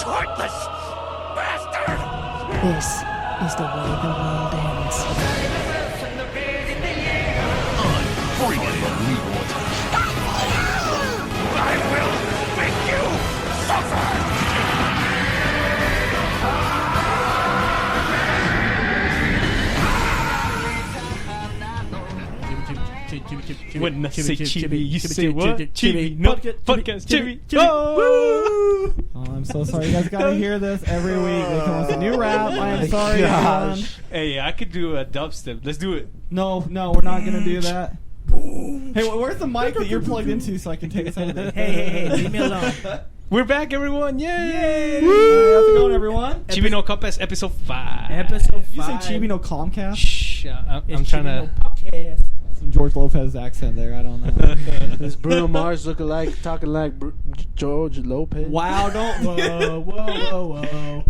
Heartless bastard! This is the way the world ends. I will make you suffer! When I say Chibi, you say what? Chibi No Podcast. Chibi. Woo! Oh, I'm so sorry. You guys gotta hear this every week. They come with a new rap. I am sorry, everyone. Hey, I could do a dubstep. Let's do it. No, we're not gonna do that. Hey, where's the mic that you're plugged into so I can take a second? Hey, leave me alone. We're back, everyone. Yay! How's it going, everyone? Chibi No Podcast, episode 5. Episode 5. You say Chibi No Comcast? Shh, I'm trying to... Podcast. Some George Lopez accent there. I don't know. This Bruno Mars talking like George Lopez. Wow! Don't. Whoa.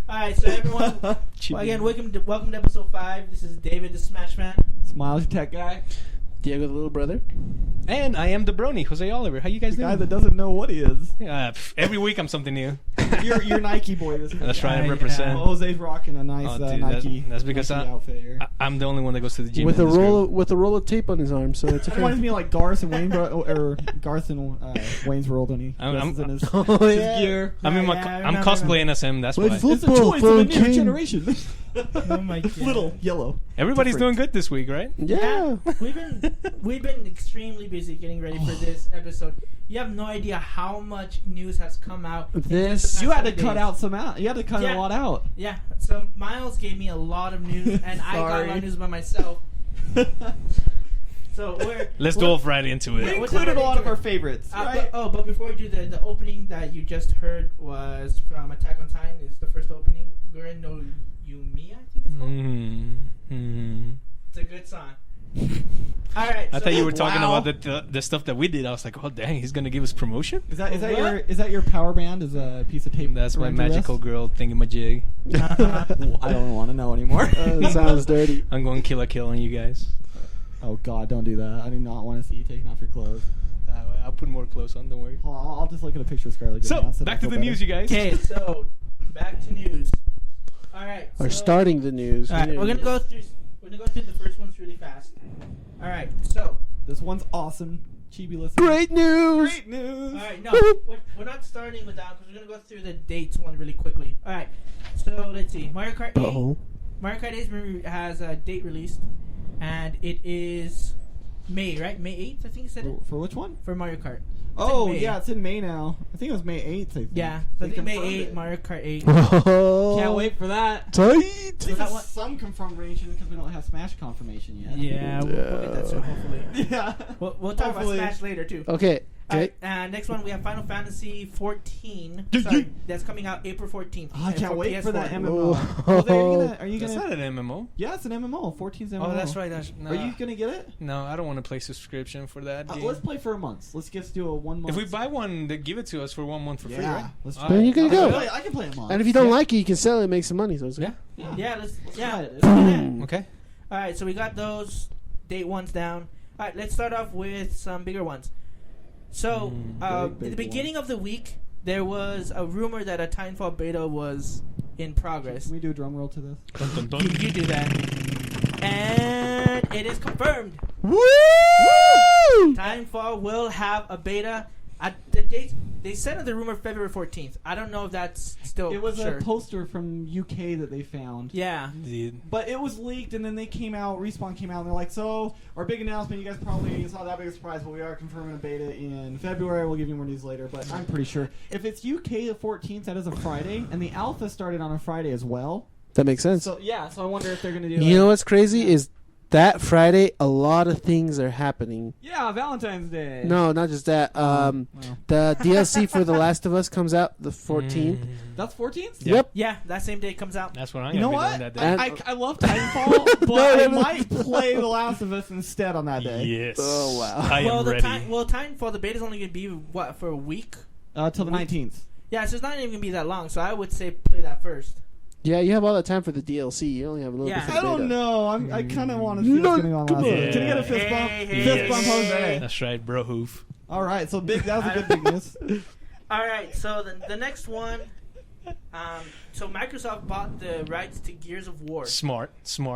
Alright, so everyone, again, welcome to episode 5. This is David, the Smash Man. Smiles, your tech guy. Diego, the little brother. And I am the Brony, Jose Oliver. How you guys The guy doing? that doesn't know what he is. Every week I'm something new. You're Nike boy this week. That's right, I Yeah, represent. Jose's rocking a nice Oh, dude, Nike. that's because Nike outfit here. I'm the only one that goes to the gym With in a this group. roll of tape on his arm, so it's It okay. reminds me of like Garth and Wayne's World when he I'm- dresses in his, Oh, his yeah. gear. I'm cosplaying as him, that's Wait, why. fool- It's a Football choice of a new fucking- generation. Oh my god. Little yellow. Everybody's Different. doing good this week, right? Yeah. We've been extremely busy getting ready for this episode. You have no idea how much news has come out. This. You had to 7 cut days. out some out. You had to cut Yeah. a lot out. Yeah, so Miles gave me a lot of news, and I got a Sorry. lot of news by myself. So Let's delve right into We it. What's included a up? lot of our favorites. Right? but before we do the opening that you just heard was from Attack on Titan. It's the first opening. Guren no Yumiya, I think it's called. It's a good song. All right. I thought you were talking Wow. about the stuff that we did. I was like, oh dang, he's gonna give us promotion. Is that What? your power band? Is a piece of tape? That's my around your magical wrist? girl thingamajig. Well, I don't want to know anymore. Sounds dirty. I'm going kill a kill on you guys. Oh God, don't do that. I do not want to see you taking off your clothes. I'll put more clothes on. Don't worry. I'll just look at a picture of Scarlett So Johansson. back to the news, you guys. Okay, so back to news. All right. Or so- starting the news. All right, we're gonna go through the first ones really fast. All right. So. This one's awesome. Chibi listen. Great news. Great news. All right, no, we're not starting with that because we're gonna go through the dates one really quickly. All right, so let's see. Mario Kart 8. Uh-oh. Mario Kart 8 has a date released, and it is May, right? May 8th, I think you said it For which one? for Mario Kart. Oh, May. yeah, it's in May now. I think it was May 8th. I think. Yeah, so I They think May confirmed 8th, it. Mario Kart 8. Oh. Can't wait for that. Tight. So that one, Some confirmation because we don't have Smash confirmation yet. yeah, we'll get that soon, hopefully. Yeah. We'll talk Hopefully. about Smash later too. Okay. All Okay. right, next one we have Final Fantasy 14. Yeah, Sorry, yeah. that's coming out April 14th. Oh, I can't wait for that PS4. MMO. Oh. Are you That's gonna? not an MMO. Yeah, it's an MMO. 14's MMO. Oh, that's right. No, Are you gonna get it? No, I don't want to play subscription for that game. Let's play for a month. Let's just do a 1 month. If we buy one, they give it to us for 1 month for free, right? Let's All try Then it. you can I go. I can play a month. And if you don't Yeah. like it, you can sell it and make some money. So it's Yeah. Yeah, let's try it. do that. Okay. All right, so we got those date ones down. All right, let's start off with some bigger ones. So, at big the beginning of the week, there was a rumor that a Titanfall beta was in progress. Can we do a drum roll to this? Dun, dun, dun. You do that. And it is confirmed. Woo! Titanfall will have a beta. At the date, they said in the rumor February 14th. I don't know if that's still It was sure. a poster from UK that they found. Yeah. Dude. But it was leaked, and then they came out, Respawn came out, and they're like, so, our big announcement, you guys probably, it's not that big a surprise, but we are confirming a beta in February. We'll give you more news later, but I'm pretty sure. If it's UK the 14th, that is a Friday, and the alpha started on a Friday as well. That makes sense. So, yeah, so I wonder if they're going to do You know what's crazy is that Friday, a lot of things are happening. Yeah, Valentine's Day. No, not just that. Well. The DLC for The Last of Us comes out the 14th. That's 14th? Yeah. Yep. Yeah, that same day it comes out. That's what I'm You know gonna be what? doing that day. I love Titanfall, but I might play The Last of Us instead on that day. Yes. Oh, wow. I am ready. Titanfall, the beta's only going to be, what, for a week? Till the 19th. Yeah, so it's not even going to be that long, so I would say play that first. Yeah, you have all that time for the DLC. You only have a little Yeah. bit for I the don't beta. know. I kind of want to see what's No, going on. come Last on. Can you get a fist bump? Hey, Fist bump, Jose. That's right, bro. Hoof. All right, so big. That was a good big news. All right, so the next one So Microsoft bought the rights to Gears of War. Smart.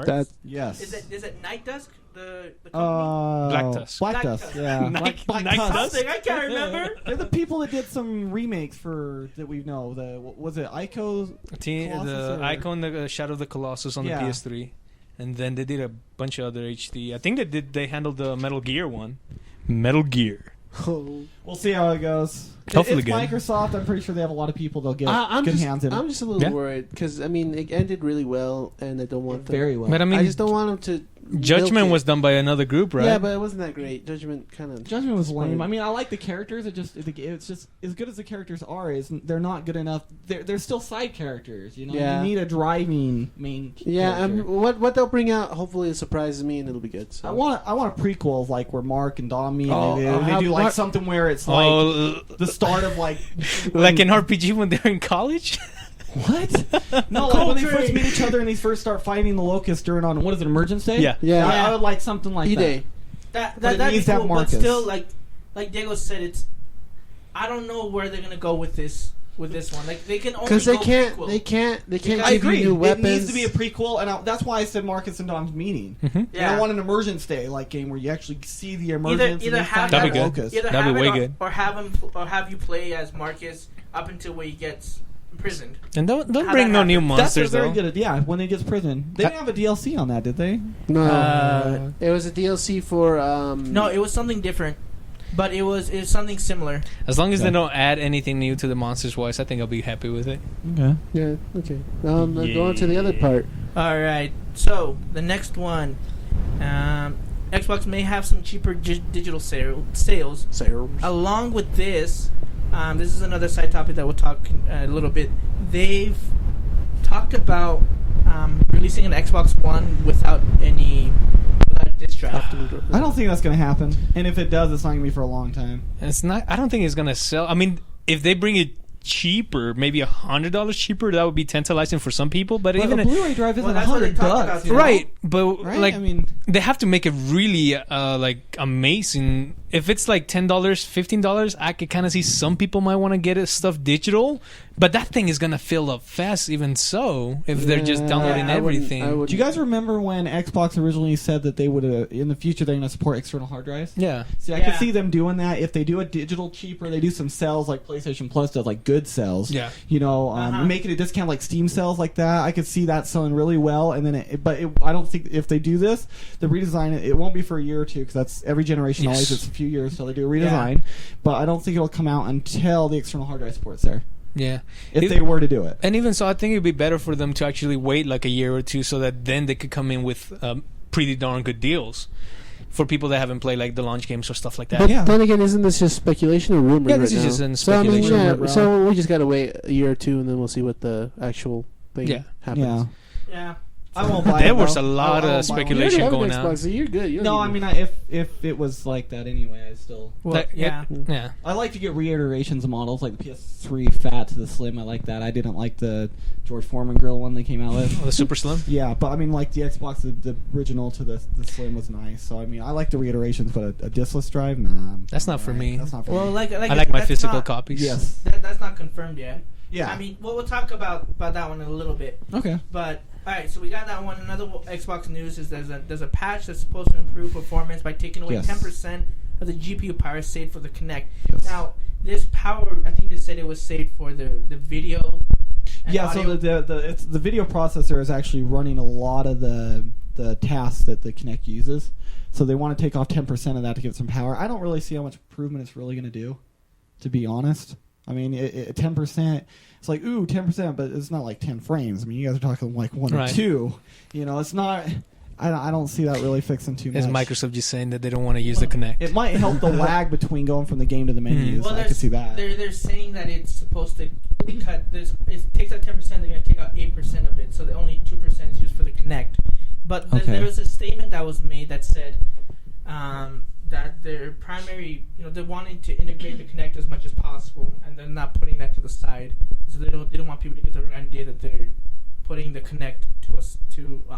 That Yes. Is it Night Dusk? The company? Black Tusk. Black Black Tusk, Tusk. yeah. Night Black Tusk? Tusk. Something I can't remember. They're the people that did some remakes that we know. Was it Ico? The Colossus or- Icon, the Shadow of the Colossus on Yeah. the PS3, and then they did a bunch of other HD. I think they handled the Metal Gear one. Metal Gear. We'll see how it goes. Hopefully it's good. Microsoft. I'm pretty sure they have a lot of people they'll get I'm good just, hands in. I'm just a little Yeah. worried because I mean it ended really well, and I don't want them. very well. But I mean, I just don't want them to. Judgment milk it. was done by another group, right? Yeah, but it wasn't that great. Judgment kind of. Judgment was lame. I mean, I like the characters. It's just as good as the characters are. They're not good enough. They're still side characters. You know, Yeah. you need a driving main. Yeah, character. what they'll bring out, hopefully it surprises me and it'll be good. So. I want a prequel of like where Mark and Dom meet. Oh, And they do like Mark- something where it's like Oh, the start of like like in RPG when they're in college. what? No, like when they first meet each other and they first start fighting the Locust during on what is it, Emergence Day? Yeah. Yeah. I would like something like E-Day. That But it that'd be needs to have cool, but Marcus. still, like Diego said, I don't know where they're gonna go with this one. Like they can only Because they go can't, prequel. they can't I give agree. you new weapons. It needs to be a prequel, and that's why I said Marcus and Dom's meeting. And I want an Emergence Day like game where you actually see the emergence. Either and have That'd be that- good. Locust. Either That'd have be it way or, good. or have you play as Marcus up until where he gets imprisoned. And don't How bring that no new happens. monsters That's a very though. good. Yeah, when he gets prison, they didn't have a DLC on that, did they? No, it was a DLC for. No, it was something different, but it was something similar. As long as Okay. they don't add anything new to the monsters wise, I think I'll be happy with it. Okay. Yeah. Okay. Go on to the other part. All right, so the next one, Xbox may have some cheaper digital sales. Along with this, this is another side topic that we'll talk a little bit. They've talked about releasing an Xbox One without disc drive. I don't think that's going to happen, and if it does, it's not going to be for a long time. It's not. I don't think it's gonna sell. I mean, if they bring it cheaper, maybe $100 cheaper, that would be tantalizing for some people. But But even a Blu-ray drive isn't that's what they $100. talked about, You know? right, but Right? like I mean, they have to make it really like amazing. If it's like $10, $15, I could kind of see some people might want to get it stuff digital, but that thing is gonna fill up fast. Even so, if they're just downloading everything. do you guys remember when Xbox originally said that they would in the future they're going to support external hard drives? Yeah. See, I could see them doing that if they do a digital cheaper. They do some sales like PlayStation Plus does, like good sales. Yeah. You know, making a discount like Steam sales like that. I could see that selling really well. And then, I don't think if they do this, the redesign it won't be for a year or two because that's every generation Yes. always. It's a few years, so they do a redesign. But I don't think it'll come out until the external hard drive support's there. Yeah. If they were to do it. And even so, I think it'd be better for them to actually wait like a year or two so that then they could come in with pretty darn good deals for people that haven't played like the launch games or stuff like that. But Yeah. then again, isn't this just speculation or rumor? Yeah, this right is now? just in So I mean, speculation. yeah. So we just gotta wait a year or two, and then we'll see what the actual thing Yeah. happens. Yeah. Yeah. I won't buy There it. was though. a lot I of won't buy one. speculation You already going have an out. Xbox, so you're good. You don't No, I need mean, if it was like that anyway, I still. Well, yeah. Yeah. I like to get reiterations of models, like the PS3 Fat to the Slim. I like that. I didn't like the George Foreman grill one they came out with. Oh, the Super Slim. Yeah, but I mean, like the Xbox, the original to the Slim was nice. So I mean, I like the reiterations, but a diskless drive, nah. That's not for me. That's not for Well, me. like I like my that's physical not- copies. Yes. That's not confirmed yet. Yeah. I mean, we'll talk about that one in a little bit. Okay. But all right, so we got that one. Another Xbox news is there's a patch that's supposed to improve performance by taking away Yes. 10% of the GPU power saved for the Kinect. Yes. Now, this power, I think they said it was saved for the video. And Yeah, audio. so the video processor is actually running a lot of the tasks that the Kinect uses. So they want to take off 10% of that to give it some power. I don't really see how much improvement it's really going to do, to be honest. I mean, 10%, it's like, ooh, 10%, but it's not like 10 frames. I mean, you guys are talking like one or Right. two. You know, it's not... I don't see that really fixing too much. Is Microsoft just saying that they don't want to use the Kinect? It might help the lag between going from the game to the menus. Well, I could see that. They're saying that it's supposed to cut. It takes out 10%. They're going to take out 8% of it, so the only 2% is used for the Kinect. But there was a statement that was made that said that their primary, they're wanting to integrate the Kinect as much as possible, and they're not putting that to the side. So they don't want people to get the wrong idea that they're putting the Kinect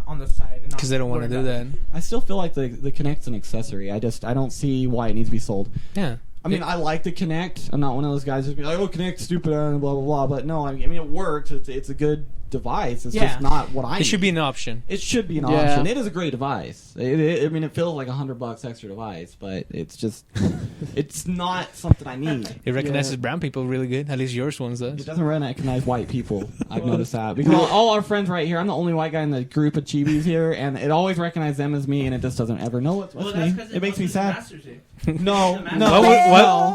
on the side Because they don't want to do that. I still feel like the Kinect's an accessory. I don't see why it needs to be sold. Yeah. I mean, I like the Kinect. I'm not one of those guys who's be like, "Oh, Kinect, stupid," and blah blah blah. But no, I mean, it works. It's a good device. It's just not what I need. It should be an option. It should be an option. It is a great device. I mean, it feels like $100 extra device, but it's just, it's not something I need. It recognizes brown people really good. At least yours ones does. It doesn't recognize white people. I've noticed that because all our friends right here. I'm the only white guy in the group of Chibis here, and it always recognizes them as me, and it just doesn't ever know it's me. It makes me sad. No.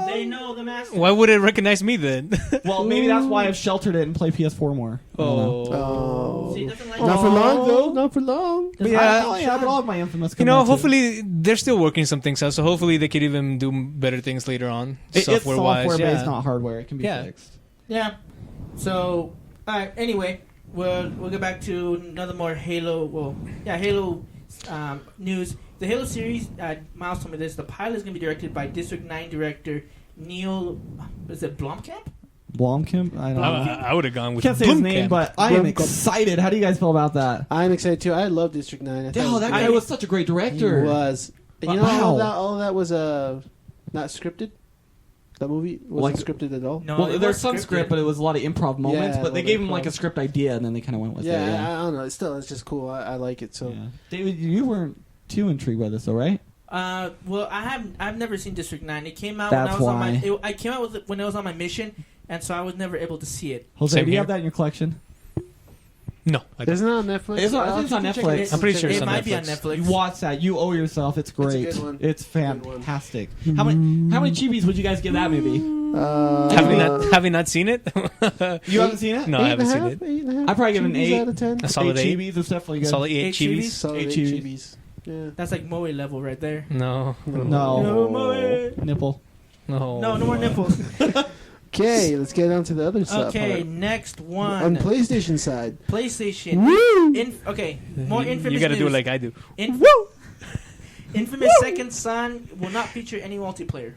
They know the master. Why would it recognize me then? Well, maybe that's why I've sheltered it and play PS4 more. See, doesn't like Not for long, though. Not for long. But yeah, but all of my Infamous. Hopefully they're still working some things out. So hopefully they could even do better things later on, it's software-wise. software-based, not hardware. It can be fixed. Yeah. So, all right. Anyway, we'll get back to another more Halo. Halo news. The Halo series Miles told me this. The pilot is going to be directed by District 9 director Neil. Is it Blomkamp? Blomkamp? I don't know. I would have gone with Can't say his name, Blomkamp. but I am excited. How do you guys feel about that? I'm excited too. I love District 9. That guy was such a great director. He was. And you know, all of that was not scripted. That movie wasn't scripted at all. No, well, there's some script, but it was a lot of improv moments. But they gave him like a script idea, and then they kind of went with it. Yeah, I don't know. It's just cool. I like it. So, David, you weren't too intrigued by this, though, right? Well, I've never seen District 9. It came out That's when I was on my. I came out with it when I was on my mission, and so I was never able to see it. Jose, do you have that in your collection? No, isn't it on Netflix? It's on Netflix. I'm pretty sure it it's on might Netflix. be on Netflix. You watch that. You owe yourself. It's great. It's a good one. It's fantastic. How many Chibis would you guys give that movie? Having not seen it? You haven't seen it? No, I haven't seen it. 8.5 I'd probably give it an 8 out of 10. A solid 8. Chibis. It's definitely good. Solid 8 8 Chibis. Solid 8 8 Chibis. Chibis. Yeah. That's like Moe level right there. No. Nipple. No more nipples. Okay, let's get on to the other stuff. Okay, next one. On PlayStation side. PlayStation. Woo! More infamous You gotta do it news. like I do. Woo! Infamous Second Son will not feature any multiplayer.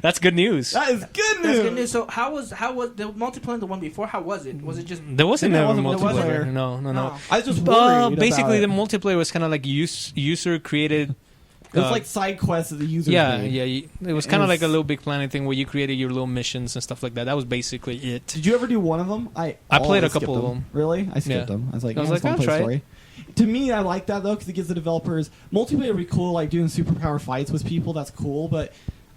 That's good news. That is good news. That's good news. So how was the multiplayer the one before? How was it? Was it just There wasn't There ever wasn't multiplayer. multiplayer. No. I was just worried Basically, the about it. multiplayer was kind of like user created. It was like side quests that the users made. It was kind of like a little Big Planet thing where you created your little missions and stuff like that. That was basically it. Did you ever do one of them? I played a always couple skipped of them. Really? I skipped Yeah. them. I was like, I'll play try story. To me, I like that though because it gives the developers multiplayer would be cool, like doing superpower fights with people. That's cool, but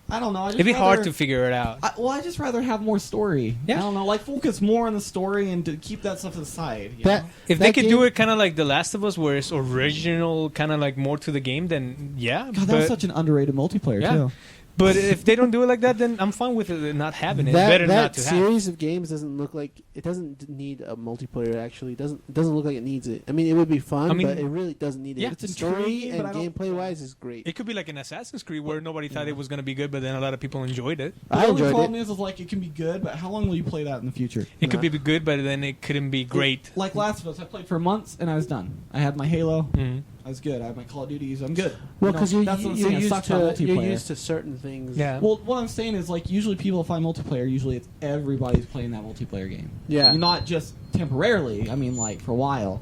I don't know. It'd be hard to figure it out. I just rather have more story. Yeah. I don't know, like focus more on the story and to keep that stuff to the side. You That know? If they that could game- do it kind of like The Last of Us, where it's original, kind of like more to the game, then yeah. God, that was such an underrated multiplayer too. But if they don't do it like that, then I'm fine with it not having it. Better not to have. That series of games doesn't look like it doesn't need a multiplayer. Actually, it doesn't look like it needs it. I mean, it would be fun, but it really doesn't need it. Yeah. The It's story intriguing, and but I don't- gameplay wise is great. It could be like an Assassin's Creed where nobody thought it was going to be good, but then a lot of people enjoyed it. The I only enjoyed problem it. is like it can be good, but how long will you play that in the future? It could be good, but then it couldn't be great. Like Last of Us, I played for months and I was done. I had my Halo. Mhm. I was good. I had my Call of Duties. I'm good. Well, You know, because that's what I'm saying. It sucks about you're multiplayer. used to certain things. Yeah. Well, what I'm saying is, like, usually people find multiplayer. Usually, it's everybody's playing that multiplayer game. Yeah. Not just temporarily. I mean, like for a while.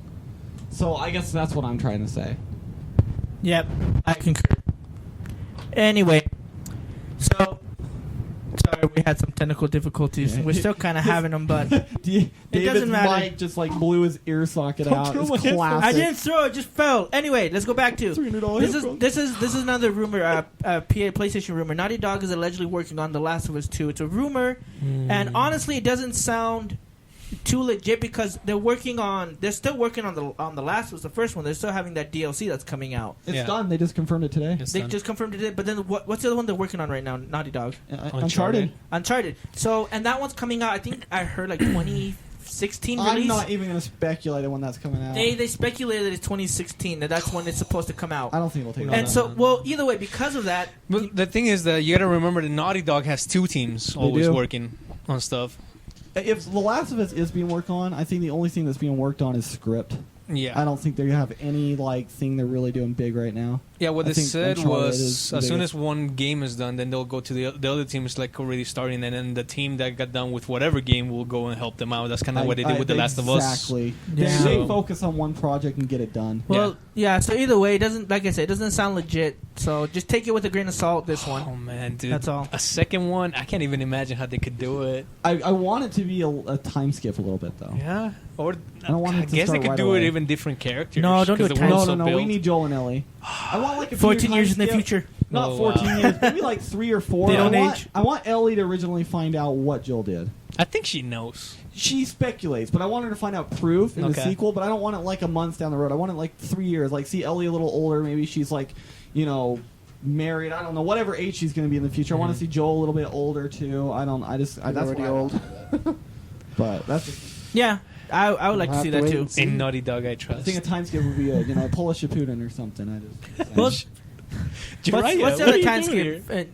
So I guess that's what I'm trying to say. Yep, I concur. Anyway, so sorry we had some technical difficulties. Yeah. We're still kind of having them, but David's doesn't matter. mic just like blew his ear socket out. throw It's my headphones. classic. I didn't throw it; just fell. Anyway, let's go back to $300 this is another rumor. PlayStation rumor. Naughty Dog is allegedly working on The Last of Us 2. It's a rumor, and honestly, it doesn't sound too legit because they're still working on the Last of Us, the first one. They're still having that DLC that's coming out. It's Yeah. done. They just confirmed it today. It's They done. just confirmed it, but then what's the other one they're working on right now? Naughty Dog. Uncharted. Uncharted. So, and that one's coming out. I think I heard like 2016 release. I'm not even going to speculate on when that's coming out. They speculated it's 2016. That's when it's supposed to come out. I don't think it'll take And that so, long. well, either way, because of that, But the thing is that you got to remember that Naughty Dog has two teams always do. working on stuff. If The Last of Us is being worked on, I think the only thing that's being worked on is script. Yeah. I don't think they have any like thing they're really doing big right now. Yeah, what I they think said Uncharted was is the as soon biggest. as one game is done, then they'll go to the other team is like already starting, and then the team that got done with whatever game will go and help them out. That's kind of what they did with The Last of Us. Exactly. Yeah. They So- focus on one project and get it done. Well, yeah. So either way, it doesn't. Like I said, it doesn't sound legit. So just take it with a grain of salt. This Oh one. man, dude, That's all. A second one, I can't even imagine how they could do it. I want it to be a time skip a little bit though. Yeah, or I don't want it to guess they start could right do away. it even different characters. No, don't do 'cause it the time- world's No, so no, no. We built. need Joel and Ellie. I want like a 14 few years in the time skip. future. Not Oh, 14 wow. years, maybe like 3 or 4. They don't age. I want Ellie to originally find out what Joel did. I think she knows. She speculates, but I want her to find out proof in the Okay. sequel. But I don't want it like a month down the road. I want it like 3 years. Like see Ellie a little older. Maybe she's like, married. I don't know. Whatever age she's going to be in the future. I want to see Joel a little bit older too. That's already why I old. want that. But that's. Yeah, I would like to We'll see have to that wait too. and see. In Naughty Dog, I I trust. think a time skip would be a pull a Shippuden or something. Well, Jiraiya, what's the what other are you time doing skip? here?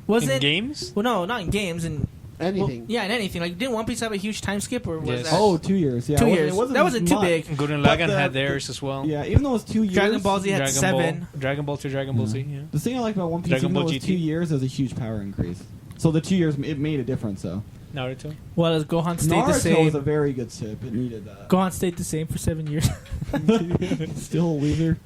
Was In it? games? Well, no, not in games. And Anything. yeah, in anything. Like, didn't One Piece have a huge time skip, or was Yes. that? Oh, 2 years. Yeah, 2 it wasn't- years. It That wasn't too much. big. Gurren But Lagann the- had theirs as well. Yeah, even though it was 2 years. Dragon Ball Z had Dragon 7. Ball, Dragon Ball to Dragon Ball Z. Yeah. The thing I like about One Piece, Dragon even though Ball it was GT. 2 years, there's a huge power increase. So the 2 years, it made a difference, though. Naruto. Well, as Gohan stayed the Naruto was same. a very good tip. It needed that. Gohan stayed the same for 7 years. Still a loser.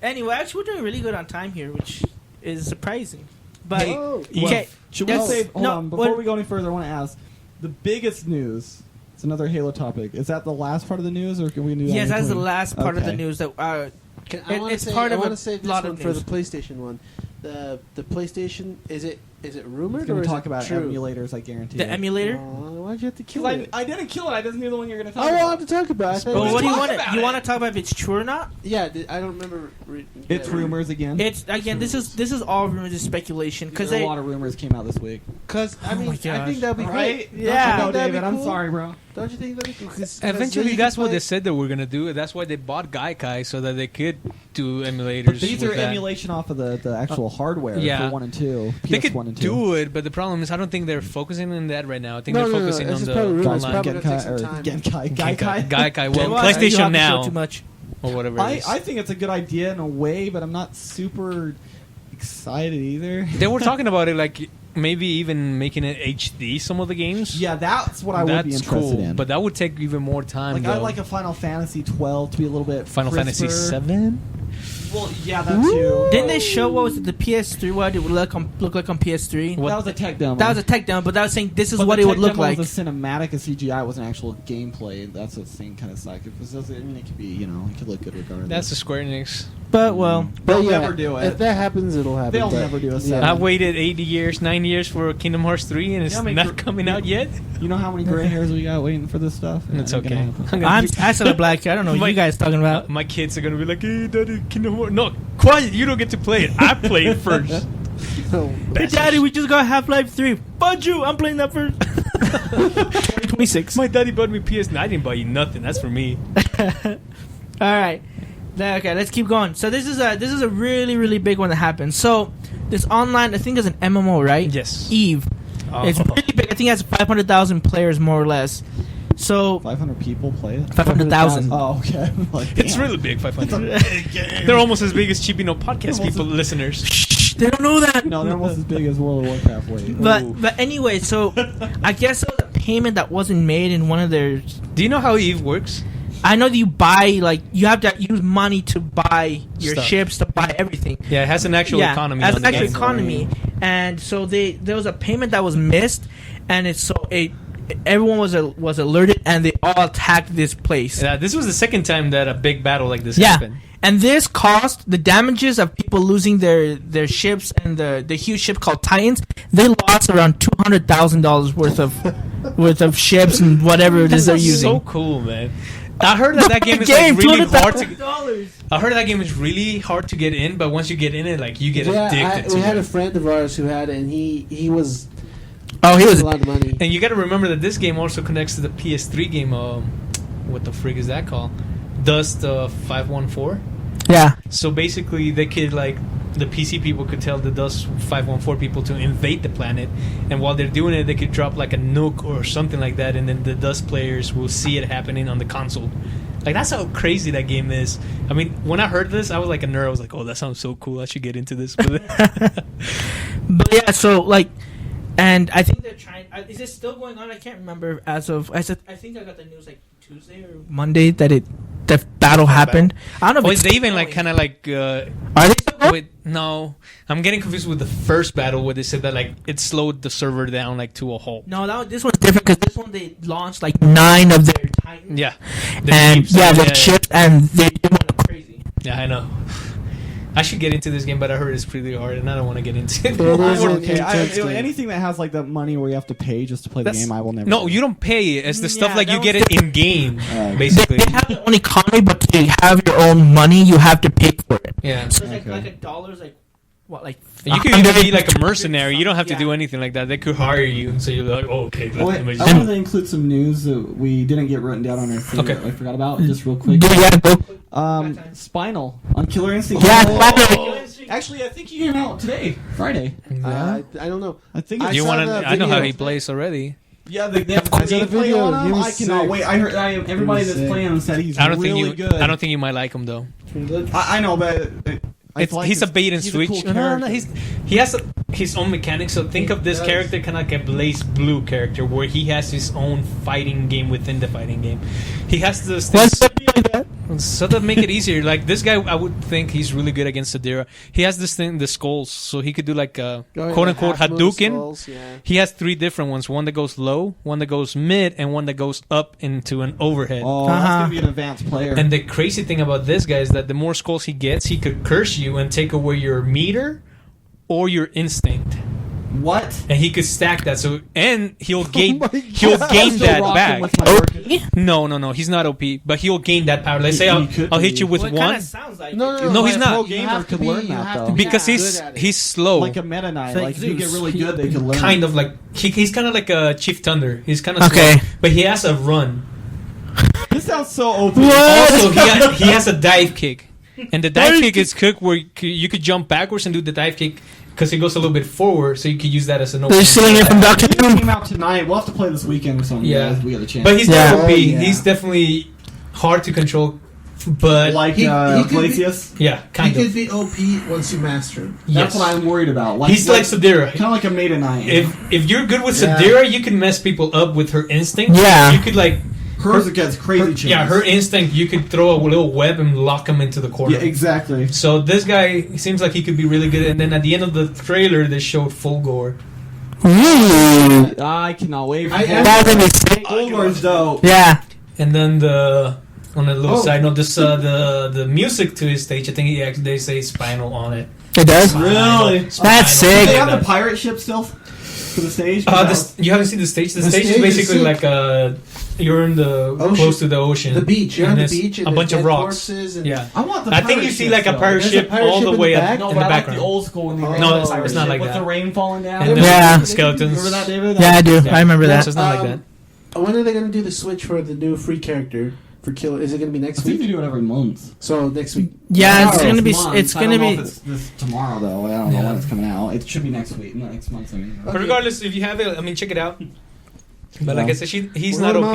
Anyway, actually, we're doing really good on time here, which is surprising. But Hey, Oh, okay, Should we That's- save? Hold no, on. Before what- we go any further, I want to ask the biggest news. It's another Halo topic. Is that the last part of the news, or can we do that? yes, in that's the between? last part of the Okay. news that. It's It's part part of I a want to save this lot one of for the news. PlayStation one. The PlayStation is it rumored We're or going is to talk it about true? emulators, I guarantee. The you. emulator. Why'd you have to kill Because it? I didn't kill it. I just knew the one you're going to talk I about. wanted to talk about. It. I thought Well, it was- what do you talk want? about You it. want to talk about if it's true or not? Yeah, I don't remember. It's rumors again. It's again. This is all rumors and speculation because a lot of rumors came out this week. Because I mean, my I gosh. think that'd be Right? great. Yeah. Don't you think No, that'd be David, I'm cool? sorry, bro. Don't you think that'd be cool? 'Cause Eventually, then you that's can what play- they said they were gonna do. That's why they bought Gaikai so that they could do emulators. But these with are that. emulation off of the actual hardware yeah. for 1 and 2. They PS1 and could 2. do it, but the problem is I don't think they're focusing on that right now. I think No, they're no, no, focusing this on is the probably rumors. online. Probably gonna take some Genkai. time. Gaikai. Well, Well, you PlayStation have to show now too much. or whatever. It is. I think it's a good idea in a way, but I'm not super excited either. They were talking about it like maybe even making it HD. Some of the games. Yeah, that's what I would be That's interested cool, in. but that would take even more time. like though. I'd like a Final Fantasy 12 to be a little bit Final Fantasy crisper. 7. Well, yeah, that too. Didn't they show what was it, the PS3? What it would look like on PS3? What- That was a tech demo. That was a tech demo, but that was saying this is But what the it would tech look demo like. was a cinematic, a CGI. It wasn't actual gameplay. That's what thing kind of sucked. It was just, it could be, it could look good regardless. That's the Square Enix. But well, They'll But yeah, never do it. If that happens, it'll happen. They'll but- never do a yeah. seven. I waited 9 years for Kingdom Hearts 3, and it's Yeah, I mean, not coming out yet. You know how many gray hairs we got waiting for this stuff? It's Ain't gonna okay. happen. I said a black. I don't know what My- you guys talking about. My kids are gonna be like, "Hey, Daddy, Kingdom Hearts." No, quiet! You don't get to play it. I play it first. No. Hey, Daddy, we just got Half-Life 3. Fudge you! I'm playing that first. 26. My daddy bought me PS9. I didn't buy you nothing. That's for me. All right. Okay, let's keep going. So this is a really, really big one that happened. So this online, I think there's an MMO, right? Yes. Eve. Oh. It's really big. I think it has 500,000 players, more or less. So 500 people play it? 500,000. Oh, okay. Like, It's damn. really big. 500. Big game. They're almost as big as Chibi No Podcast Almost people, as- listeners. Shh, they don't know that. No, they're almost as big as World of Warcraft weight. Ooh. But anyway, so I guess there was a payment that wasn't made in one of their. Do you know how Eve works? I know that you buy, like, you have to use money to buy your Stuff. ships, to buy everything. Yeah, it has an actual economy. As on an the actual game. economy, and so there was a payment that was missed, and everyone was alerted, and they all attacked this place. Yeah, this was the second time that a big battle like this Yeah, happened. and this caused the damages of people losing their ships and the huge ship called Titans. They lost around $200,000 worth of ships and whatever it is they're That's using. so cool, man. I heard that game is Game, like really hard to. $200,000. I heard that game is really hard to get in, but once you get in it, like you get addicted we to had it. a friend of ours who had it, and he was Oh, he was a lot of money. And you got to remember that this game also connects to the PS3 game. What the frig is that called? Dust 514. yeah. So basically, they could the PC people could tell the Dust 514 people to invade the planet, and while they're doing it, they could drop like a nuke or something like that, and then the Dust players will see it happening on the console. Like, that's how crazy that game is. I mean, when I heard this, I was like a nerd. I was like, oh, that sounds so cool. I should get into this. But yeah, so like, and I think they're trying. Is it still going on? I can't remember. I think I got the news like Tuesday or Monday that the battle happened. I don't know. Oh, is they even like kind of like? Are they still going? Wait, no, I'm getting confused with the first battle where they said that like it slowed the server down like to a halt. No, this one's different because this one they launched like 9 of their Titans. Yeah, And the ships, and they went crazy. Yeah, I know. I should get into this game, but I heard it's pretty hard, and I don't want to get into it. Anything that has like the money where you have to pay just to play the game, I will never. No, play. you don't pay. It's the stuff like you get it in game, basically. They have their own economy, but they have your own money. You have to pay for it. Yeah. So it's like $1's like what, like you could even be like a mercenary. You don't have to do anything like that. They could hire you, so you're like, oh, okay. I wanted to include some news that we didn't get written down on our thing that I forgot about. Just real quick. Spinal on Killer Instinct. Yeah, actually, I think he came out today, Friday. I don't know. I think you want to. I know how he plays already. Yeah, they have gameplay on him. I cannot wait. I heard everybody that's playing him said he's really good. I don't think you might like him though. I know, but. He's a bait and switch. Cool no, he has his own mechanics. So think of this character kind of like a Blaze Blue character, where he has his own fighting game within the fighting game. He has this thing, so that make it easier. Like this guy, I would think he's really good against Sadira. He has this thing, the skulls, so he could do like a quote unquote Hadouken. Skulls, yeah. He has 3 different ones: one that goes low, one that goes mid, and one that goes up into an overhead. Oh, that's gonna be an advanced player. And the crazy thing about this guy is that the more skulls he gets, he could curse you and take away your meter or your instinct. What? And he could stack that. So and he'll gain that back. No, he's not OP, but he'll gain that power. Let's say I'll hit you with one. Kind of sounds like No, he's not. Gamer could learn that though. Because he's slow. Like a Meta Knight. Like if you get really good, they can learn. Kind of like he's kind of like a Chief Thunder. He's kind of slow, but he has a run. This sounds so OP. Also, he has a dive kick. And the dive kick is cooked where you could jump backwards and do the dive kick because it goes a little bit forward, so you could use that as an opening. They're stealing it from Dr. Doom. Came out tonight. We'll have to play this weekend or something. Yeah, we got a chance. But he's not OP. He's definitely hard to control. But like Glacius? Yeah, kind of. He could be OP once you master him. That's what I'm worried about. He's like Sadira. Kind of like a Meta Knight. If you're good with Sadira, you can mess people up with her instinct. Yeah. You could like... Hers gets crazy chance. Yeah, her instinct, you could throw a little web and lock him into the corner. Yeah, exactly. So this guy seems like he could be really good. And then at the end of the trailer, they showed full gore. I cannot wait. Full gore's dope. Yeah. And then on a little side note, this the music to his stage, I think they say Spinal on it. It does? Really? That's sick. Do they have the pirate ship still for the stage? You haven't seen the stage? The stage is basically like you're in the close to the ocean. The beach. You're on the beach. And a bunch of rocks. Yeah. I want the. I think you see like a pirate ship all the way up in the background. I like the old school. No, it's not like that. With the rain falling down. And the skeletons. Remember that, David? Yeah, I do. I remember that. So it's not like that. When are they going to do the switch for the new free character for Killer? Is it going to be next I think week? they do it every month. So next week. Yeah, it's gonna be. Month. It's I gonna don't know be. if it's this tomorrow though. I don't know when it's coming out. It should be next week, not next month. I mean. But regardless, if you have it, I mean, check it out. But like I said, he's not OP.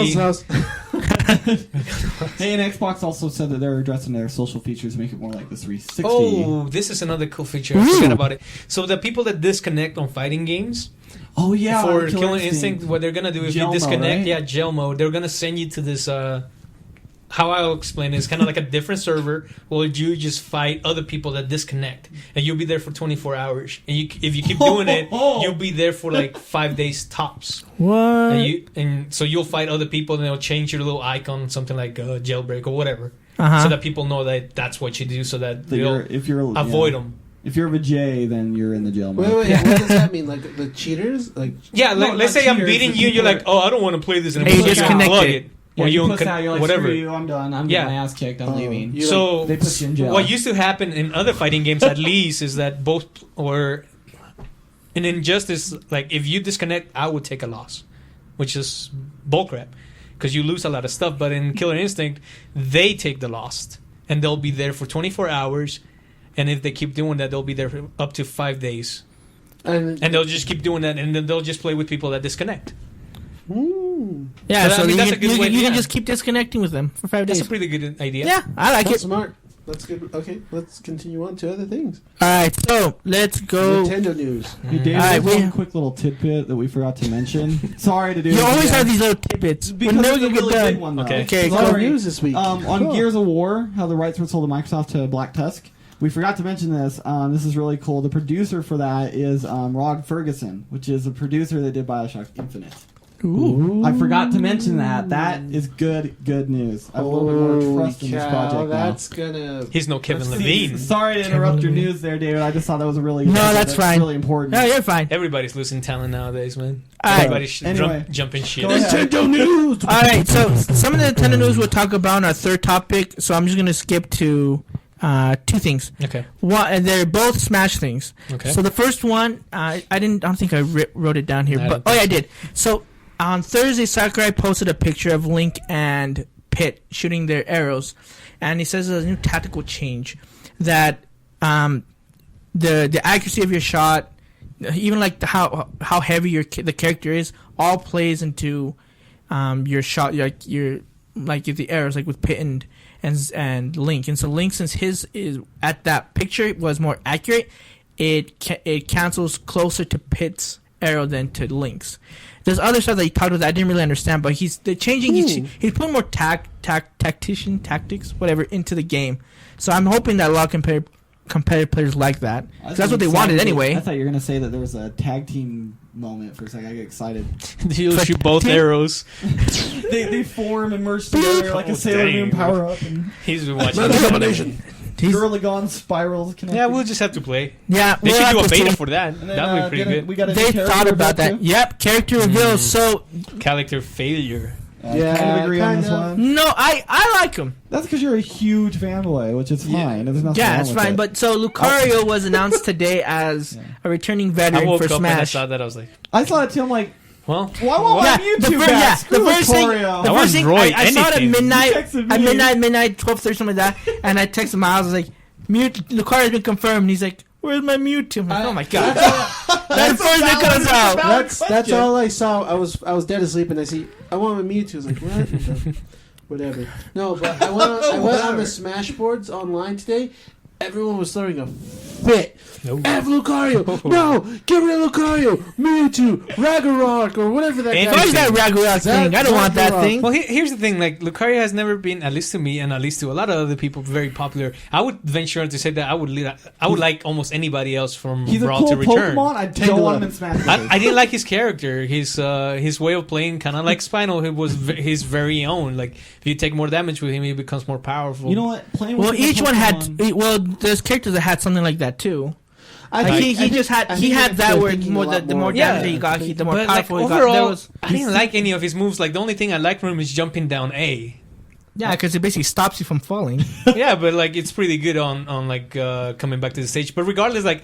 Hey, and Xbox also said that they're addressing their social features to make it more like the 360. Oh, this is another cool feature. I forgot about it. So the people that disconnect on fighting games, for Killer Instinct, what they're gonna do if you disconnect, gel mode, they're gonna send you to this. How I'll explain it is kind of like a different server where you just fight other people that disconnect, and you'll be there for 24 hours. And if you keep doing it, you'll be there for like 5 days tops. What? And so you'll fight other people, and they'll change your little icon, something like jailbreak or whatever, so that people know that that's what you do, so that they'll avoid them. If you're a J, then you're in the jail mode. Wait, what does that mean? Like the cheaters? Like let's say I'm beating you, you're like, oh, I don't want to play this anymore. And you disconnect it. Or you push out, you're like, whatever. screw you, I'm done. I'm getting my ass kicked. I'm leaving. So they put you in jail. What used to happen in other fighting games, at least, is that both or in Injustice, like if you disconnect, I would take a loss, which is bullcrap because you lose a lot of stuff. But in Killer Instinct, they take the loss and they'll be there for 24 hours, and if they keep doing that, they'll be there for up to 5 days, and they'll just keep doing that, and then they'll just play with people that disconnect. Ooh. Yeah, But, so I mean, you, that's can, a good you, way- can, you can yeah. just keep disconnecting with them for 5 That's days. a pretty good idea. Yeah, I like That's it. smart. That's good. Okay, let's continue on to other things. All right, so let's go. Nintendo news. Hey, Dave, Alright, there's we- one quick little tidbit that we forgot to mention. Sorry to do You this always again. have these little tidbits. Because We're never it's a gonna get really done. big one, though. Okay. Okay, A lot of Sorry. news this week. On Cool. Gears of War, how the rights were sold to Microsoft to Black Tusk. We forgot to mention this. This is really cool. The producer for that is Rod Ferguson, which is the producer that did Bioshock Infinite. Ooh. I forgot to mention that. That is good news. I have a little bit more trust in this project That's gonna. He's no Kevin now. Levine. Sorry to interrupt your news there, David. I just thought that was a really No, that's fine. really important. No, you're fine. Everybody's losing talent nowadays, man. Alright. Everybody's Anyway, jumping shit. go ahead. Nintendo news. All right, so some of the Nintendo news we'll talk about on our third topic. So I'm just gonna skip to two things. Okay. One, and they're both Smash things. Okay. So the first one, I don't think I wrote it down here, I but don't yeah, I think did. So on Thursday, Sakurai posted a picture of Link and Pit shooting their arrows, and he says there's a new tactical change that the accuracy of your shot, even like how heavy the character is, all plays into your shot, like your like the arrows, like with Pit and Link. And so Link, since his is at that picture was more accurate, it cancels closer to Pit's arrow than to Link's. There's other stuff that he talked about that I didn't really understand, but they're changing. He's putting more tactics, whatever, into the game. So I'm hoping that a lot of competitive players like that. 'Cause that's what they wanted anyway. I thought you were going to say that there was a tag team moment for a second. I get excited. He'll shoot both arrows. they form and merge together like a Sailor Moon dang. power up and He's been watching. Another combination. Gurlagon spirals connected. Yeah, we'll just have to play. Yeah, They we'll should do a have to beta see. for that. And then, That would be pretty good. We got a They new character thought about reveal, that. too? Yep, character reveal. So Character failure. I kind of agree on this kind of. one. no, I like him. That's because you're a huge fanboy, which is fine. There's nothing Yeah, wrong it's with fine. it. But so Lucario was announced today as a returning I veteran woke for up and I Smash. saw that. I was like, I saw it too. I'm like, well, why won't Yeah, my YouTube the back? Screw first thing, Lucario. the I want first thing Roy I saw it at anything. midnight, You texted me. midnight, 12:30, something like that, and I texted Miles. I was like, "Mute Lucario's been confirmed." And he's like, "Where's my Mewtwo?" I'm like, "Oh my god!" That's the first thing comes out. That's all I saw. I was dead asleep, and I want my Mewtwo. I was like, what? Whatever. No, but I went on the Smash boards online today. Everyone was throwing a fit. No. F Lucario! No! Get rid of Lucario! Mewtwo! Ragnarok! Or whatever that And guy Where's is. that Ragnarok thing? I don't want that thing. Well, here's the thing. Like, Lucario has never been, at least to me, and at least to a lot of other people, very popular. I would venture on to say that I would like almost anybody else from He's a Brawl cool to return. Pokemon. I don't want him in Smash Bros. I didn't like his character. His way of playing, kind of like Spinal, it was his very own. Like, if you take more damage with him, he becomes more powerful. You know what? Playing with Well, different each one had. Pokemon- Well, there's characters that had something like that too. I Like, think- he just had I he think had if that they're where thinking more a lot the more Yeah. damage that you got, the more But, like, powerful you got. overall, There was, I didn't like any of his moves. Like, the only thing I liked from him is jumping down A. yeah, because it basically stops you from falling. Yeah, but like it's pretty good on like coming back to the stage. But regardless, like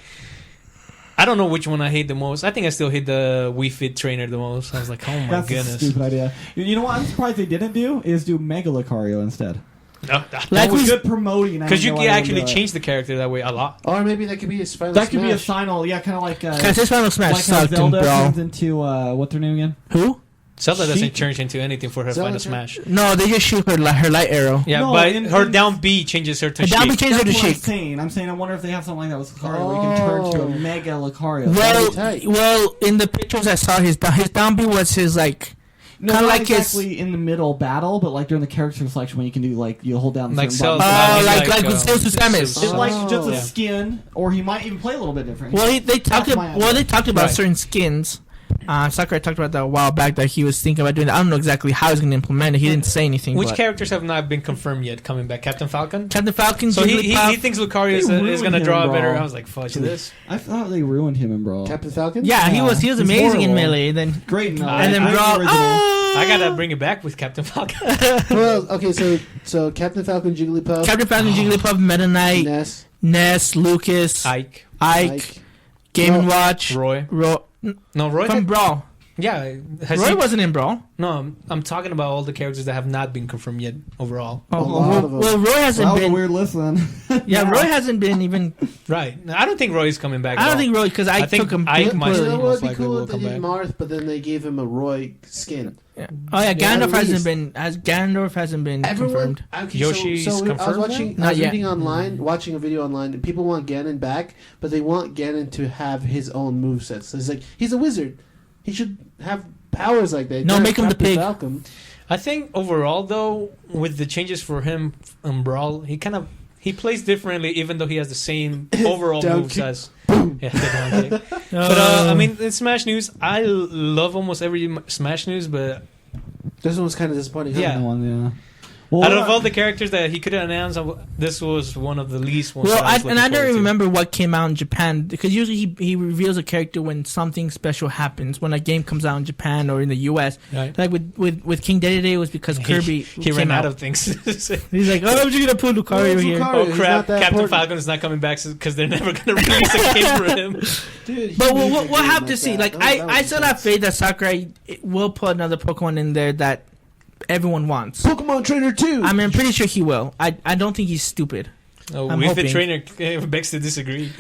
I don't know which one I hate the most. I think I still hate the Wii Fit trainer the most. I was like, oh my That's a goodness. stupid idea. You know what? I'm surprised they didn't do is do Mega Lucario instead. That Like was we- Good promoting. because you can can actually change the character that way a lot. Or maybe that could be his final That could be a Smash. final, yeah, kind of like Because this Final Smash like how sucked, Zelda bro. turns into what's her name again? Who? Zelda doesn't Sheik. turn into anything for her Zelda final turn- smash. No, they just shoot her light arrow. Yeah, No, but in- her in- down B changes her to Her down B Sheik. changes her to That's what I'm Sheik. saying. I'm saying I wonder if they have something like that with Lucario where you can turn to a Mega Lucario. Well, tight. well, in the pictures I saw, his down B was his like. no, kinda not like his- exactly in the middle battle, but like during the character selection when you can do like you hold down the Like certain Zelda. buttons. I Oh, mean, like with Steel Susamis. It's like just a Yeah. skin, or he might even play a little bit different. Well, they talked. That's my Well, they talked about Right. certain skins. Sakurai talked about that a while back that he was thinking about doing that. I don't know exactly how he's going to implement it. He didn't say anything. Which but characters have not been confirmed yet coming back? Captain Falcon? Captain Falcon, So he Jigglypuff. thinks Lucario is They going to ruined draw him, a better. bro. I was like, fudge this. I thought they ruined him in Brawl. Captain Falcon? Yeah, he Yeah, was he's amazing in horrible. Melee. Then Great, no, and then I Brawl. the original. I gotta bring it back with Captain Falcon. Well, okay, so Captain Falcon, Jigglypuff, Captain Falcon, Jigglypuff, Meta Knight, Ness, Ness, Lucas, Ike, Ike, Game and Watch, Roy. Ro- No, Roy. from Brawl. Yeah. Roy wasn't in Brawl. No, I'm talking about all the characters that have not been confirmed yet overall. A lot of them. Well, Roy That hasn't was a been. weird listen. Yeah, Roy hasn't been even. Right. I don't think Roy's coming back. I don't think Roy because I think took him. Ike You might know what most would be likely cool will if they come did back. Marth, but then they gave him a Roy skin. Oh yeah, Gandalf at hasn't least. been. Gandalf hasn't been Everyone, confirmed. okay, Yoshi's I was confirmed watching. now? I was Not yet. reading online, watching a video online. And people want Ganon back, but they want Ganon to have his own moveset. So it's like he's a wizard. He should have powers like that. No, Not make him the Captain pig. Falcon. I think overall, though, with the changes for him in Brawl, he plays differently, even though he has the same overall Down moves kick. as. Yeah, the down kick. But I mean, in Smash News, I love almost every Smash News, but This one was kind of disappointing. huh? Yeah. Yeah. Well, out of all the characters that he could have announced, this was one of the least ones. Well, that I was I looking don't forward to. remember what came out in Japan because usually he reveals a character when something special happens when a game comes out in Japan or in the US. Right. Like with King Dedede, it was because Kirby He came ran out. out of things. He's like, oh, I'm just gonna put Lucario here. Lucario. Oh He's crap! not that Captain important. Falcon is not coming back because they're never going to release a game for him. Dude, But he needs we'll a have game to see. that. Like That was I still have faith that Sakurai will put another Pokemon in there that everyone wants. Pokemon Trainer 2. I mean, I'm pretty sure he will. I don't think he's stupid. Oh, I'm Wii Fit hoping. Trainer begs to disagree.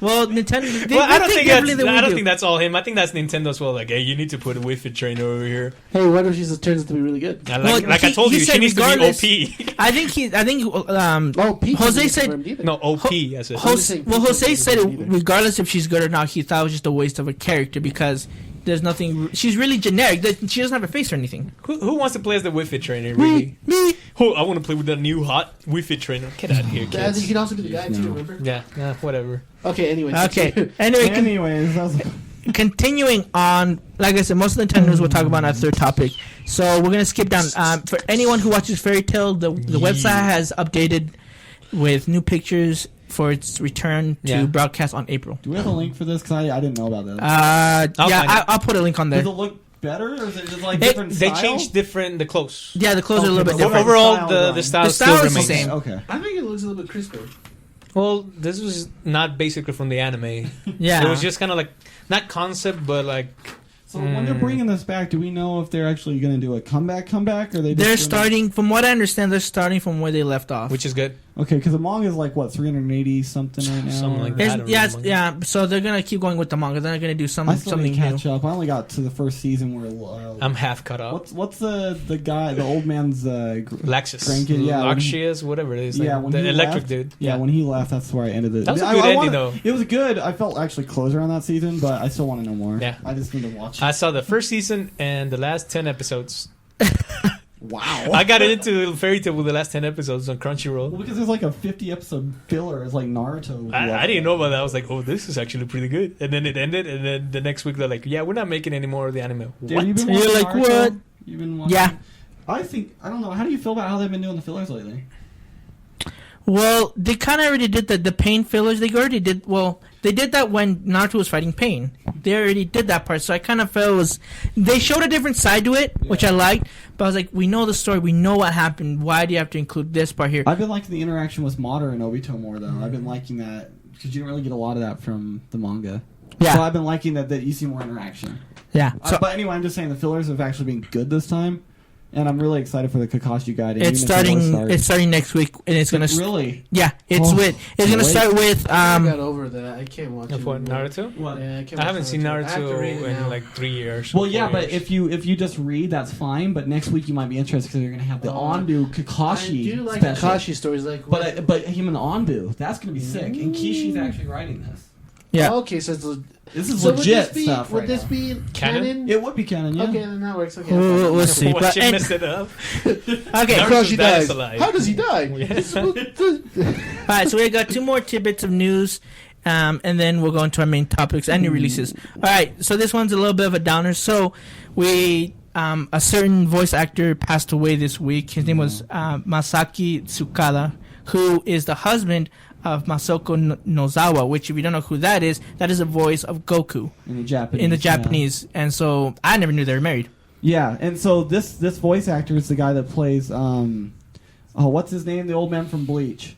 Well, Nintendo. Well, I don't think definitely that's. I don't do. think that's all him. I think that's Nintendo as well. Like, hey, you need to put a Wii Fit Trainer over here. Hey, what if she just turns out to be really good? Like, Well, like I he- told he you, she said needs to regardless- be OP. I think Oh, Pete Jose isn't said- confirmed either. No, OP. I said. Jose- saying Jose people said don't it, either. regardless if she's good or not, he thought it was just a waste of a character because there's nothing. She's really generic. She doesn't have a face or anything. Who wants to play as the Wii Fit Trainer? Really? Me. Who? I want to play with that new hot Wii Fit Trainer. Get out of here, Yeah, you kids. can also be the guy too, No. remember? Yeah, whatever. Okay, anyway. Okay. Anyway, Anyways, that was, continuing on. Like I said, most of the Nintendo news we'll talk about in our third topic. So we're gonna skip down. For anyone who watches Fairy Tail, the website has updated with new pictures for its return to Yeah. broadcast on April. do we have a link for this? Because I didn't know about this. I'll find it. I'll put a link on there. Does it look better, or is it just like It- different They style? changed the clothes. Yeah, the clothes are a little bit but different. Overall, Style the done. style The still style is the remains. same. Okay. I think it looks a little bit crisper. Well, this was not basically from the anime. Yeah, It was just kind of like not concept, but like So when they're bringing this back, do we know if they're actually going to do a comeback, or they? Just they're gonna- starting. From what I understand, they're starting from where they left off. which is good. Okay, because the manga is like what 380 something right now. Something like or- that. It's- I don't yeah, remember. yeah. So they're gonna keep going with the manga. They're not gonna do I still something need to new. catch up. I only got to the first season where. I'm half cut up. What's the guy, the old man's Laxus, Grandkid, yeah, when he- Laxius, whatever it is. Yeah, like, when the he electric left, dude. Yeah, when he left, that's where I ended it. That was a I- good I ending, wanna- though. It was good. I felt actually closer on that season, but I still want to know more. Yeah. I just need to watch it. I saw the first season and the last 10 episodes. Wow. I got into Fairy Tail with the last 10 episodes on Crunchyroll. Well, because there's like a 50 episode filler. It's like Naruto. I didn't know about that. I was like, oh, this is actually pretty good. And then it ended, and then the next week they're like, yeah, we're not making any more of the anime. Dude, What? you've been You're watching like, Naruto? what? You've been watching? Yeah. I don't know. How do you feel about how they've been doing the fillers lately? Well, they kind of already did the pain fillers. They already did. Well, they did that when Naruto was fighting Pain. They already did that part. So I kind of felt it was. They showed a different side to it, which I liked. But I was like, we know the story. We know what happened. Why do you have to include this part here? I've been liking the interaction with Madara and Obito more, though. I've been liking that because you don't really get a lot of that from the manga. Yeah. So I've been liking that you see more interaction. Yeah. So But anyway, I'm just saying the fillers have actually been good this time, and I'm really excited for the Kakashi guide. and it's even if it will starting. start. It's starting next week, and it's gonna. Really? Yeah. It's Oh, with. It's gonna wait. start with. I got over that. I can't watch it. Of what, anymore. Naruto? What? Yeah, I, can't I watch haven't seen I have to read Naruto it now. in like 3 years. Well, yeah, 4 but years. if you just read, that's fine. But next week you might be interested because you're gonna have the Onbu Kakashi I do like special. Kakashi stories. Like, But him and the Onbu, that's gonna be sick. And Kishi's actually writing this. Yeah. Okay, so it's This is so legit would this be, stuff. Would right this now. be Canon? canon? It would be canon, yeah. Okay, then that works. Okay, We'll see. Watch But, him and, mess it up. okay. Naruto Kakashi dies dies. alive. How does he die? All right, so we got 2 more tidbits of news, and then we'll go into our main topics and new releases. All right, so this one's a little bit of a downer. So we, a certain voice actor passed away this week. His name was Masaki Tsukada, who is the husband of Masako Nozawa, which if you don't know who that is a voice of Goku In the Japanese. in the yeah. Japanese. And so I never knew they were married. Yeah, and so this voice actor is the guy that plays what's his name? The old man from Bleach.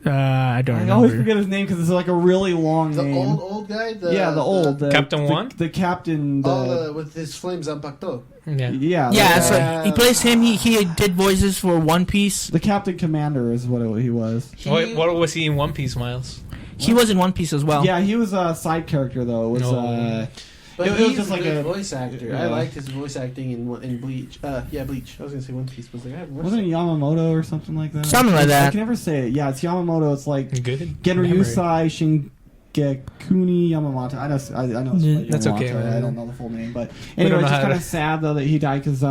I don't I remember. always forget his name because it's like a really long The name. old guy? The old. Captain One? The captain. With his flames on Pacto. Yeah. Yeah. Yeah, like, so he plays him. He did voices for One Piece. the Captain Commander is what he was. What was he in One Piece, Miles? He was in One Piece as well. Yeah, he was a side character though. It was No. But It was he's just a like good a- voice actor. yeah. I liked his voice acting in Bleach. Bleach. I was gonna say One Piece, but I was like, I have wasn't it Yamamoto or something like that? Something like that. I can never say it. Yeah, it's Yamamoto. It's like Good. Genryusai Shingekuni Yamamoto. I know. It's Yeah, that's Yamamoto. okay, man. I don't know the full name, but We don't anyway, know it's just how kind to- of sad though that he died because,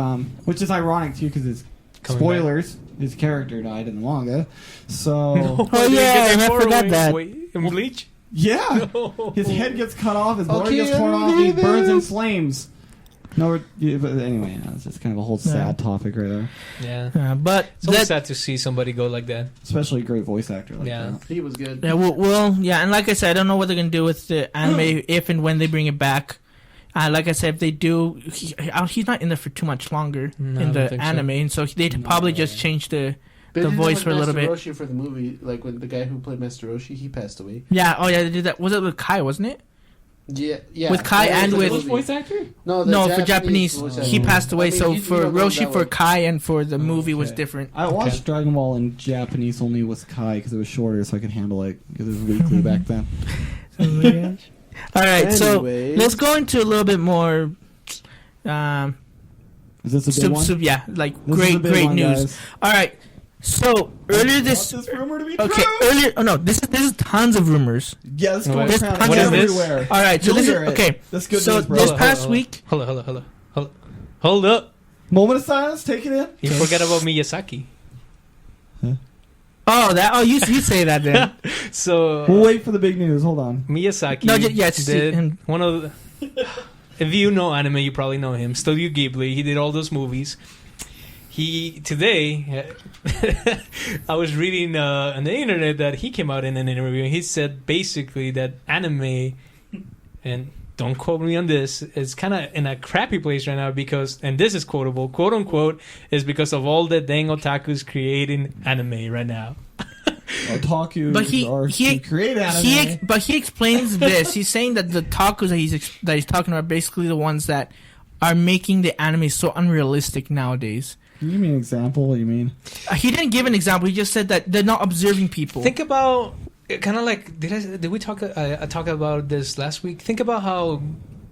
which is ironic too because it's Coming spoilers. His character died in the manga, so Oh, yeah, I forgot that. In Bleach? yeah, his head gets cut off, his body gets torn off, he burns in flames. No, but anyway, it's just kind of a whole sad topic right there. Yeah. But It's always that, sad to see somebody go like that. Especially a great voice actor like Yeah. that. He was good. yeah, well, yeah, and like I said, I don't know what they're gonna do with the anime if and when they bring it back. Like I said, if they do, he's not in there for too much longer No, I in don't the think so. anime, and so they'd probably just change the They did that voice with for a little bit. Master Roshi for the movie, like when the guy who played Master Roshi, he passed away. Yeah, oh yeah, they did that. Was it with Kai, wasn't it? Yeah. With Kai That and was the with- movie. Voice actor? No, No, for Japanese, voice he actor. passed away. I mean, So you for don't know that Roshi, for one. Kai, and for the movie was Okay. different. I watched Dragon Ball in Japanese only with Kai because it was shorter, so I could handle it because it was weekly back then. All right, so Anyways. let's go into a little bit more. Is this a big one? Yeah, like This is a big great one, news. guys. All right, so earlier this. Want this rumor to be Okay, true? earlier. Oh no, this is tons of rumors. Yeah, this What goes is- around what is this? everywhere. All right, so You'll this is hear it. okay. That's good So news, bro. this past week, Hold up. Moment of silence. Take it in. You forgot about Miyazaki. you say that then. So We'll wait for the big news. Hold on. Miyazaki No, yeah, it's did him. one of the, if you know anime, you probably know him. Studio Ghibli. He did all those movies. He today, I was reading on the internet that he came out in an interview and he said basically that anime, and don't quote me on this, is kind of in a crappy place right now because, and this is quotable, quote unquote, is because of all the dang otakus creating anime right now. Otaku But he create anime. but he explains this. He's saying that the takus that he's talking about are basically the ones that are making the anime so unrealistic nowadays. Can you give me an example? What do you mean? He didn't give an example. He just said that they're not observing people. Think about kind of like did we talk about this last week? Think about how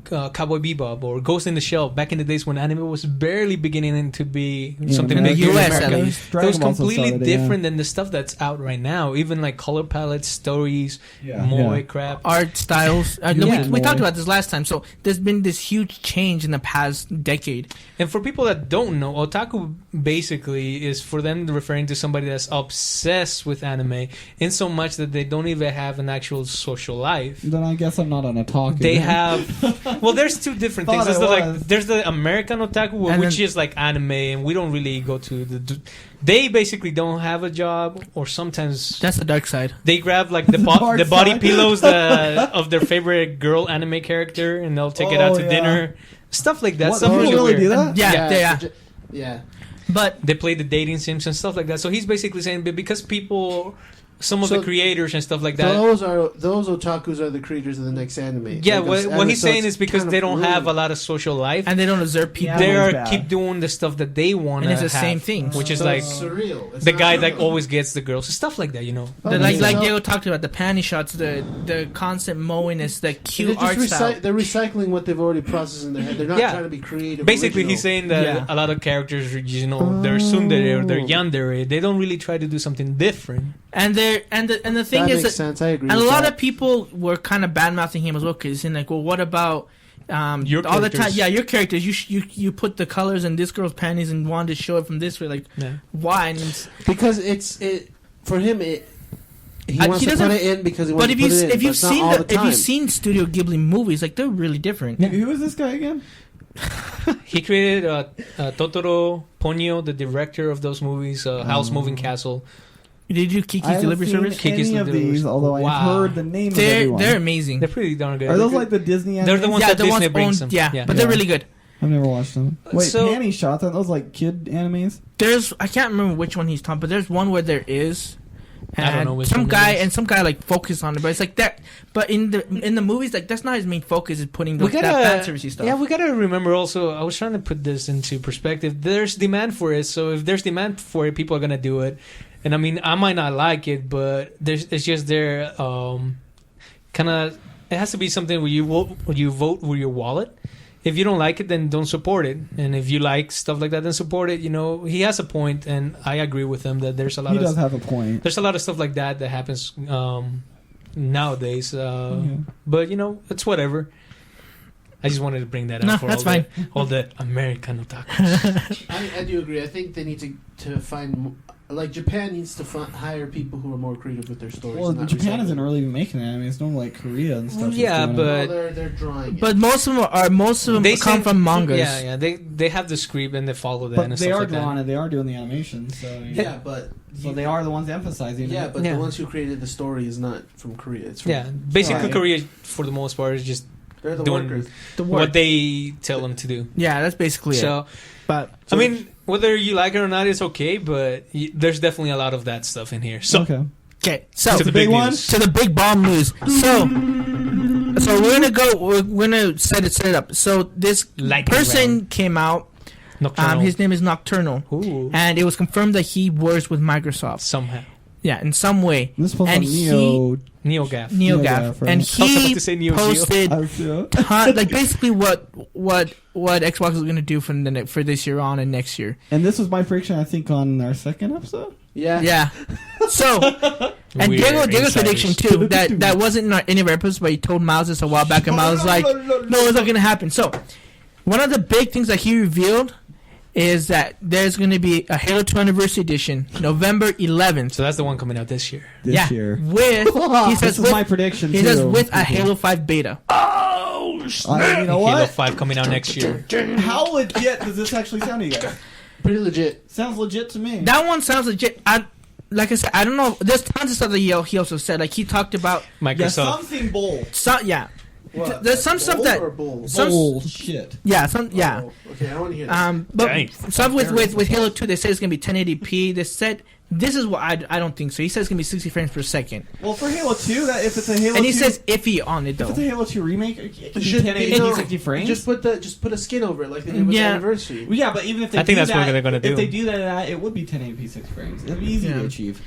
Cowboy Bebop or Ghost in the Shell back in the days when anime was barely beginning to be something in big the here in US at America. least. It Dragon was Ball also completely started, yeah. different than the stuff that's out right now. Even like color palettes, stories, Yeah. moe Yeah. crap. Art styles. Yeah. We talked about this last time. So there's been this huge change in the past decade. And for people that don't know, otaku basically is for them referring to somebody that's obsessed with anime in so much that they don't even have an actual social life. Then I guess I'm not an otaku. They then. have well, there's two different things. Thought There's I the, was. there's the American otaku, And which then- is like anime, and we don't really go to the. They basically don't have a job, or sometimes That's the dark side. they grab like the Dark the body side. pillows of their favorite girl anime character, and they'll take it out Oh, to yeah. dinner, stuff like that. What, Stuff people really really weird. do that? Yeah. Yeah. But They play the dating sims and stuff like that. So he's basically saying, but because people, some of So the creators and stuff like that. Those otakus are the creators of the next anime. Yeah, Like, what he's so saying it's is because kind of they don't have a rude. lot of social life. and they don't observe people. Yeah. They That are was bad. keep doing the stuff that they want And to it's the have, same thing. which is So like it's surreal. It's the not guy real. that always gets the girls, stuff like that, you know. The, Okay, like so- Diego talked about, the panty shots, the constant mowiness, the They're cute just art style. they're recycling what they've already processed in their head. They're not Yeah. trying to be creative. Basically, original. he's saying that Yeah. a lot of characters, you know, they're tsundere or they're yandere. They don't really try to do something different. And the thing that is makes that, sense. I agree. and a with lot that. of people were kind of bad mouthing him as well, because he's saying like, well, what about Your all the time? characters. Yeah, your characters. You put the colors in this girl's panties and wanted to show it from this way. Like, Yeah. why? And it's, because for him he wants he to doesn't- put it in because he wants but if to you put it in. if but you've it's not seen all the if time. you've seen Studio Ghibli movies, like they're really different. Who is this guy again? He created Totoro, Ponyo, the director of those movies, Howl's Moving Castle. Did you do I Kiki's haven't Delivery seen Service? Kiki's any of Delivery these, Service. although I've Wow. heard the name of They're everyone. amazing. They're pretty darn good. Are those like the Disney They're the animes? ones Yeah, that the Disney ones brings owned. them. Yeah, but they're really good. I've never watched them. Wait, So- panty shots? Aren't those like kid animes? There's I can't remember which one he's talking, but there's one where there is, I don't know which some one it guy is. like focused on it, but it's like that. But in the movies, like that's not his main focus. Is putting that fan service stuff. Yeah, we gotta remember also. I was trying to put this into perspective. There's demand for it, so if there's demand for it, people are gonna do it. And I mean, I might not like it, but it's just there. Kind of, it has to be something where you vote with your wallet. If you don't like it, then don't support it. And if you like stuff like that, then support it. You know, he has a point, and I agree with him that there's a lot. He does have a point. There's a lot of stuff like that happens nowadays. But you know, it's whatever. I just wanted to bring that up. No, for that's all fine. All the American otakus. I do agree. I think they need to find, like, Japan needs to hire people who are more creative with their stories. Well, and not Japan recycle. isn't really making that. I mean, it's normally like Korea and stuff. Yeah, that's doing it. but- Well, they're drawing. But most of them They come send- from mangas. Yeah. They have the script and they follow that. But and they stuff are like drawing that. it. They are doing the animation. So yeah, but so they are the ones emphasizing Yeah, it. but Yeah. the ones who created the story is not from Korea. It's from, Yeah, basically Right. Korea for the most part is just they're the doing workers. The what work. they tell them to do. Yeah, that's basically it. So But I mean, whether you like it or not, it's okay. But there's definitely a lot of that stuff in here. So Okay. okay, so to the big big one? news. to the big bomb news. So we're gonna go. We're gonna set it up. So this Lightning person round. came out. Nocturnal. His name is Nocturnal, Ooh. and it was confirmed that he works with Microsoft. Somehow. Yeah, in some way. This was And on he- Neo. NeoGaf. NeoGaf, right. and I was about he to say Neo Geo. posted And like basically what Xbox is gonna do for this year on and next year. this was my prediction, I think, on our second episode. Yeah. Yeah. So and We're Diego's insiders. prediction too that wasn't in any of our episodes, but he told Miles this a while back, and Miles was like, no, it's not gonna happen. So one of the big things that he revealed is that there's going to be a Halo 2 Anniversary Edition, November 11th. So that's the one coming out this year. This year. With he says This is with, my prediction, he too. says with a Halo 5 beta. Oh, You know Halo what? 5 coming out next year. How legit does this actually sound to you guys? Pretty legit. Sounds legit to me. That one sounds legit. Like I said, I don't know. There's tons of stuff that he also said. Like he talked about yeah, Microsoft. something bold. What? There's some stuff Bold that or bold? some Bullshit. yeah Oh, okay, I want to hear that. But Dang. stuff with Halo 2, they say it's gonna be 1080p. They said this is what I don't think so. He says it's gonna be 60 frames per second, Well, for Halo 2, that if it's a Halo and he 2, says iffy on it if though. it's a Halo 2 remake, it can be Should be, 1080 no, 60 frames. Just put a skin over it like they did with Yeah. the anniversary. Well, yeah, but even if they I think do that's what that, they're gonna do. If they do that, it would be 1080p 60 frames. It'd be easy Yeah. to achieve.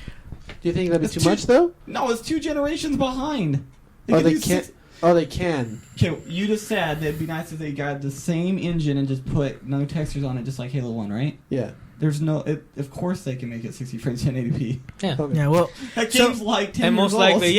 Do you think that'd be It's too too- much though? No, it's 2 generations behind. Oh, could they do can't. six- Oh, they can. Okay, you just said that it'd be nice if they got the same engine and just put no textures on it, just like Halo 1, right? Yeah. There's no. Of course, they can make it 60 frames 1080p. Yeah. Okay. Yeah, well, That So- game's like 10 And years most likely, old.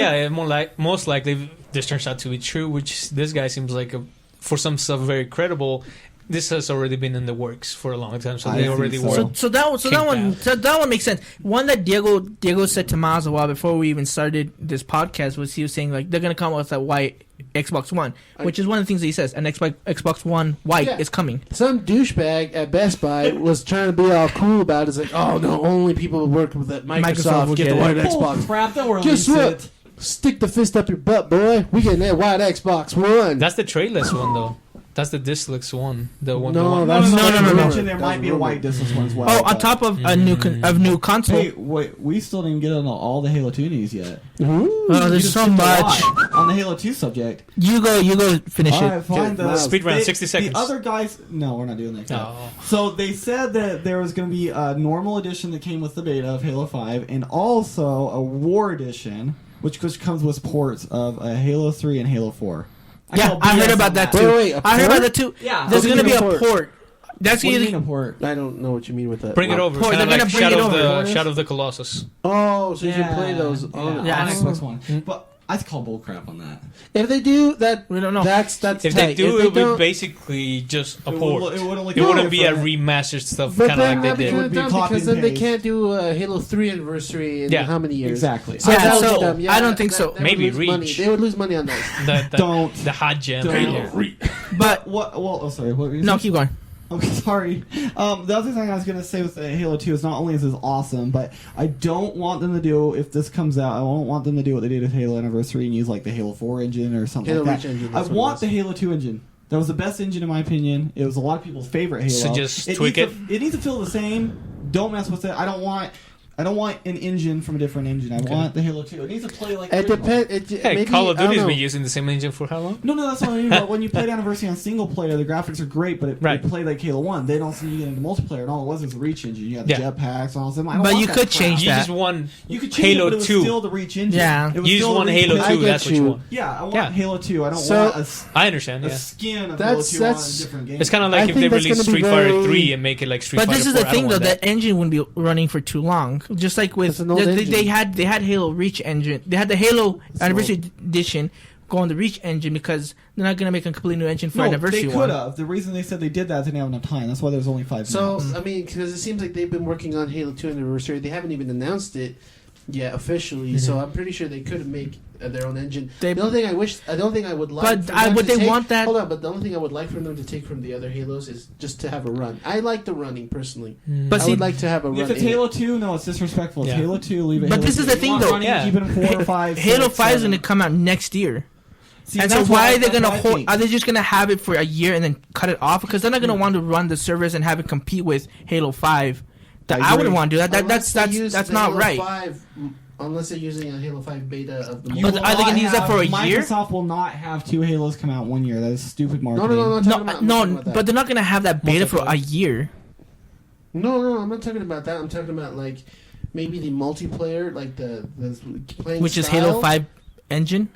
yeah, most likely this turns out to be true, which this guy seems like for some stuff very credible. This has already been in the works for a long time, so I they think already so. were. that one makes sense. One that Diego said to Miles a while before we even started this podcast was he was saying like they're gonna come with a white Xbox One, which is one of the things that he says. An Xbox One white Yeah. is coming. Some douchebag at Best Buy was trying to be all cool about it. It's like, oh no, only people who work with Microsoft Microsoft will get the get white it. Bull Xbox. crap, that were Guess released what? it. Stick the fist up your butt, boy. We getting that white Xbox One. That's the trailess one, though. That's the discless one. The one. No, the one. that's No, not no, no, rumor. no. Mention there That's might be a rumor. white distance one as well. Oh, on but- top of a new console. Hey, wait, we still didn't get on all the Halo 2 news yet. Ooh. Oh, We there's just so skipped a much. lot on the Halo 2 subject. You go finish All it. right, fine. Okay, Miles. Speed round, they- 60 seconds. The other guys, no, we're not doing that. Oh. So they said that there was going to be a normal edition that came with the beta of Halo 5, and also a War edition, which comes with ports of Halo 3 and Halo 4. Yeah, call I heard BS about on that Wait, too. wait, a I heard about port? that too. Yeah. There's What do gonna you be mean a a port? port. That's What do you either mean a port? I don't know what you mean with that. Bring it over. Port, Kind they're of gonna like bring it Shadow of over. the Shadow of the Colossus. Oh, so you can play those on Yeah, on I Xbox One. But I call bull crap on that. If they do that, We don't know. That's If tight. they do, If it would don't- be basically just a It port. would- it wouldn't look It wouldn't be a different. remastered stuff, But kind of then like that'd they be did. kind of Would be dumb copy because and then they paste. can't do a Halo 3 anniversary in Yeah. how many years? Exactly. So Yeah, that so was dumb. Yeah, I don't think so. they Maybe would lose money. Reach. They would lose money on that. The Don't. the hot gem. Don't. Right there. But What? Well, oh, sorry. What were you no, saying? keep going. Okay, sorry. The other thing I was going to say with Halo 2 is not only is this awesome, but I don't want them to do, if this comes out, I don't want them to do what they did with Halo Anniversary and use like the Halo 4 engine or something Halo like Reach that. engine, I that's what it want was. the Halo 2 engine. That was the best engine in my opinion. It was a lot of people's favorite Halo. So just it tweak needs it needs to feel the same. Don't mess with it. I don't want I don't want an engine from a different engine. I want the Halo 2. It needs to play like... It depends. Hey, maybe, Call of Duty's I don't been know. using the same engine for how long? No, that's what I mean. But when you played Anniversary on single player, the graphics are great, but it played like Halo 1. They don't see you get into multiplayer, and all it was the Reach engine. You got the jetpacks and all that. But you could change You that. just won You could change Halo it, but it was 2. still the Reach engine. Yeah. It was You just still the won Reach Halo engine. 2. I get That's what you you. want. Yeah, I want Yeah. Halo 2. I don't So- want I understand, a yeah. skin of That's- Halo 2 on a that's- different game. It's kind of I like if think they that's release gonna be Street Fighter very- 3 and make it like Street But Fighter this is 4. the I don't thing, though. want that. That engine wouldn't be running for too long. Just like with It's an old they engine. had Halo Reach engine. They had the Halo Anniversary Edition go on the Reach engine because they're not gonna make a completely new engine for no, Anniversary they one. could have. The reason they said they did that is they didn't have enough time. That's why there's only 5 So, minutes. I mean, because it seems like they've been working on Halo 2 Anniversary. They haven't even announced it yet officially, so I'm pretty sure they could make their own engine. They- The only thing I don't think I would like... But for them would to they take- want that- Hold on, but the only thing I would like for them to take from the other Halos is just to have a run. I like the running, personally. But I see, would like to have a run. If it's in it. Halo 2, no, it's disrespectful. It's Yeah. Halo 2, leave it But Halo this 2. is the You thing, want though. running, Yeah. keep it in 4 or 5, Halo 6, 5 is 7. gonna come out next year. See, And so that's why are they that's gonna what I hold? think. Are they just gonna have it for a year and then cut it off? Because they're not gonna want to run the servers and have it compete with Halo 5. I wouldn't want to do that. Unless they use That's the not Halo right. 5, unless they're using a Halo 5 beta of the... You But will are they gonna not use that have- for a year? Microsoft will not have 2 Halos come out 1 year. That is stupid No, marketing. I'm talking about- I'm talking about that. But they're not gonna have that beta for a year. No, I'm not talking about that. I'm talking about, like, maybe the multiplayer, like the playing Which is style. Halo 5 engine.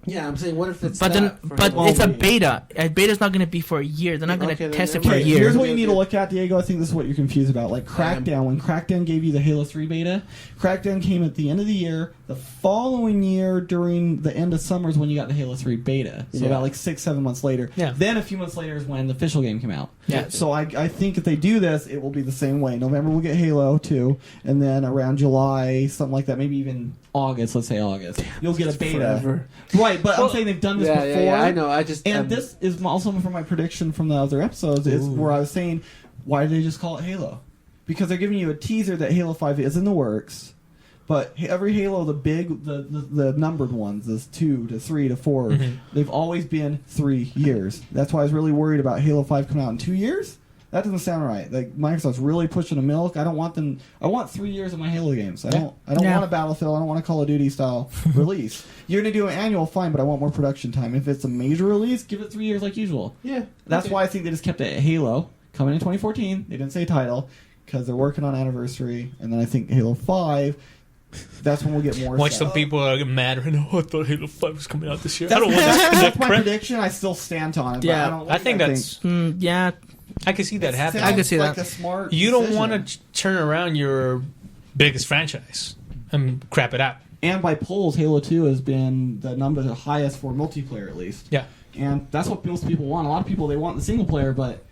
Yeah, I'm saying, what if it's But then, that for but Halo it's a 5? beta. A beta's not going to be for a year. They're not going Okay, to then test it never for a mind. year. Here's what you need to look at, Diego. I think this is what you're confused about. Like Crackdown. When Crackdown gave you the Halo 3 beta, Crackdown came at the end of the year. The following year, during the end of summer, is when you got the Halo 3 beta. So Yeah. about like 6-7 months later. Yeah. Then a few months later is when the official game came out. Yeah. So I think if they do this, it will be the same way. November we'll get Halo 2, and then around July, something like that, maybe even August, let's say August, you'll get a beta. Forever. Right, but I'm saying they've done this before. Yeah, I know. I just... And this is also from my prediction from the other episodes, is where I was saying, why did they just call it Halo? Because they're giving you a teaser that Halo 5 is in the works, but every Halo, the numbered ones, this 2 to 3 to 4, they've always been 3 years. That's why I was really worried about Halo 5 coming out in 2 years. That doesn't sound right. Like Microsoft's really pushing the milk. I don't want them. I want 3 years of my Halo games. I don't Yeah. want a Battlefield. I don't want a Call of Duty style release. You're gonna do an annual, fine, but I want more production time. If it's a major release, give it 3 years like usual. Yeah. That's okay. why I think they just kept it at Halo coming in 2014. They didn't say title because they're working on Anniversary, and then I think Halo 5. That's when we'll get more. Watch stuff. some people are mad right now. I thought Halo 5 was coming out this year. I That's, don't want that that's my crap. prediction. I still stand on it. Yeah. but I, don't I think that's. Yeah. I can see that happening. I can see like that. a smart. You don't decision. want to turn around your biggest franchise and crap it out. And by polls, Halo 2 has been the highest for multiplayer, at least. Yeah. And that's what most people want. A lot of people, they want the single player, but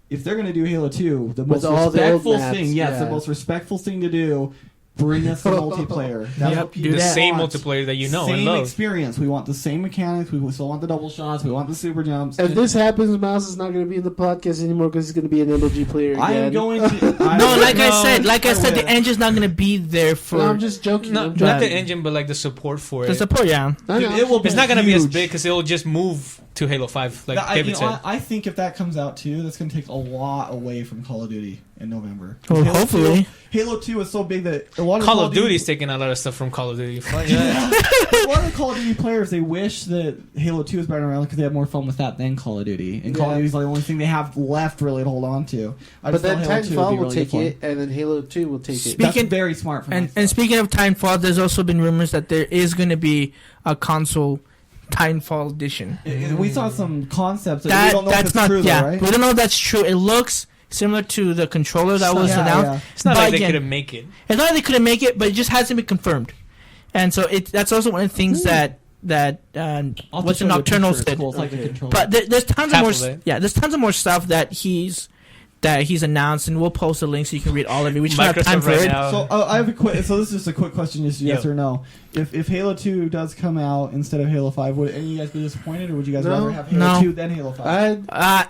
if they're going to do Halo 2, the With most all the old respectful maps, thing, yeah. the most respectful thing to do, bring us the multiplayer. That's Yep, what people do The that. same want. multiplayer that you know same and love. experience. We want the same mechanics. We still want the double shots. We want the super jumps. If this happens, Miles is not going to be in the podcast anymore because he's going to be an MLG player again. I am going to. No, like I said, will. the engine's not going to be there for No, I'm just joking. No, I'm not joking. the engine, but like the support for the it. support. Yeah. I know. Dude, it will be It's not going to be as huge. big because it'll just move to Halo 5, like David said. I think if that comes out too, that's going to take a lot away from Call of Duty in November. Well, Halo hopefully. 2, Halo 2 is so big that a lot of Call of Duty's taking a lot of stuff from Call of Duty. Fuck yeah. a lot of the Call of Duty players, they wish that Halo 2 was better around because they have more fun with that than Call of Duty. And Call of Yeah. Duty's like the only thing they have left really to hold on to. I But just then thought Halo 2 would Titanfall be will really take good it, and then Halo 2 will take it. Speak- That's Speaking- very smart from And Microsoft. speaking of Titanfall, there's also been rumors that there is going to be a console Titanfall edition. We saw some concepts that we don't know if That's it's not. true, Yeah, though, right? we don't know if that's true. It looks similar to the controller that was Yeah, announced. yeah. It's not But like they again, couldn't make it. It's not like they couldn't make it, but it just hasn't been confirmed. And so that's also one of the things that I'll what's just show you a Nocturnal picture. It's said. cool. It's like a Okay. controller. But there's tons Half of of more. it. Yeah, there's tons of more stuff that he's announced, and we'll post a link so you can read all of it. We just don't have time Microsoft for right it. now. So I have a quick. So this is just a quick question, just yes Yeah. or no. If Halo 2 does come out instead of Halo 5, would any of you guys be disappointed, or would you guys No. rather have Halo No. 2 than Halo 5? I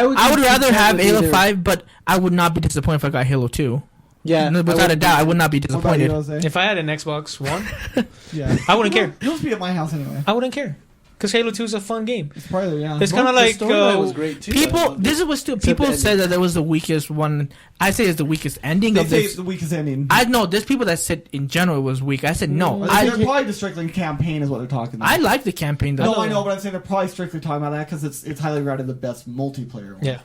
would rather content have with Halo either. 5, but I would not be disappointed if I got Halo 2. Yeah, Without a doubt, I would not be What about you, disappointed. Jose? If I had an Xbox One, Yeah, I wouldn't care. You'll just be at my house anyway. I wouldn't care. Because Halo 2 is a fun game. It's probably It's kind of like the storyline was great too. People, this is what still people the said that was the weakest one. I say it's the weakest ending They of say this. it's the weakest ending. I know there's people that said in general it was weak. I said no. They're probably just strictly campaign is what they're talking about. I like the campaign though. No, I know, but I'm saying they're probably strictly talking about that because it's highly rated the best multiplayer one. Yeah.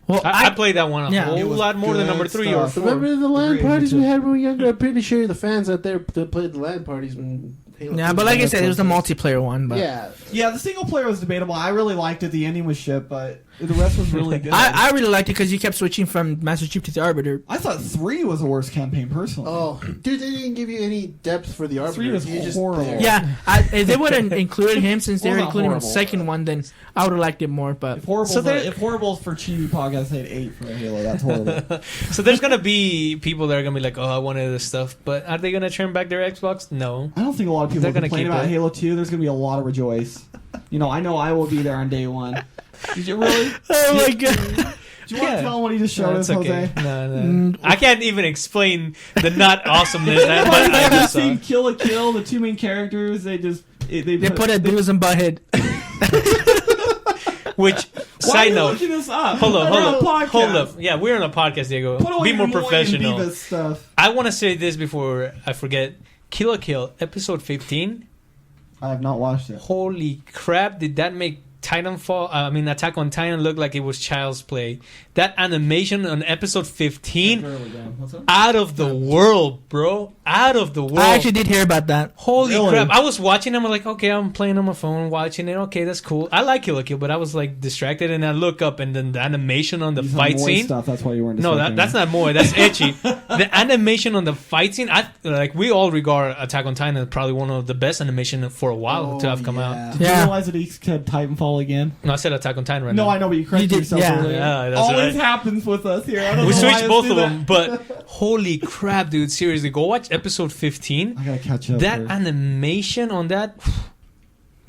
Well, I played that one a Yeah. whole It was lot more than good number 3 or stuff. 4. Remember the LAN Agreed, parties me we too. had when we were younger? I'm pretty sure the fans out there that played the LAN parties when Halo yeah, 2 but like I said, it was the multi. multiplayer one. But Yeah. Yeah, the single player was debatable. I really liked it. The ending was shit, but the rest was really good. I really liked it because you kept switching from Master Chief to the Arbiter. I thought 3 was the worst campaign, personally. Oh, dude, they didn't give you any depth for the Arbiter. 3 was He just horrible. there. Yeah, if they would have included him since they were Well, not including him in the horrible. second one, then I would have liked it more. But If horrible's, So there- if horrible's for Chibi Podcast, I had 8 for Halo. That's horrible. So there's going to be people that are going to be like, oh, I wanted this stuff. But are they going to turn back their Xbox? No. I don't think a lot of people They're are gonna complaining keep about it. Halo 2. There's going to be a lot of rejoice. I know I will be there on day one. Did you really? oh my god, Do you want to tell him what he just showed No, us, it's okay. Jose? No. I can't even explain the not awesomeness that I've I never just saw. seen Kill a Kill. The two main characters, they put a Beavis and Butthead. Which, Why are side you note, looking this up? hold We're on a up. podcast. Hold up. Yeah, we're on a podcast, Diego. Put away Be more your Moy and professional. Beavis stuff. I want to say this before I forget. Kill a Kill, episode 15. I have not watched it. Holy crap, did that make Attack on Titan look like it was child's play? That animation on episode 15, What's up? out of the world, bro. Out of the world. I actually did hear about that. Holy Really? crap. I was watching them. I'm like, okay, I'm playing on my phone, watching it. Okay, that's cool. I like Kill la Kill, but I was like distracted and I look up and then the animation on the These are fight Moy scene. stuff. That's why you weren't. No, distracting that's me. not Moy. That's Etchy. The animation on the fight scene, we all regard Attack on Titan as probably one of the best animation for a while to have come out. Did you Yeah. realize that he said Titanfall again? No, I said Attack on Titan right No, now. I know, but you corrected You did- yourself yeah. earlier. Yeah, that's Always right. happens with us here. I don't We know why switched I both do of that. them, but holy crap, dude! Seriously, go watch episode 15. I gotta catch up. That first. animation on that,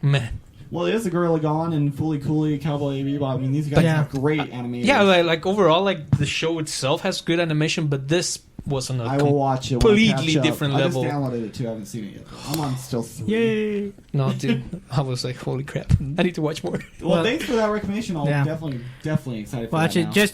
man. Well, it is the Gorilla Gone and Fully Cooley, Cowboy Bebop. I mean, these guys Yeah. have great animation. Yeah, like overall, like the show itself has good animation, but this was on a I will watch it. When I completely catch up. different level. I just downloaded it too. I haven't seen it yet. I'm on still 3. Yay! No, dude, I was like, holy crap! I need to watch more. Well, thanks for that recommendation. I'll Yeah. definitely excited for Watch that it. now. Just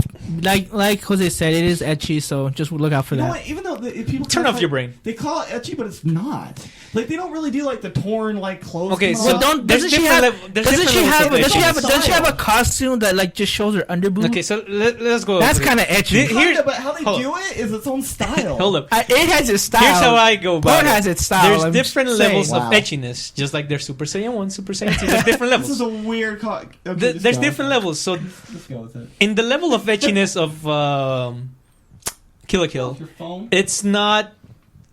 like Jose said, it is etchy, so just look out for You know that. what? Even though if people Turn call off it- your brain. They call it etchy, but it's not. Like they don't really do like the torn like clothes. Okay, come so off. Don't There's doesn't she different have? level- there's Doesn't she different have? levels of Does she have? etchiness. Does she have a costume that like just shows her underboob? Okay, so let's go. That's over kind of it. etchy. Here- Kinda, but how they hold do it is its own style. Hold up. It has its style. Here's how I go about Porn it. has its style. There's I'm different just levels saying. of Wow. etchiness, just like there's Super Saiyan 1, Super Saiyan 2. There's different This is levels. a weird. There's different levels. So Let's go with it. in the level of etchiness of Kill la Kill, Your phone. it's not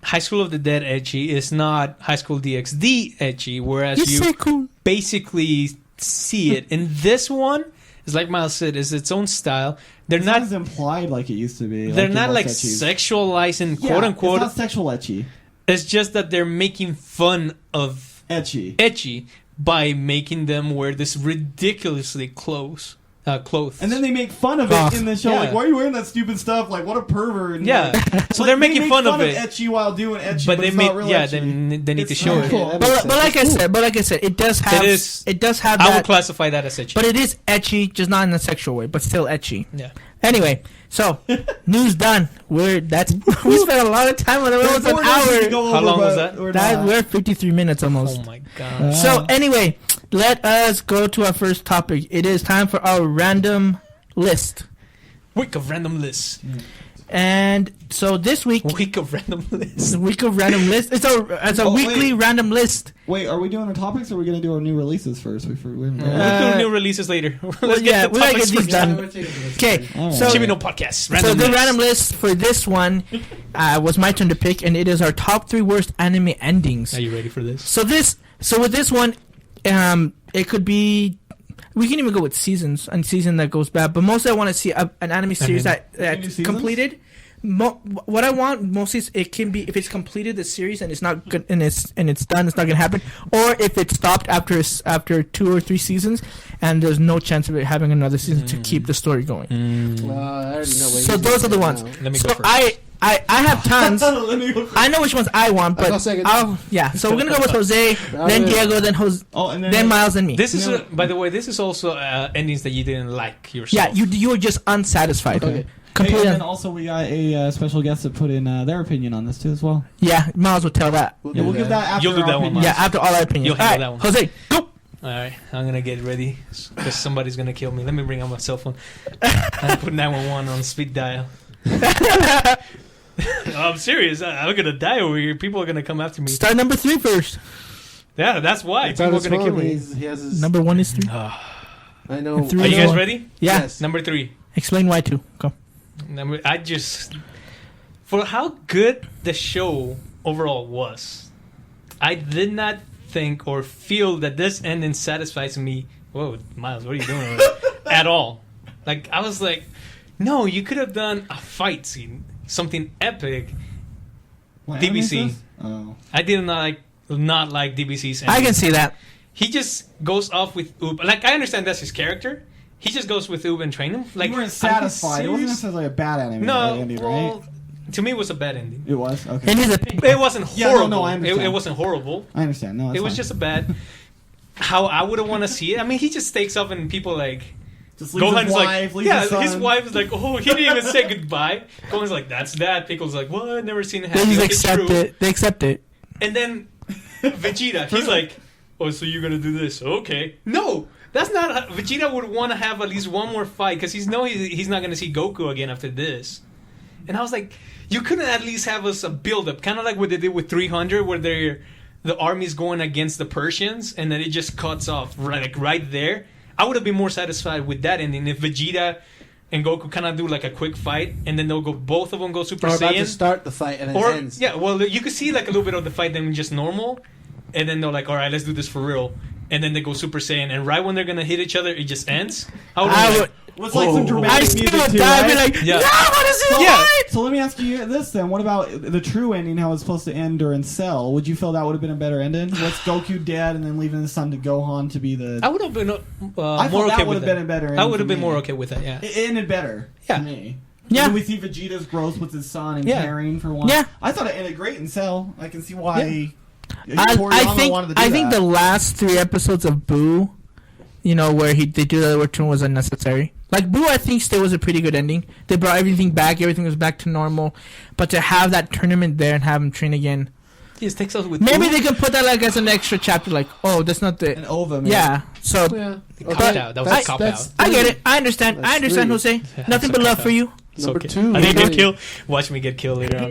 High School of the Dead etchy. It's not High School DxD etchy. Whereas It's you so cool. basically see it in this one. It's like Miles said, it's its own style. They're It's not. not as implied like it used to be. They're in not most like etchies. sexualizing, Yeah, quote unquote. It's not sexual etchy. It's just that they're making fun of Etchy. etchy by making them wear this ridiculously clothes. And then they make fun of Goth. it in the show. Yeah. Like, why are you wearing that stupid stuff? Like, what a pervert. And Yeah. like- So like, they're they making make fun of it. etchy while doing etchy, but but they it's make not real they etchy. need to It's show not it. cool. That But makes like I sense. said, it does have. It does have I would that. classify that as etchy. But it is etchy, just not in a sexual way, but still etchy. Yeah. Anyway, so news done. We spent a lot of time on it. It was an Before this, we hour. go How over, long was but that? we're That not. we're 53 minutes almost. Oh my god. So anyway, let us go to our first topic. It is time for our random list. Week of random lists. And so this week, Week of random lists. the week of random list. It's a Oh, weekly wait. random list. Wait, are we doing our topics or are we going to do our new releases first? We haven't done that. We'll do new releases later. Let's Well, yeah, get we the gotta topics get these first. done. Okay, All right. so Chibi No Podcast. so Random the list. random list for this one was my turn to pick, and it is our top 3 worst anime endings. Are you ready for this? So with this one, it could be. We can even go with seasons, and season that goes bad. But mostly, I want to see an anime series Anime. Can you do that's seasons? completed. What I want mostly is it can be if it's completed the series and it's not good and it's done, it's not gonna happen. Or if it stopped after 2 or 3 seasons, and there's no chance of it having another season to keep the story going. I already know what So he's those are the gonna ones. say now. Let me So go first. I have tons. Let me go. I know which ones I want, I'll go but second. So we're gonna go with Jose, then Diego, then Jose, Oh, and then Miles, and me. This is, by the way, this is also endings that you didn't like yourself. Yeah, you were just unsatisfied. Okay. Hey, Completely. and then also we got a special guest that put in their opinion on this too as well. Yeah, Miles will tell that. Yeah, we'll give that after You'll do our that one, opinions. Yeah, after all our opinions. You'll handle All that right, Jose, go. All right, I'm gonna get ready because somebody's gonna kill me. Let me bring out my cell phone. I'm putting 911 on speed dial. I'm serious. I'm gonna die over here. People are gonna come after me. Start number 3 first. Yeah, that's why It's on people are his gonna kill phone. me. He has his. Number 1 is 3. I know. Three Are you is guys one. ready? Yeah. Yes. Number 3. Explain why 2. Go. I just, for how good the show overall was, I did not think or feel that this ending satisfies me. Whoa, Miles, what are you doing over there? At all? Like, I was like, no, you could have done a fight scene, something epic. What, DBC. anime is this? Oh. I did not like DBC's ending. I can see that. He just goes off with Oob. Like, I understand that's his character. He just goes with Oob and train him. Like, You weren't are satisfied. It wasn't serious? necessarily a bad anime. No, ending, well, right? to me, it was a bad ending. It was? Okay. And his opinion. It wasn't Yeah, horrible. no, I understand. It wasn't horrible. I understand. No, that's It was fine. just a bad. How I would have want to see it. I mean, he just takes off and people like. Just leaves Gohan's his like, wife, leaves yeah, his his son. wife is like, oh, he didn't even say goodbye. Gohan's like, that's that. Pickle's like, what? Never seen it They happen. just Okay, accept true. it. They accept it. And then Vegeta, he's like, oh, so you're gonna do this? Okay. No, that's not. Vegeta would want to have at least one more fight because he's not gonna see Goku again after this. And I was like, you couldn't at least have us a build up, kind of like what they did with 300, where the army's going against the Persians, and then it just cuts off right there. I would have been more satisfied with that ending if Vegeta and Goku kind of do like a quick fight, and then both of them go Super Or about to Saiyan. start the fight and it Or ends. yeah, well, you could see like a little bit of the fight then just normal, and then they're like, all right, let's do this for real, and then they go Super Saiyan, and right when they're gonna hit each other, it just ends. I would. It's like some I dramatic still music would too, die. I'd be right? like, Yeah. no, what is it? Yeah. So let me ask you this then. What about the true ending, how it's supposed to end during Cell? Would you feel that would have been a better ending? What's Goku dead and then leaving his son to Gohan to be the... I would have been I more thought okay that would with have that. been a better ending I would have for been me. more okay with that. Yeah. It ended better Yeah. to me. Yeah. Then we see Vegeta's growth with his son and Yeah. caring for one. Yeah. I thought it ended great in Cell. I can see why I Toriyama wanted to do I think that. the last 3 episodes of Boo, where they do the return was unnecessary. Like Boo, I think still was a pretty good ending. They brought everything back. Everything was back to normal. But to have that tournament there and have him train again, He just takes us with. maybe Oob. they can put that like as an extra chapter. Like, oh, that's not the An OVA, man. yeah. So Yeah. Cop out. That was a cop out. I get it. I understand. That's I understand, 3. Jose. That's Nothing a but love cop for out. you. It's Number okay. 2. I didn't get really. killed. Watch me get killed later on.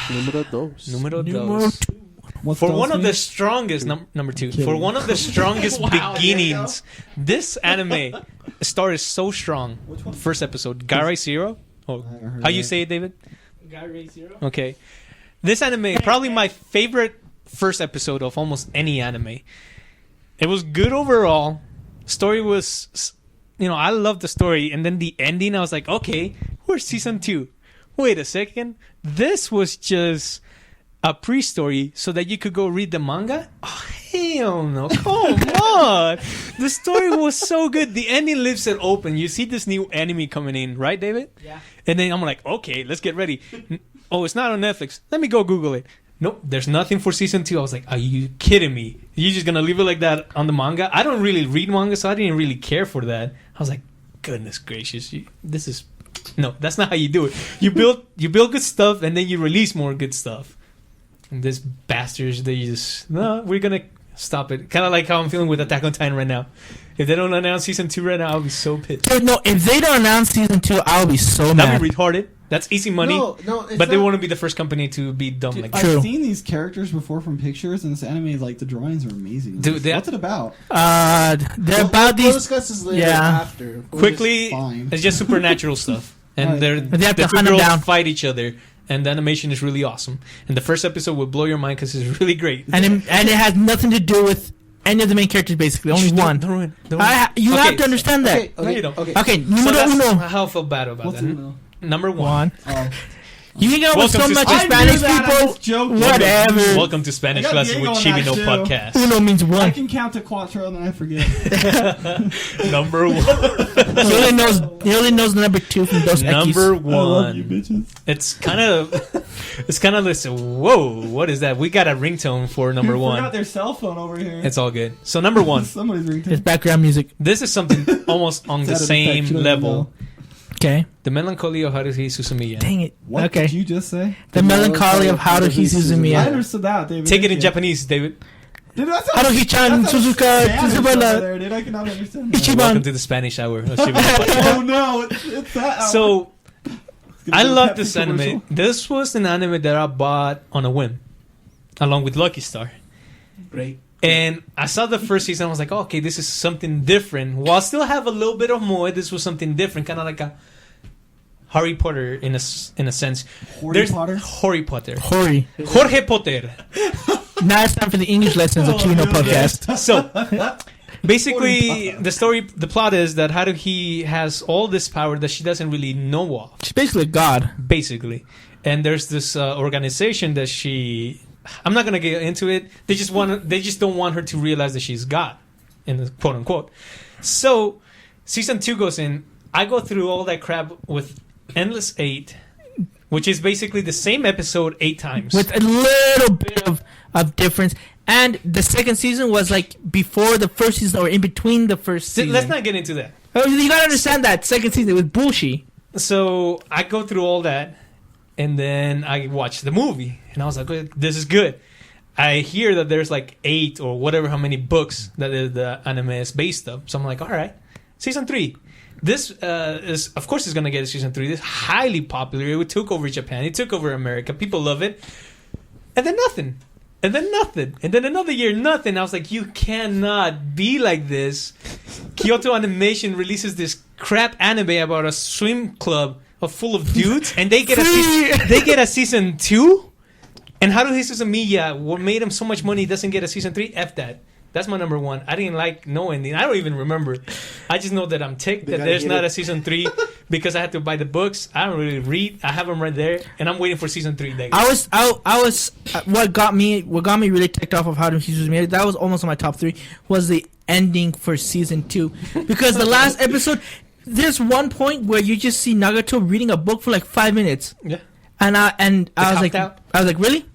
Número 2. Número Numero dos. 2. What's For those one of mean? the strongest number 2. Kill For me. one of the strongest Wow, there you beginnings, this anime started so strong. Which one? First episode, Garai Zero. Oh, I haven't heard how you that. say it, David? Guy Ray Zero. Okay. This anime, probably my favorite first episode of almost any anime. It was good overall. Story was, I loved the story. And then the ending, I was like, okay, where's season 2? Wait a second. This was just a pre-story so that you could go read the manga? Oh, hell no. Come on. The story was so good. The ending leaves it open. You see this new anime coming in, right, David? Yeah. And then I'm like, okay, let's get ready. Oh, it's not on Netflix. Let me go Google it. Nope, there's nothing for season 2. I was like, are you kidding me? You're just going to leave it like that on the manga? I don't really read manga, so I didn't really care for that. I was like, goodness gracious. This is... No, that's not how you do it. You build good stuff, and then you release more good stuff. And these bastards, they just... No, we're going to stop it. Kind of like how I'm feeling with Attack on Titan right now. If they don't announce season 2 right now, I'll be so pissed. Dude, no, if they don't announce season 2, I'll be so mad. That'd be retarded. That's easy money. No, it's But they not- want to be the first company to be dumb like that. True. I've seen these characters before from pictures, and this anime, like, the drawings are amazing. Dude, What's it about? They're about We'll these. discuss this later Yeah. after. We'll Quickly, fine. it's just supernatural stuff. And Right. They have to the two hunt 'em girls down. fight each other. And the animation is really awesome. And the first episode will blow your mind because it's really great. And it has nothing to do with any of the main characters, basically. Only Shh, one. Don't ruin. Don't ruin. You Okay, have to understand that. Okay, No, you don't. okay. Okay, So numero that's uno. how I feel bad about What's that. it about? Number one. Oh, You hang out with Welcome so to much Spanish. Spanish I knew that, I people. was joking. Whatever. Welcome to Spanish I got Class Diego with on Chibi that No too. Podcast. Uno means I one. can count to Quattro and then I forget. Number one. He only knows number 2 from Dos Equis. Number I love you, one. bitches. It's kind of this. Whoa, what is that? We got a ringtone for number Who one. forgot their cell phone over here. It's all good. So number one, Somebody's It's ringtone. background music. this is something almost on the Sound effect, same you don't level. know. Okay. The Melancholy of Haruhi Suzumiya. Dang it. What Okay. did you just say? The melancholy of Haruhi I Suzumiya. understood that, David. Take it in Thank you. Japanese, David. Dude, that's Haruhi-chan, Suzuka, Tsubala. there, dude. I cannot understand that. Ichiban. Welcome to the Spanish hour. of Chibi No Podcast. Oh no, it's that. hour. So It's gonna I be a love Pepsi this commercial. anime. This was an anime that I bought on a whim, along with Lucky Star. Great. And I saw the first season. I was like, oh, okay, this is something different. While I still have a little bit of moe, this was something different, kind of like a Harry Potter in a sense. Harry Potter? Harry Potter. Hori. Jorge Potter. Now it's time for the English lessons of Chibi No Podcast. So basically, the plot is that Haruhi has all this power that she doesn't really know of. She's basically a god. Basically, and there's this organization that she. I'm not gonna get into it. They just don't want her to realize that she's God, in the quote unquote. So, season 2 goes in. I go through all that crap with Endless 8, which is basically the same episode 8 times. With a little bit of difference. And the second season was like before the first season or in between the first season. Let's not get into that. Oh, you gotta understand that second season was bullshit. So I go through all that, and then I watch the movie, and I was like, "This is good." I hear that there's like 8 or whatever how many books that the anime is based of. So I'm like, "All right, season 3." This is, of course, it's gonna get a season 3. This is highly popular. It took over Japan. It took over America. People love it, and then nothing. And then nothing. And then another year, nothing. I was like, you cannot be like this. Kyoto Animation releases this crap anime about a swim club full of dudes, and they get a season 2. And Haruhi Suzumiya, what made him so much money, doesn't get a season 3? F that. That's my number one. I didn't like no ending. I don't even remember. I just know that I'm ticked that there's not a season 3 because I had to buy the books. I don't really read. I have them right there, and I'm waiting for season 3. I was what got me really ticked off of Haruhi Suzumiya, that was almost on my top 3, was the ending for season 2. Because the last episode, there's one point where you just see Nagato reading a book for like 5 minutes. Yeah. And I was like, really?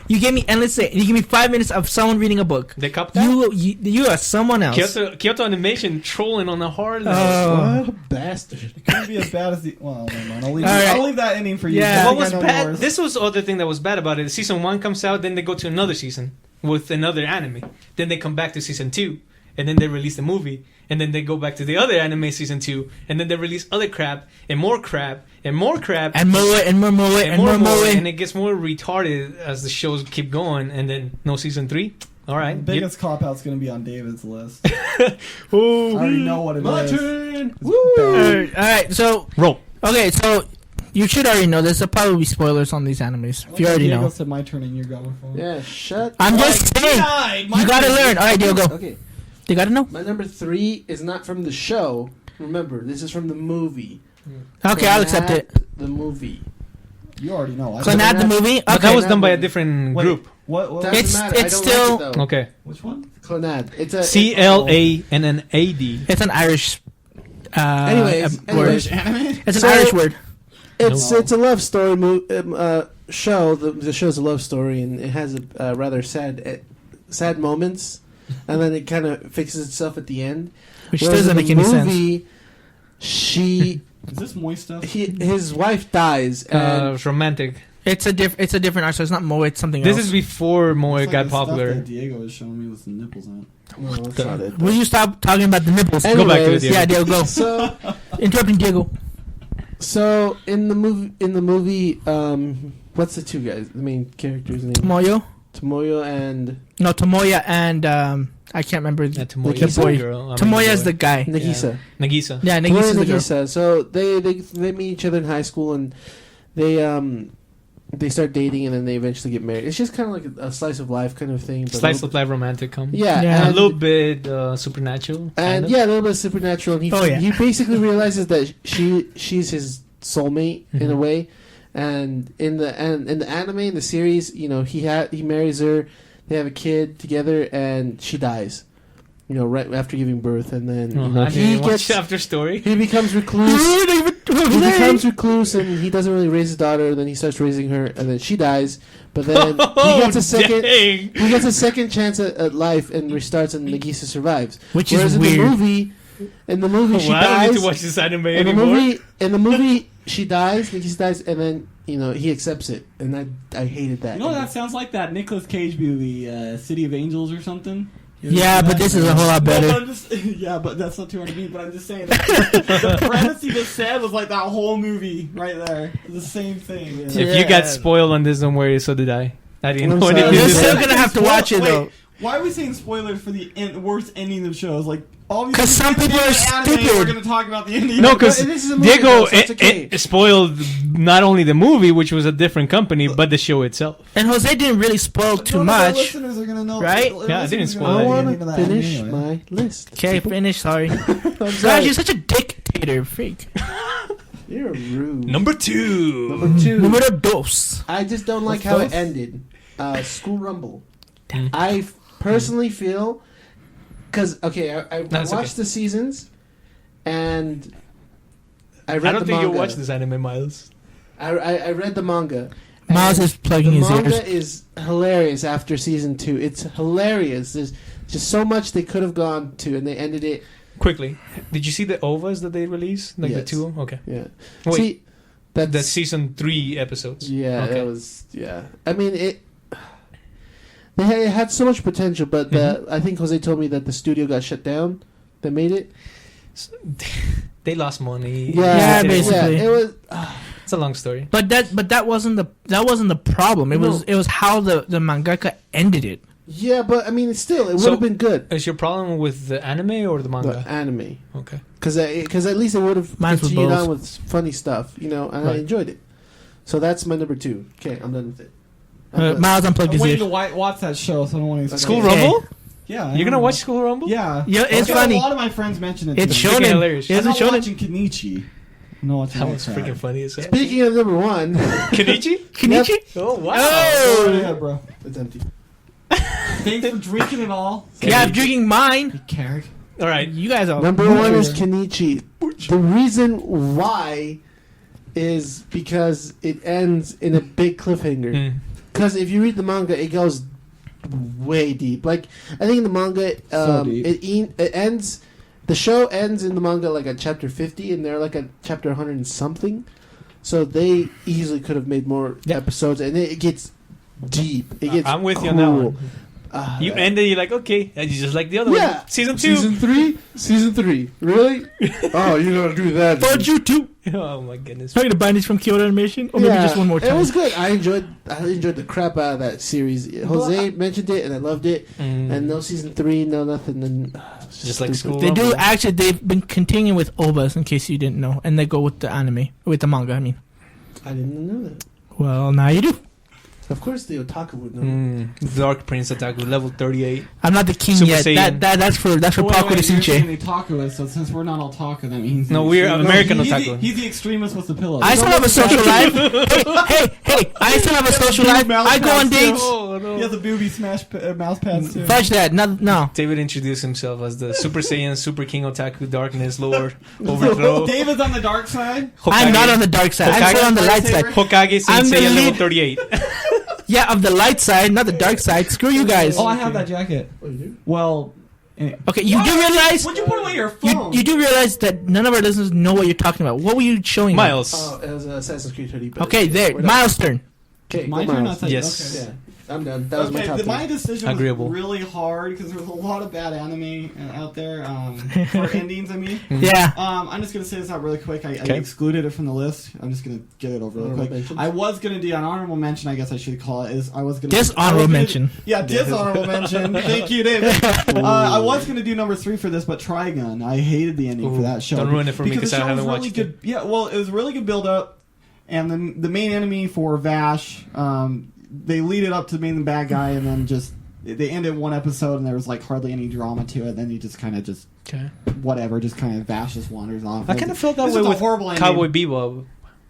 You gave me endless. You give me 5 minutes of someone reading a book. They copped out? You are someone else. Kyoto Animation trolling on the hard What a bastard. It couldn't be as bad as the. Well, never mind. I'll leave, All right. I'll leave that ending for you. Yeah. I What think I was know bad? yours. This was the other thing that was bad about it. Season 1 comes out, then they go to another season with another anime. Then they come back to season 2, and then they release the movie, and then they go back to the other anime season 2, and then they release other crap and more crap and more crap And more and more and more. and it gets more retarded as the shows keep going, and then no season 3. All right, The biggest cop out's going to be on David's list. oh, I already know what it My is. turn. All right, so roll. okay, so you should already know this. There'll probably be spoilers on these animes. If you already Diego know, said my turn and you're going for it. Yeah, shut I'm just saying. You gotta learn. All right, Diego, go. Okay, You gotta know. my number 3 is not from the show. Remember, this is from the movie. Okay, I'll accept Clannad, it. The movie. You already know. Clannad the movie. But that Okay. was done by a different Wait, group. What? Doesn't It's- matter. it's I don't still- like it, though. Okay, Which one? Clannad. It's a CLANNAD. It's an Irish. Anyways, word. Anime? It's an So- Irish word. It's a love story show. The show's a love story, and it has a rather sad moments, and then it kind of fixes itself at the end. Which Whereas doesn't in make the any sense. movie, Is this moist stuff? his wife dies, and Romantic. It's a different art, so it's not Moe. It's something This else. is before Moe It's like got the stuff popular. that Diego was showing me with the nipples on it. no, that's not it. Will you stop talking about the nipples? Anyways, Go back to it, Diego. Yeah, Diego, go. So, Interrupting Diego. so in the movie, what's the two guys? The main characters' name? Tomoyo. Tomoyo and No, Tomoya and I can't remember Yeah, the Tomoya's boy. the girl. Tomoya's the guy. Nagisa. Nagisa. Yeah, Tomoyo Nagisa's and the girl. Nagisa. So they meet each other in high school, and they start dating, and then they eventually get married. It's just kind of like a slice of life kind of thing. But Slice of life romantic come. Yeah, Yeah. A and, little bit supernatural. and kind of. yeah, a little bit supernatural. And Oh, yeah. he basically realizes that she's his soulmate in a way, And in the anime, in the series, you know, he marries her, they have a kid together, and she dies. You know, right after giving birth, and then you know, he gets after story. He becomes recluse. He becomes recluse, and he doesn't really raise his daughter. Then he starts raising her, and then she dies. But then he gets a second. Dang. He gets a second chance at life and restarts, and Nagisa survives. Which Whereas is weird. in the movie, she I don't dies. need to watch this anime in anymore. the movie, she dies. Nagisa dies, and then you know he accepts it, and I hated that. You know what that sounds like? That Nicolas Cage movie, City of Angels or something? Yeah, but this is a whole lot better. No, yeah, but that's not 200 feet. But I'm just saying the premise you just said was like that whole movie right there. The same thing. Yeah. If you got spoiled on this, don't worry. So did I. I didn't I'm know sorry. anything. You're to still say. gonna have to watch it Wait, though. why are we saying spoilers for the worst ending of shows? Like, obviously, 'Cause some people are stupid. We're going to talk about the ending. No, because This is a movie, Diego though, so it's okay. it spoiled not only the movie, which was a different company, but the show itself. And Jose didn't really spoil too much. Listeners are gonna know, right? Yeah, I didn't spoil I that want ending of to that finish anyway. my list. Okay, finish. Sorry. I'm God, sorry. you're such a dictator, freak. You're rude. Number 2. Number 2. Numero dos. I just don't like What's how those? it ended. School Rumble. Mm. I personally feel because I That's watched okay. the seasons, and I read I don't the think manga. you'll watch this anime, Miles. I read the manga. Miles and is plugging the his manga ears. is hilarious after season 2. It's hilarious. There's just so much they could have gone to, and they ended it. Quickly, did you see the OVAs that they released? Like the Yes. 2? Okay. Yeah. Wait, See, that's the season 3 episodes. Yeah, Okay. it was. Yeah, I mean it. It had so much potential, but I think Jose told me that the studio got shut down. That made it. They lost money. Yeah, basically. it was. It's a long story. But that wasn't the problem. It was how the mangaka ended it. Yeah, but I mean, it would So- have been good. Is your problem with the anime or the The manga? anime, Okay. because at least it would have Mine was continued both. on with funny stuff, you know, and I Right. enjoyed it. So that's my number 2. Okay, I'm done with it. Miles unplugged I'm his waiting ears. to watch that show, so I don't want to. School Okay. Rumble? Yeah, I You're gonna know. watch School Rumble? Yeah, Yeah, it's I've had funny. A lot of my friends mention it. It's to me. Freaking shonen. hilarious. I'm It's a not shonen. watching Kenichi. No, watching That that was crap. freaking funny as hell. Speaking of number 1, Kenichi? Kenichi? Oh, wow. Go Oh! ahead, bro. it's empty. Thanks for drinking it all. Yeah, I'm drinking mine. Carrick. All right. You guys are Number 1 is Kenichi. The reason why is because it ends in a big cliffhanger. Mm. Because if you read the manga, it goes way deep. Like, I think in the manga, deep. it ends. The show ends in the manga like at chapter 50, and they're like at chapter 100 and something. So they easily could have made more episodes, and it gets deep. It gets. I'm with you on that cool. one. You ended, you're like, okay. And you just like the other Yeah. one. Season 2. Season 3. Really? Oh, you're gonna do that? But you too. Oh, my goodness. Are you gonna buy this from Kyoto Animation? Or maybe just one more It time? was good. I enjoyed the crap out of that series. Jose mentioned it, and I loved it. And no season 3, no nothing. And it's Just like School They do Rumble. actually. They've been continuing with OVAs, in case you didn't know, and they go with the anime, with the manga. I mean, I didn't know that. well, now you do. Of course, the otaku would know. Dark Prince Attack, level 38. I'm not the king Super yet. Saiyan. That's for Paco de You're saying Sinche. otaku is, so since we're not otaku, that means No, we're American he's otaku. The, he's the extremist with the pillow. I still have a social life. Hey! I still have a social life. I go on dates. Oh, no. He has a booby smash mouse pads too. Fudge that. No. David introduced himself as the Super Saiyan, Super King Otaku, Darkness, Lord, Overthrow. David's on the dark side. I'm not on the dark side. I'm still on the light side. Hokage I'm the Sensei at level lead- 38. Yeah, of the light side, not the dark side. Screw you guys. Oh, I have that jacket. Oh, you do? Well, Okay, you do realize would you put away your phone? you do realize that none of our listeners know what you're talking about. What were you showing them? Miles. Oh, it was Assassin's Creed hoodie. but Okay, there. we're done. Miles' turn. Okay, My go turn. Miles. I thought- Yes. Okay. Yeah, I'm done. That was my top my 10. decision Agreeable. was really hard because there was a lot of bad anime out there for endings. I mean, Yeah. I'm just gonna say this out really quick. I Okay. excluded it from the list. I'm just gonna get it over real Honorable quick. mentions? I was gonna do an honorable mention. I guess I should call it. Dishonorable mention. Yeah, dishonorable mention. Thank you, David. I was gonna do number 3 for this, but Trigun. I hated the ending for that show. Don't ruin it for me because because the I show was haven't really watched good. it. Yeah, well, it was really good build up, and then the main enemy for Vash. They lead it up to being the bad guy, and then just they ended one episode, and there was like hardly any drama to it. Then you just kind of Okay. whatever, just kind of Vash just wanders off. I kind of felt that This way is a with horrible ending. Cowboy Bebop.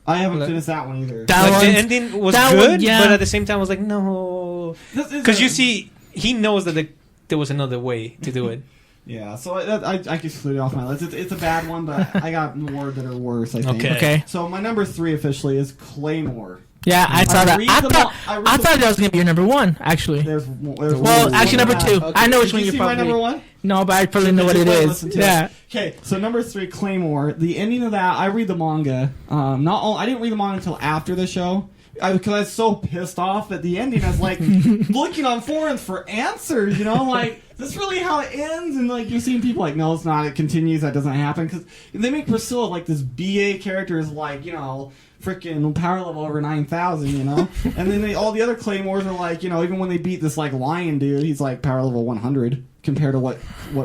I haven't finished that one either. That Like, the one's- ending was that good, one, yeah. but at the same time, I was like, no, This is because a- you see, he knows that there was another way to do it. Yeah, so I can exclude it off my list. It's a bad one, but I got more that are worse, I think. Okay. Okay. So my number 3 officially is Claymore. Yeah, I saw that. read I the thought mo- I read I the- thought that was gonna be your number one. Actually, There's well, one actually number that- 2. Okay. I know which Did one you you're see my probably. number 1? No, but I probably know what it Just is. listen to Yeah. Okay, so number 3, Claymore. The ending of that, I read the manga. I didn't read the manga until after the show. Because I was so pissed off at the ending. I was like looking on forums for answers, you know, like, is this really how it ends? And like you're seeing people like, no, it's not. It continues. That doesn't happen. Because they make Priscilla like this BA character is like, you know, freaking power level over 9,000, you know. And then all the other Claymores are like, you know, even when they beat this like lion dude, he's like power level 100 compared to what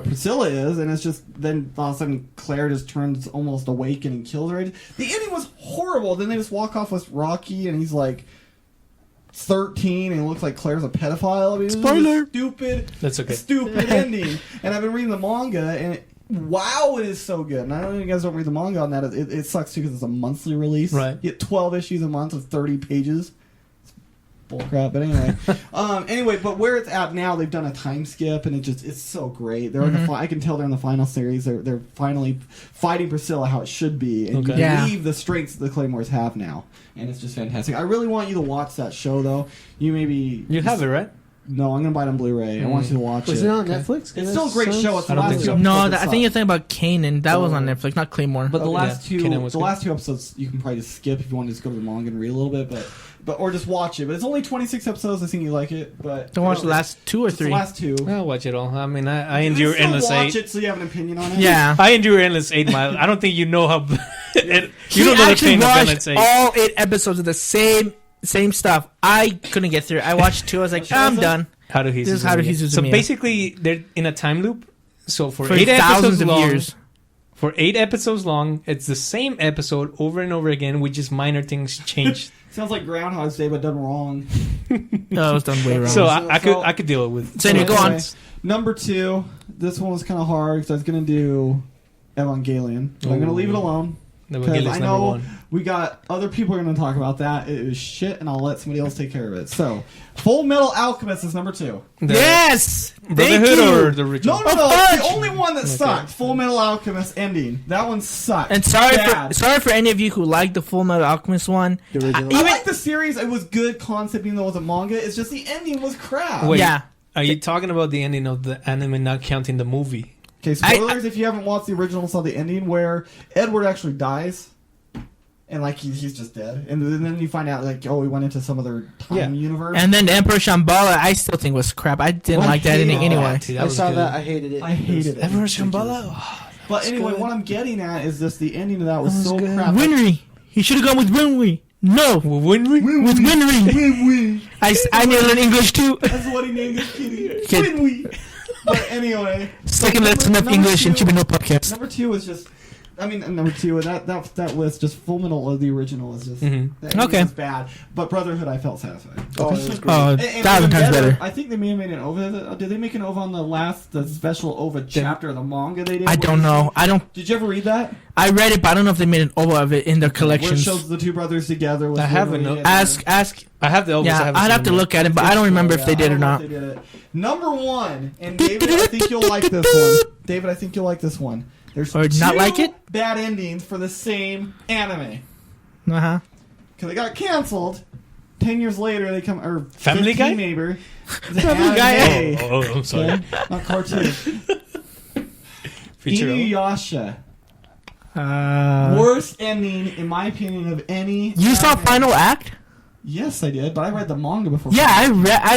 Priscilla is. And it's just then all of a sudden Claire just turns almost awake and kills her. The ending was horrible. Then they just walk off with Rocky and he's like 13 and it looks like Claire's a pedophile. I mean, Spoiler. Stupid. That's okay. Stupid ending. And I've been reading the manga and wow, it is so good. And I know you guys don't read the manga on that. It sucks too because it's a monthly release. Right. You get 12 issues a month of 30 pages. It's bullcrap. But anyway, but where it's at now, they've done a time skip and it's so great. They're like I can tell they're in the final series. They're finally fighting Priscilla how it should be, and Okay. you Yeah. believe the strengths the Claymores have now, and it's just fantastic. I really want you to watch that show though. You have it, right? No, I'm gonna buy it on Blu-ray. I want you to watch Was it. it on Netflix? It's still a great show. It's the I don't last think two so. episodes No, that I think you're suck. thinking about Kanan. That was on Oh. Netflix, not Claymore. But the last Yeah, Kenan was good. last two episodes you can probably just skip if you want to just go to the manga and read a little bit, but or just watch it. But it's only 26 episodes. I think you like it, but Don't watch the last 2 or it's the 3. last 2. I'll watch it all. I mean, I You endure still endless watch 8. it so you have an opinion on it. Yeah. I endure endless 8 miles. I don't think you know how. you He don't know the actually pain of watched endless 8. all 8 episodes of the same stuff. I couldn't get through it. I watched 2. I was like, What show is I'm it? done. How do This is How to Hisu So Miya. basically, they're in a time loop. So for For 8 thousands episodes of long, years. for 8 episodes long, it's the same episode over and over again, with just minor things changed. Sounds like Groundhog's Day, but done wrong. No, it was done way wrong. so So- I could deal with. So anyway, go on. Number 2. This one was kind of hard because I was gonna do Evangelion, but I'm gonna leave it alone. The Because Evangelion I is number know 1. we got other people are going to talk about that. It was shit, and I'll let somebody else take care of it. So, Full Metal Alchemist is number 2. Yes! Thank Brotherhood you! or the No, original? no, no. fudge! The only one that sucked. Full Metal Alchemist ending. That one sucked. And Bad. sorry for any of you who like the Full Metal Alchemist one. The original. I like the series. It was good concept, even though it was a manga. It's just the ending was crap. Wait, Yeah. are you talking about the ending of the anime, not counting the movie? Okay, spoilers if you haven't watched the original and saw the ending where Edward actually dies. And like he's just dead, and then you find out like he went into some other time universe. And then the Emperor Shambhala, I still think was crap. I didn't I like that hated ending anyway. that, too. That I was saw good. that. I hated it. I hated it. Emperor Shambhala? But anyway, what I'm getting at is just the ending of that was so crap. Winry! He should have gone with Winry! No! Winry? With Winry! Winry. I need to learn English too! That's what he named his kitty. Kid. Winry. But anyway, Second lesson of number English in 2 Chibi No Podcast. Number 2 is just. I mean, number 2, that list, just Full Metal of the original is just that ending Okay. is bad. But Brotherhood, I felt satisfied. Oh, it was great. Oh, And 1,000 even times better. I think they may have made an OVA. Did they make an OVA on the special OVA chapter of the manga they did? I don't know. Did you ever read that? I read it, but I don't know if they made an OVA of it in their Where it collections. shows the 2 brothers together. With I haven't, Lily no. and- Ask. I have the Elvis. I Yeah, haven't I'd seen have to it. look at it, but I don't remember if they did I or don't know not. if they did it. Number 1, and David, I think you'll like this one. David, I think you'll like this one. There's Or 2 not like it? bad endings for the same anime. Uh huh. Because they got canceled. 10 years later, they come... Or Family 15 Guy? maybe. Family Guy. Oh, I'm sorry. Okay? Not cartoon. Futurama. Inuyasha. Uh, Worst ending, in my opinion, of any... you saw anime. Final Act? Yes, I did, but I read the manga before. Yeah, I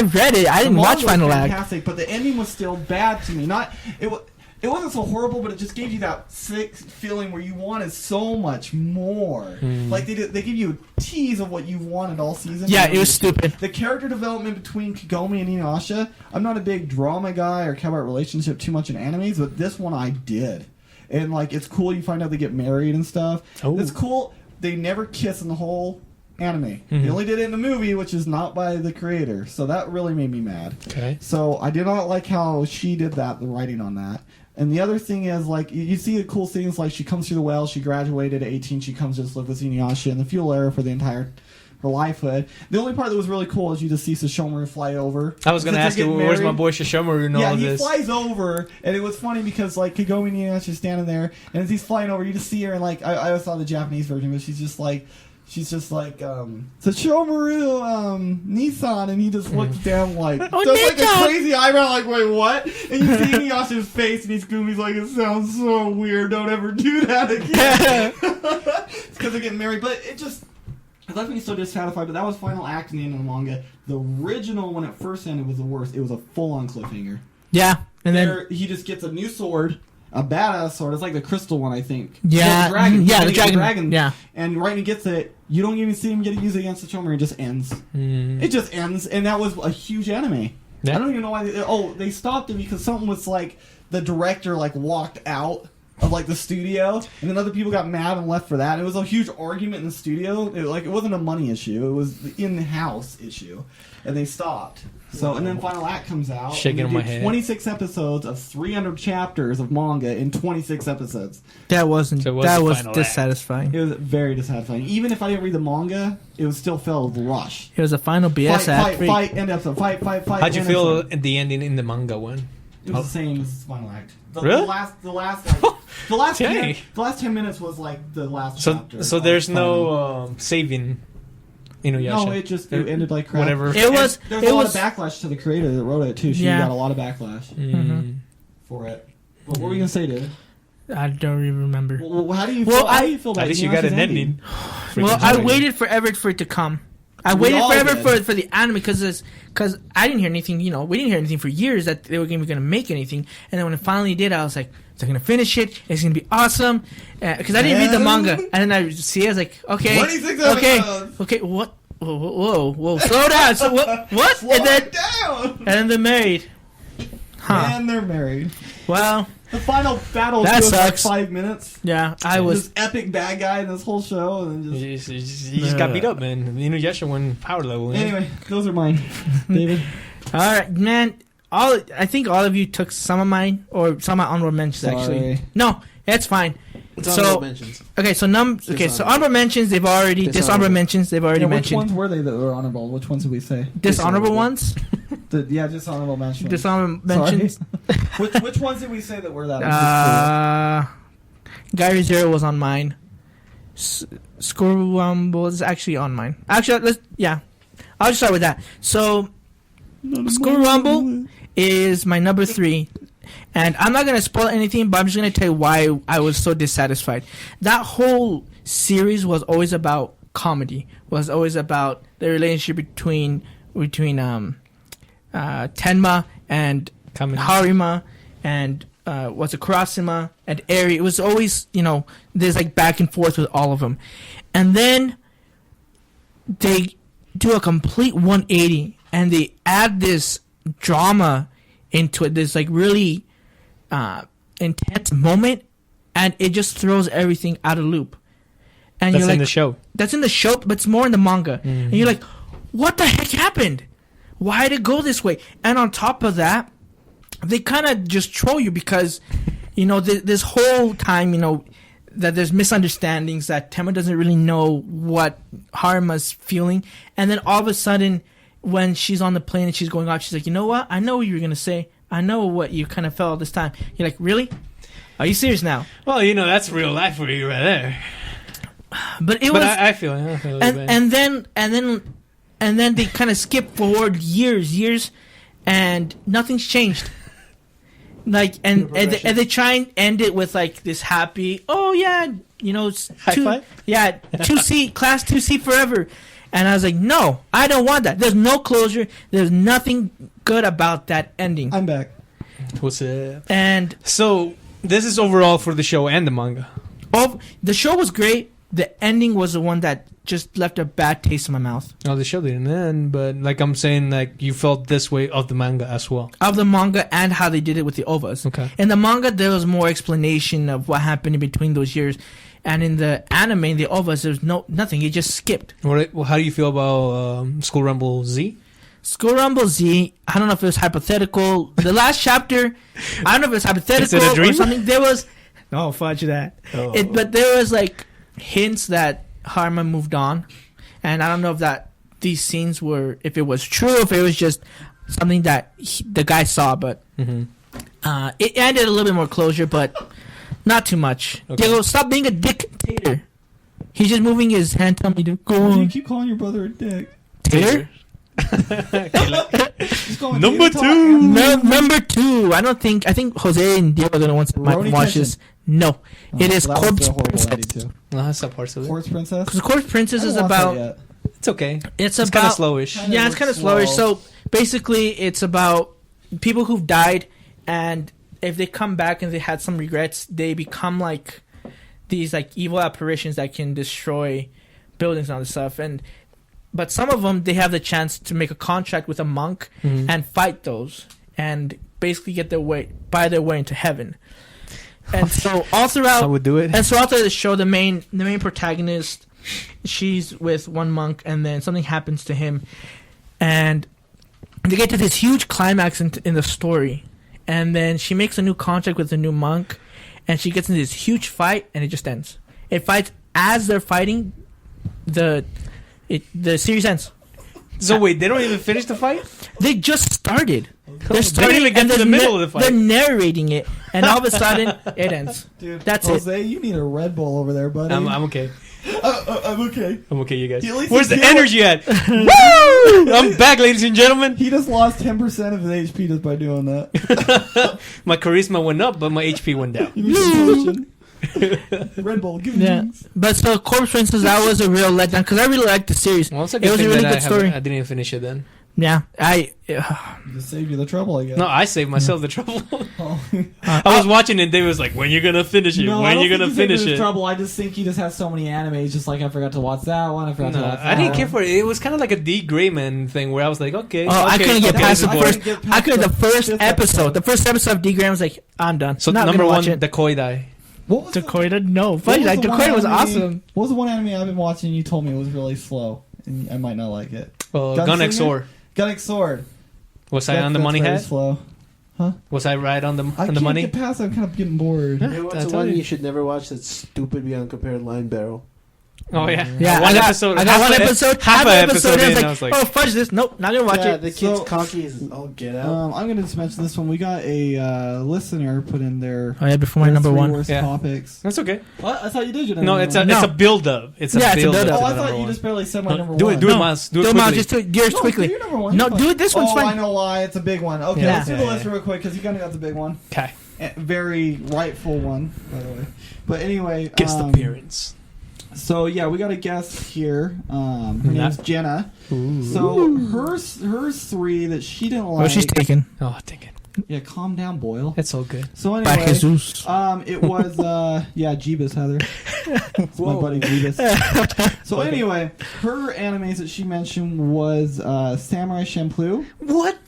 read it. I The didn't manga watch was Final Act. fantastic, but the ending was still bad to me. It wasn't so horrible, but it just gave you that sick feeling where you wanted so much more. Like they give you a tease of what you wanted all season. Yeah, And it was stupid. The character development between Kagome and Inuyasha. I'm not a big drama guy or care about relationship too much in animes, but this one I did. And like, it's cool. You find out they get married and stuff. Oh. It's cool. They never kiss in the whole anime. They only did it in the movie, which is not by the creator. So that really made me mad. Okay. So I did not like how she did that, the writing on that. And the other thing is, like, you see the cool things, like, she comes through the well, she graduated at 18, she comes to just live with Inuyasha in the fuel era for the entire her lifehood. The only part that was really cool is you just see Sesshomaru fly over. I was going to ask you, where's my boy Sesshomaru in all of this? Yeah, he flies over, and it was funny because, like, Kagome and Inuyasha standing there, and as he's flying over, you just see her, and, like, I always saw the Japanese version, but she's just like, Sesshomaru, Nissan, and he just looks down like, does like a crazy eyebrow, like, wait, what? And you see Inuyasha's face, and Gumi's like, it sounds so weird, don't ever do that again. It's because they're getting married, but it left me so dissatisfied, but that was final act in the end of the manga. The original, when it first ended, was the worst. It was a full-on cliffhanger. Yeah, and then he just gets a new sword, a badass sword. It's like the crystal one, I think. Yeah, the dragon. Yeah, the dragon. Yeah, and right when he gets it, you don't even see him get it used against the Sesshomaru. It just ends. It just ends, and that was a huge anime. Yeah. I don't even know why. They stopped it because something was like the director like walked out of like the studio, and then other people got mad and left for that. It was a huge argument in the studio. It wasn't a money issue. It was the in-house issue, and they stopped. So, and then Final Act comes out. Shaking my head. 26 episodes of 300 chapters of manga in 26 episodes. That was dissatisfying. It was very dissatisfying. Even if I didn't read the manga, it was still felt rush. It was a final BS act. Fight, end episode. Fight. How'd you feel at the ending in the manga one? It was the same as Final Act. Really? The last 10 minutes was like the last chapter. So there's no saving Inuyasha. No, it ended like crap. Whatever. There was a lot of backlash to the creator that wrote it too. She got a lot of backlash for it. What were we gonna say, David? I don't even remember. Well, how do you feel? How do you feel about at least you got an ending. Well, I waited forever for it to come. I waited forever for the anime because I didn't hear anything. We didn't hear anything for years that they were going to make anything. And then when it finally did, I was like, they're going to finish it. It's going to be awesome. Because I didn't read the manga. And then I see it, I was like, okay. 26 episodes. Okay, what? Whoa, slow down. So what? Slow it down. And then they're married. Huh. And they're married. Well, the final battle was like 5 minutes. Yeah, I was this epic bad guy in this whole show, and then he just got beat up, man. Inuyasha won power level. Anyway, those are mine, David. All right, man. I think all of you took some of mine or some of my honorable mentions. Actually, no, that's fine. Honorable mentions. Okay, so honorable mentions they've already dishonorable mentions they've already mentioned. Which ones were they that were honorable? Which ones did we say? Dishonorable ones. Dishonorable mentions. Dishonorable mentions. Which ones did we say that were that? Gary Zero was on mine. School was actually on mine. Actually, I'll just start with that. So, School Rumble is my number 3. And I'm not going to spoil anything, but I'm just going to tell you why I was so dissatisfied. That whole series was always about comedy. Was always about the relationship between Tenma and Harima and Kurasima and Eri. It was always, there's like back and forth with all of them. And then they do a complete 180 and they add this drama into it. This like really intense moment, and it just throws everything out of loop. And that's you're like, in the show. That's in the show, but it's more in the manga. Mm-hmm. And you're like, what the heck happened? Why did it go this way? And on top of that, they kind of just troll you because, this whole time, that there's misunderstandings, that Tenma doesn't really know what Harima's feeling. And then all of a sudden, when she's on the plane and she's going off, she's like, you know what? I know what you were going to say. I know what you kind of felt this time. You're like, really? Are you serious now? Well, that's real life for you right there. But it was. I feel it. And then they kind of skip forward years, and nothing's changed. Like and they try and end it with like this happy. Oh yeah, high five. Yeah, 2C class 2C forever. And I was like, no, I don't want that. There's no closure. There's nothing good about that ending. I'm back. What's up? And so this is overall for the show and the manga. The show was great. The ending was the one that just left a bad taste in my mouth. Oh, the show didn't end, but like I'm saying, like you felt this way of the manga as well. Of the manga and how they did it with the OVAs. Okay. In the manga, there was more explanation of what happened in between those years. And in the anime, the OVAs, there's nothing. It just skipped. Well, how do you feel about School Rumble Z? School Rumble Z. I don't know if it was hypothetical. The last chapter, I don't know if it was hypothetical Is it a dream? or something. There was no fudge that. But there was like hints that Harma moved on, and I don't know if that these scenes were, if it was true, if it was just something that the guy saw. But it ended a little bit more closure, but not too much. Okay. Diego, stop being a dictator. He's just moving his hand, telling me to go Why do you on. keep calling your brother a dick? Tater? Just call him Number Tater Tot two. and- No, number 2. I think Jose and Diego are the ones that might Rurouni watch this. No, it is that was Corpse a horrible Princess. idea too. No, that's not parts of it. Corpse Princess. Because Corpse Princess I is haven't watched that about. yet. It's okay. It's It's kind about. of slowish. Yeah, it's kind of slower. slow. So basically, it's about people who've died, and if they come back and they had some regrets, they become like these like evil apparitions that can destroy buildings and all this stuff. But some of them, they have the chance to make a contract with a monk and fight those, and basically buy their way into heaven. And so all throughout, I would do it. and so after the show, the main protagonist, she's with one monk, and then something happens to him, and they get to this huge climax in the story, and then she makes a new contract with the new monk, and she gets into this huge fight, and it just ends. It fights as they're fighting. The series ends. So wait, they don't even finish the fight? They just started. They didn't even get to the middle of the fight. They're narrating it, and all of a sudden, it ends. Dude, That's it. Jose, you need a Red Bull over there, buddy. I'm okay. I'm okay. I'm okay, you guys. At least Where's the he's here. energy at? Woo! I'm back, ladies and gentlemen. He just lost 10% of his HP just by doing that. My charisma went up, but my HP went down. You need some potion. Red Bull, give me Yeah, wings. but so Corpse Princess, that was a real letdown because I really liked the series. Well, it's a It good was a thing really that good story. I didn't even finish it then. Yeah, Just save you the trouble, I guess. No, I saved myself the trouble. Oh. I was watching it and Dave was like, when you gonna finish it? No, I when don't you think gonna he's taking finish his it? trouble. I just think he just has so many animes. Just like I forgot to watch that one. I forgot to No, watch that I didn't one. care for it. It was kind of like a D. Grayman thing where I was like, okay. I okay, couldn't get okay, past this the is boring. first. Get past I couldn't. The first fifth episode. The first episode of D. Graham was like, I'm done. So Not number gonna one, watch it. the Koi Dai. What was the, Dakota, no, what funny. was Like the one Dakota was anime- awesome. What was the one anime I've been watching? You told me it was really slow, and I might not like it. Gun X Gunslinger? Sword. Gun X Sword. Was I on the That's money very head? slow. Was I right on I the can't money? get past. I'm kind of getting bored. Yeah. Hey, what's I the told one you. you should never watch? That stupid beyond compare Line Barrel. Oh yeah, Yeah, One I got, episode. I got one episode. Half an an episode and in, it's I was like, oh fudge this. Nope, not gonna watch Yeah, it. the kid's So- cocky as all get out. I'm gonna just mention this one. We got a listener put in their Oh yeah, before my their number three one. worst Yeah. topics. that's okay. What? I thought you did your No, number it's one. a No. build up. It's a Yeah, it's a build up. build-up. Oh, to I the thought number you one. just barely said my number Do one. it, do No. it, Miles. Do it Don't mind, quickly. just do it yours No, quickly. do your number one. No, It's do fine. it. This one's Oh, fine. I know why. It's a big one. Okay, Yeah. let's do the Yeah, list yeah. real quick because you kind of got the big one. Okay. Very rightful one, by the way. But anyway, Guest appearance. So yeah, we got a guest here. Her name's Jenna. So her three that she didn't like. Oh, she's taken Oh, dang it. Yeah, calm down, Boyle. It's all good. So by anyway, Jesus. it was yeah, Jeebus Heather. It's my buddy Jeebus. So anyway, her animes that she mentioned was Samurai Champloo. What?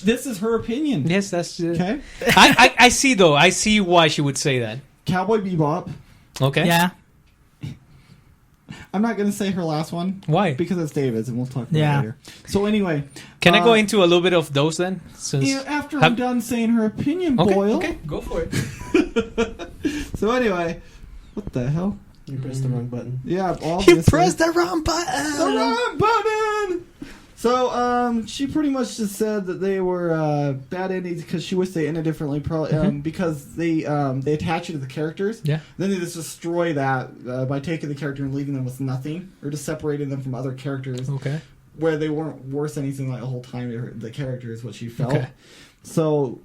This is her opinion. Yes, that's. Okay. I see though. I see why she would say that. Cowboy Bebop. Okay. Yeah. I'm not gonna say her last one Why? because it's David's, and we'll talk about Yeah. it later. So anyway, Can I go into a little bit of those then? Since after Have- I'm done saying her opinion, okay, Boyle. okay, go for it. So anyway, what the hell? You pressed the wrong button. Yeah, obviously. the wrong button. the wrong button. So she pretty much just said that they were bad endings because she wished they ended differently. Because they attach you to the characters. Yeah. Then they just destroy that by taking the character and leaving them with nothing, or just separating them from other characters Okay. where they weren't worse than anything like the whole time. The character is what she felt. Okay. So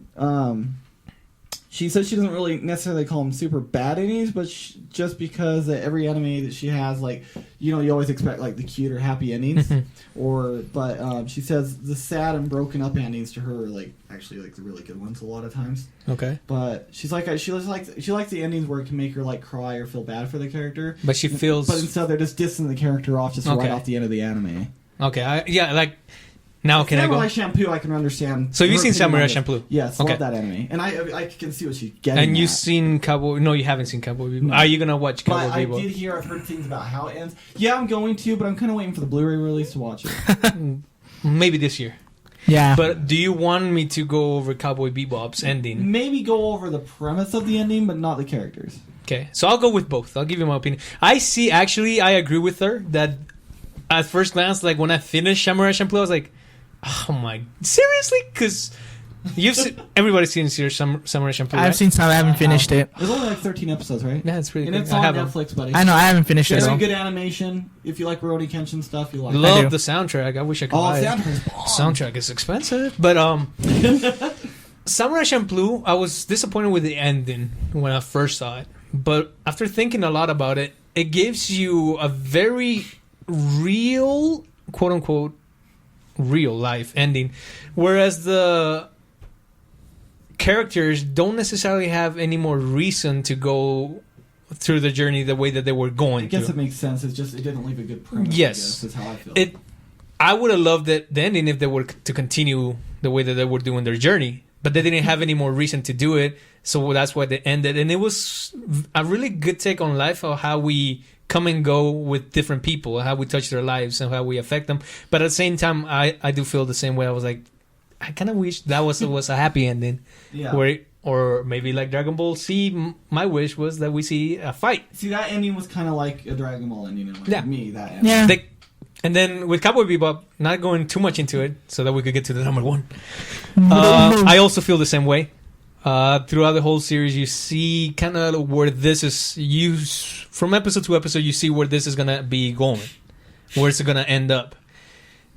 she says she doesn't really necessarily call them super bad endings, but just because every anime that she has, like, you always expect like the cute or happy endings, but she says the sad and broken up endings to her are like actually like the really good ones a lot of times. Okay. But she's like she likes the endings where it can make her like cry or feel bad for the character. But she feels. But instead they're just dissing the character off just Okay. right off the end of the anime. Okay. Like. Now can I go? Samurai Shampoo, I can understand. So you've her seen opinion Samurai on it. Champloo? Yes, Okay. love that anime, and I can see what she's getting. And you've at. seen Cowboy? No, you haven't seen Cowboy Bebop. No. Are you gonna watch Cowboy But I Bebop? did hear, I've heard things about how it ends. Yeah, I'm going to, but I'm kind of waiting for the Blu-ray release to watch it. maybe this year. Yeah. But do you want me to go over Cowboy Bebop's ending? Maybe go over the premise of the ending, but not the characters. Okay, so I'll go with both. I'll give you my opinion. I agree with her that at first glance, like when I finished Samurai Champloo, I was like, oh my, seriously? Because everybody's seen Samurai Champloo, right? I've seen some. I haven't finished it. There's only like 13 episodes, right? Yeah, it's really And good. it's I on have 'em. Netflix, buddy. I know. I haven't finished it. Very though. good animation. If you like Rurouni Kenshin stuff, you like it. Love do. the soundtrack. I wish I could Oh, buy it. soundtrack's bomb. Soundtrack is expensive, but Samurai Champloo, I was disappointed with the ending when I first saw it, but after thinking a lot about it, it gives you a very real, quote unquote, real life ending, whereas the characters don't necessarily have any more reason to go through the journey the way that they were going I guess to. it makes sense. It's just it didn't leave a good premise. Yes. I guess. That's how I feel. I would have loved the ending if they were to continue the way that they were doing their journey, but they didn't have any more reason to do it, so that's why they ended. And it was a really good take on life of how we come and go with different people, how we touch their lives and how we affect them. But at the same time, I do feel the same way. I was like, I kind of wish that was a happy ending, yeah. or maybe like Dragon Ball Z. My wish was that we see a fight. See, that ending was kind of like a Dragon Ball ending in a way. Yeah. To me, that ending. Yeah. And then with Cowboy Bebop, not going too much into it, so that we could get to the number one. I also feel the same way. Throughout the whole series, you see kind of where this is used from episode to episode. You see where this is gonna be going, where it's gonna end up.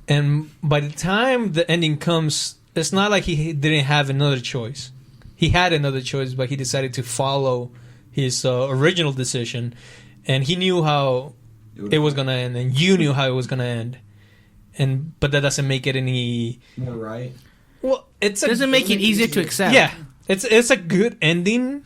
And by the time the ending comes, it's not like he didn't have another choice. He had another choice, but he decided to follow his original decision, and he knew how it was gonna end, and you knew how it was gonna end. But that doesn't make it any More right. well. It Doesn't make it easier to accept. Yeah, it's a good ending,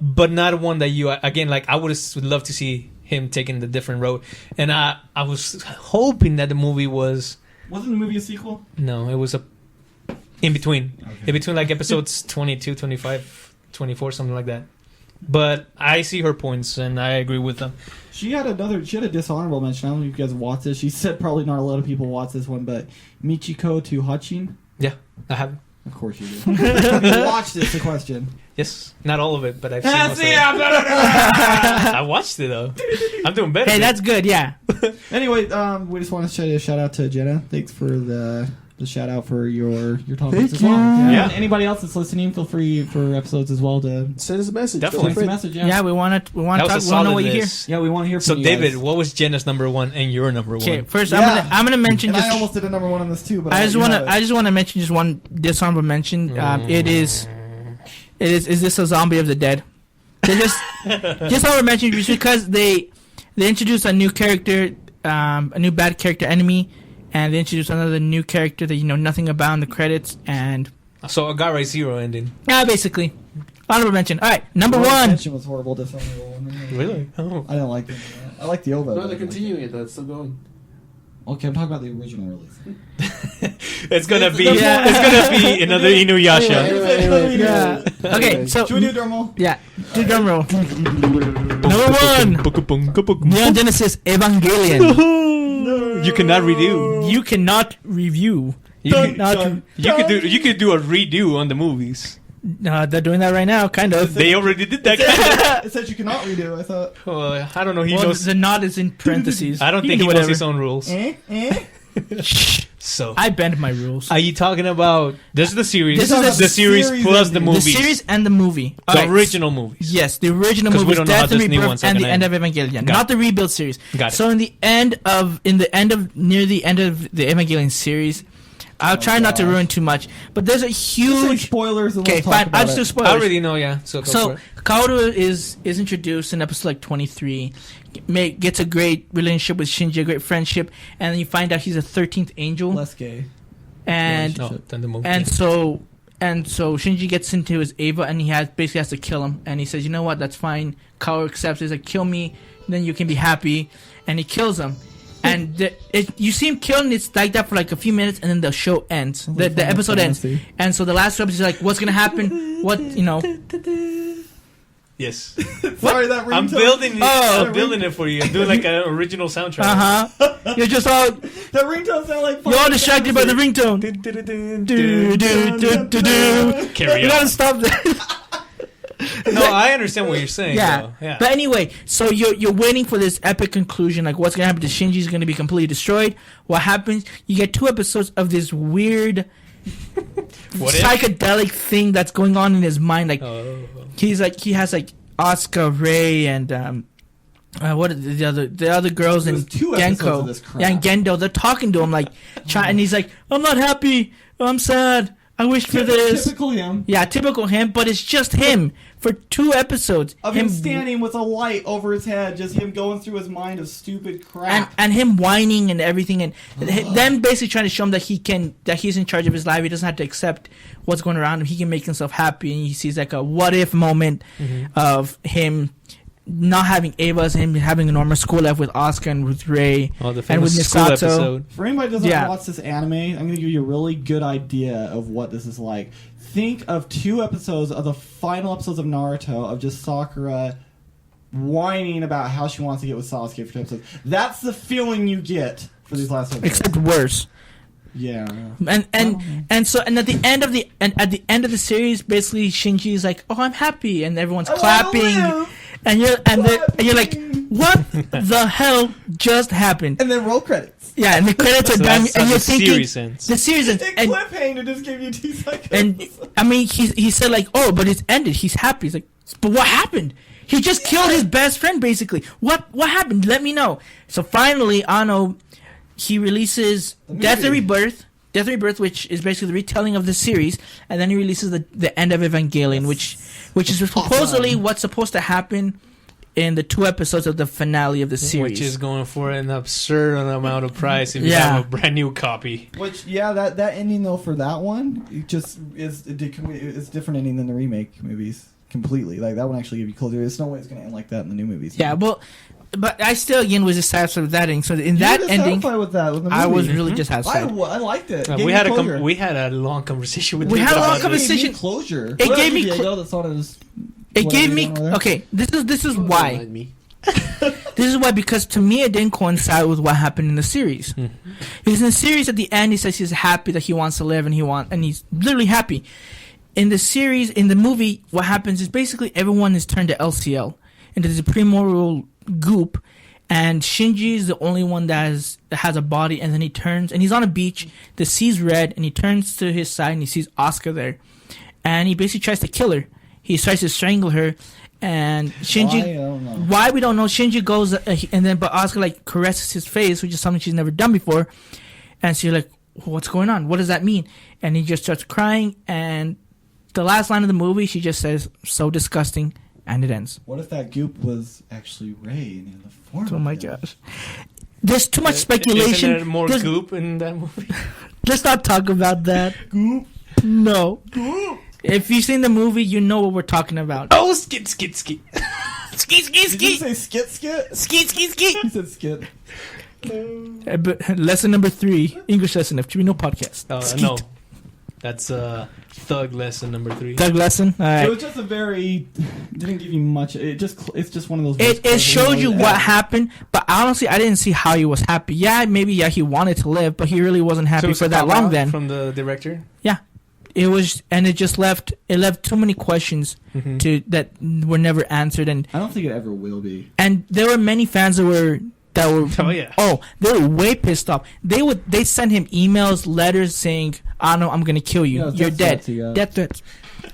but not one that you again like. I would love to see him taking the different road, and I was hoping that the movie wasn't the movie a sequel? No, it was in between, Okay. in between like episodes 22, 25, 24, something like that. But I see her points, and I agree with them. She had a dishonorable mention. I don't know if you guys watched this. She said probably not a lot of people watch this one, but Michiko to Hachin. Yeah, I have. Of course you do. You watched this, the question. Yes, not all of it, but I've seen most of it. I watched it though. I'm doing better. Hey, that's good. Yeah. Anyway, we just want to say a shout out to Jenna. Thanks for the shout out for your topics as well. Yeah. And anybody else that's listening, feel free for episodes as well to Send us a message. Definitely. send us a message. Yeah, Yeah, we want to that talk. was We a want to know solid what you hear. list. Yeah, we want to hear from So, you David, guys. what was Jenna's number one and your number one? Okay, first Yeah. I'm gonna mention And just. I almost did a number one on this too, but I just want to mention just one dishonorable mention. It is this a zombie of the dead? They just honorable mention just because they introduced a new character, a new bad character enemy, and they introduced another new character that you know nothing about in the credits, and So Agare Zero ending. basically honorable mention. All right, number Royal one. Tension was horrible. Dishonorable. Really? Oh. I didn't like it. I like the OVA. No, they're continuing it. That's still going. Okay, I'm talking about the original release. It's gonna be Yeah. it's gonna be another Inuyasha. Anyway. Yeah. Okay, so Should we do a drum roll? yeah, do drum roll. Number one, Neon Genesis Evangelion. You cannot redo. You cannot review. You could do a redo on the movies. They're doing that right now, kind of. They already did that. It said you cannot redo. I thought. I don't know. He Well, knows. the nod is in parentheses. I don't You think can he do knows whatever. his own rules. So I bend my rules. are you talking about this is the series? This is the series series plus the ending. movies. The series and the movie. The Alright, original movies. Yes, the original 'Cause we movie, don't know how Death and this new Rebirth, one's and the gonna end end. of Evangelion, Got not the rebuild series. Got it. So near the end of the end of the Evangelion series, I'll try not to ruin too much, but there's a huge. spoilers. And Okay, let's talk fine. about I'll just do it. spoilers. I already know. Yeah. So go for So it. Kaoru is introduced in episode like 23, gets a great relationship with Shinji, a great friendship, and then you find out he's a 13th angel, Less gay. and No, then the movie. and so Shinji gets into his Eva, and he basically has to kill him, and he says, you know what, that's fine. Kaoru accepts. He's like, kill me, then you can be happy, and he kills him. And you see him killing. It's like that for like a few minutes, and then the show ends. The episode ends, Fantasy. and so the last episode is like, what's gonna happen? What Yes. Sorry, that ringtone. I'm building it. Oh. I'm building it for you. I'm doing like an original soundtrack. You're just all That ringtone sound like. you're all distracted by the ringtone. Carry You on. gotta stop that. No, I understand what you're saying. Yeah. Though. Yeah. But anyway, so you're waiting for this epic conclusion. Like, what's gonna happen to Shinji's gonna be completely destroyed. What happens? You get 2 episodes of this weird What if? psychedelic thing that's going on in his mind. Like, Oh. he has like Asuka, Rei, and what are the other girls There's and 2 episodes of Genko. this crap. Yeah, and Gendo. They're talking to him like, and he's like, "I'm not happy. I'm sad. I wish for this." Typical him. Yeah, typical him, but it's just him for 2 episodes. Of him standing with a light over his head, just him going through his mind of stupid crap. and him whining and everything, and them basically trying to show him that he's in charge of his life. He doesn't have to accept what's going around him. He can make himself happy, and he sees like a what if moment of him not having Ava's, him having a normal school life with Asuka and with Rei Oh, the and with famous school Misato. episode. For anybody who doesn't Yeah. watch this anime, I'm going to give you a really good idea of what this is like. Think of 2 episodes of the final episodes of Naruto of just Sakura whining about how she wants to get with Sasuke for 2 episodes. That's the feeling you get for these last episodes. Except worse. Yeah. And at the end of the series, basically Shinji's like, "Oh, I'm happy," and everyone's clapping, and you're like, "What the hell just happened?" And then roll credits. Yeah, and the credits are So done, that's and how you're the thinking series ends. the series ends, It and cliffhanger just gave you 2 seconds. and I mean he said like, "Oh, but it's ended. He's happy." He's like, "But what happened? He just killed his best friend, basically. What happened? Let me know." So finally, Ano, he releases Death and Rebirth, which is basically the retelling of the series, and then he releases the end of Evangelion, which is supposedly what's supposed to happen in the 2 episodes of the finale of the series. Which is going for an absurd amount of price if you Yeah. have a brand new copy. Which, yeah, that ending though for that one, it just is it's different ending than the remake movies completely. Like that one actually give you closure. There's no way it's gonna end like that in the new movies. Yeah, well, but I still again was dissatisfied with that ending. So in that were ending, dissatisfied with that. With the I was movie. really I dissatisfied. liked it. We had a long conversation with We you had a long about this. conversation. Closure. It gave me Diego, that's on his. It gave me whatever you're doing over okay. This is Don't why. remind me. This is why, because to me it didn't coincide with what happened in the series. Because in the series, at the end, he says he's happy that he wants to live, and he's literally happy. In the series, in the movie, what happens is basically everyone is turned to LCL, and there's a primordial goop, and Shinji is the only one that has a body, and then he turns, and he's on a beach, the sea's red, and he turns to his side, and he sees Asuka there, and he basically tries to kill her. He tries to strangle her, and Shinji, Why? I don't know. why we don't know. Shinji goes, but Asuka like caresses his face, which is something she's never done before, and she's like, "What's going on? What does that mean?" And he just starts crying, and the last line of the movie, she just says, "So disgusting," and it ends. What if that goop was actually Rey in the form? Oh my of him? gosh, there's too much speculation. Isn't there more There's- goop in that movie? Let's not talk about that. Goop. No. If you've seen the movie, you know what we're talking about. Oh, skit. Ski, ski, Did you ski. say skit? Ski, ski, ski. He said skit. But lesson number 3, English lesson of Chibi No Podcast. No, that's thug lesson number 3. Thug lesson. All It right. was just a very didn't give you much. It's just one of those. It showed you what happened, but honestly, I didn't see how he was happy. Yeah, maybe he wanted to live, but he really wasn't happy for that long. Then from the director. yeah, it was, and it just left too many questions that were never answered, and I don't think it ever will be. there were many fans that were. Oh, yeah. They were way pissed off. They sent him emails, letters saying, "I know I'm gonna kill you. Yeah, You're death dead." threats, yeah. Death threats.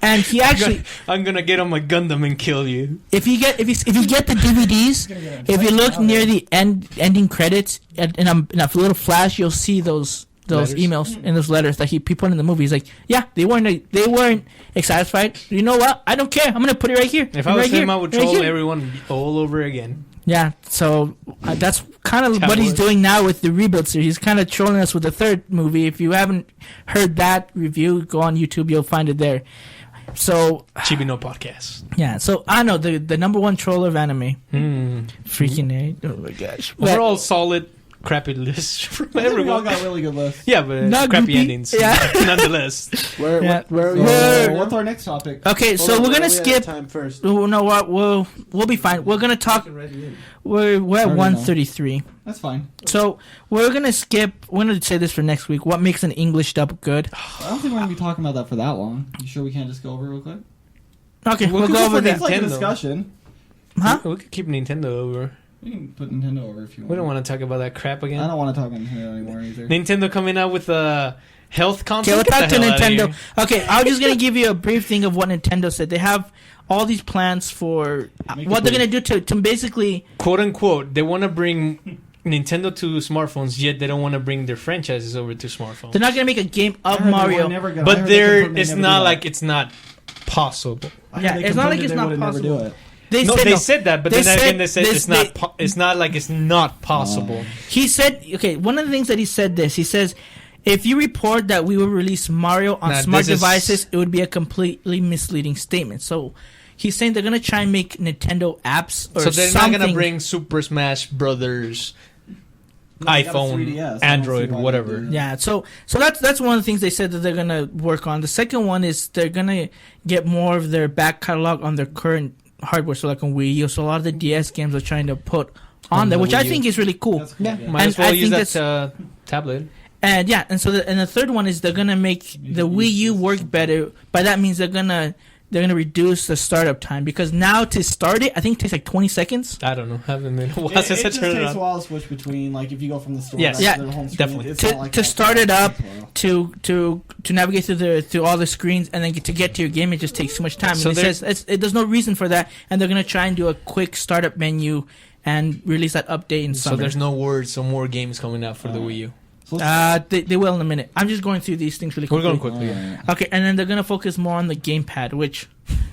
And he actually, I'm gonna get on my Gundam and kill you. if you get the DVDs, if you look near the ending credits in a little flash, you'll see those Letters? emails and those letters that he put in the movie. He's like, yeah, they weren't satisfied. You know what? I don't care. I'm gonna put it right here. If I was right him, here, I would right troll here. everyone all over again. Yeah, so that's kind of How what it he's works. doing now with the Rebuild series. He's kind of trolling us with the 3rd movie. If you haven't heard that review, go on YouTube. You'll find it there. So Chibi No Podcast. yeah, so I know the number 1 troller of anime. Hmm. Freaking A. Oh my gosh. Overall, solid. crappy lists from I think we all everyone. got really good lists. Yeah, but Not crappy groupie. endings. Yeah. Nonetheless. Where Yeah. are we? What's our next topic? Okay, so Hold on, we're gonna we have skip. time first. Oh, no, what? We'll be fine. We're gonna talk. We're at Already 133. That's fine. So we're gonna skip. We're gonna say this for next week. What makes an English dub good? I don't think we're gonna be talking about that for that long. You sure we can't just go over it real quick? Okay, We'll we'll go go over for that. It's like a Nintendo. discussion. Huh? We could keep Nintendo over. We can put Nintendo over if you want. We don't want to talk about that crap again. I don't want to talk about Nintendo anymore either. Nintendo coming out with a health console. Okay, we'll Get talk the to hell outta Nintendo. here. Okay, I'm just gonna give you a brief thing of what Nintendo said. They have all these plans for Make what it they're cool. gonna do to basically. Quote unquote, they want to bring Nintendo to smartphones, yet they don't want to bring their franchises over to smartphones. They're not gonna make a game I of heard they were Mario. never gonna- I But heard they there, confirmed they it's never not do like that. it's not possible. I heard Yeah, they it's not like confirmed it's they not would never do possible. it. They No, said they no. said that, but They then again, said they said this- it's not. It's not like it's not possible. He said, okay, one of the things that he said this, he says, if you report that we will release Mario on Nah, smart this is- devices, it would be a completely misleading statement. So he's saying they're going to try and make Nintendo apps or So they're something. not gonna bring Super Smash Brothers, No, they got a iPhone, 3DS. I don't see Android, why they whatever. do that. Yeah, so that's one of the things they said that they're going to work on. The second one is they're going to get more of their back catalog on their current hardware, so like on Wii U. So a lot of the DS games are trying to put on On there, the which I Wii U. think is really cool. That's cool, Yeah, yeah. might And as well I use think that tablet. And yeah, and so the third one is they're gonna make the Wii U work better. By that means they're gonna reduce the startup time, because now to start it, I think it takes like 20 seconds. I don't know. Haven't been a while It since I just turned it takes a on. while to switch between, like, if you go from the store Yes. back Yeah, to the home screen, definitely. it's To- not like to that. start it up, Takes a while. To navigate through all the screens and then to get to your game, it just takes too much time. So And it there's- says there's no reason for that, and they're gonna try and do a quick startup menu and release that update in So summer. there's no words or more games coming out for the Wii U. So let's- They will in a minute. I'm just going through these things really We're quickly. going quickly. Yeah. Okay, and then they're gonna focus more on the gamepad, which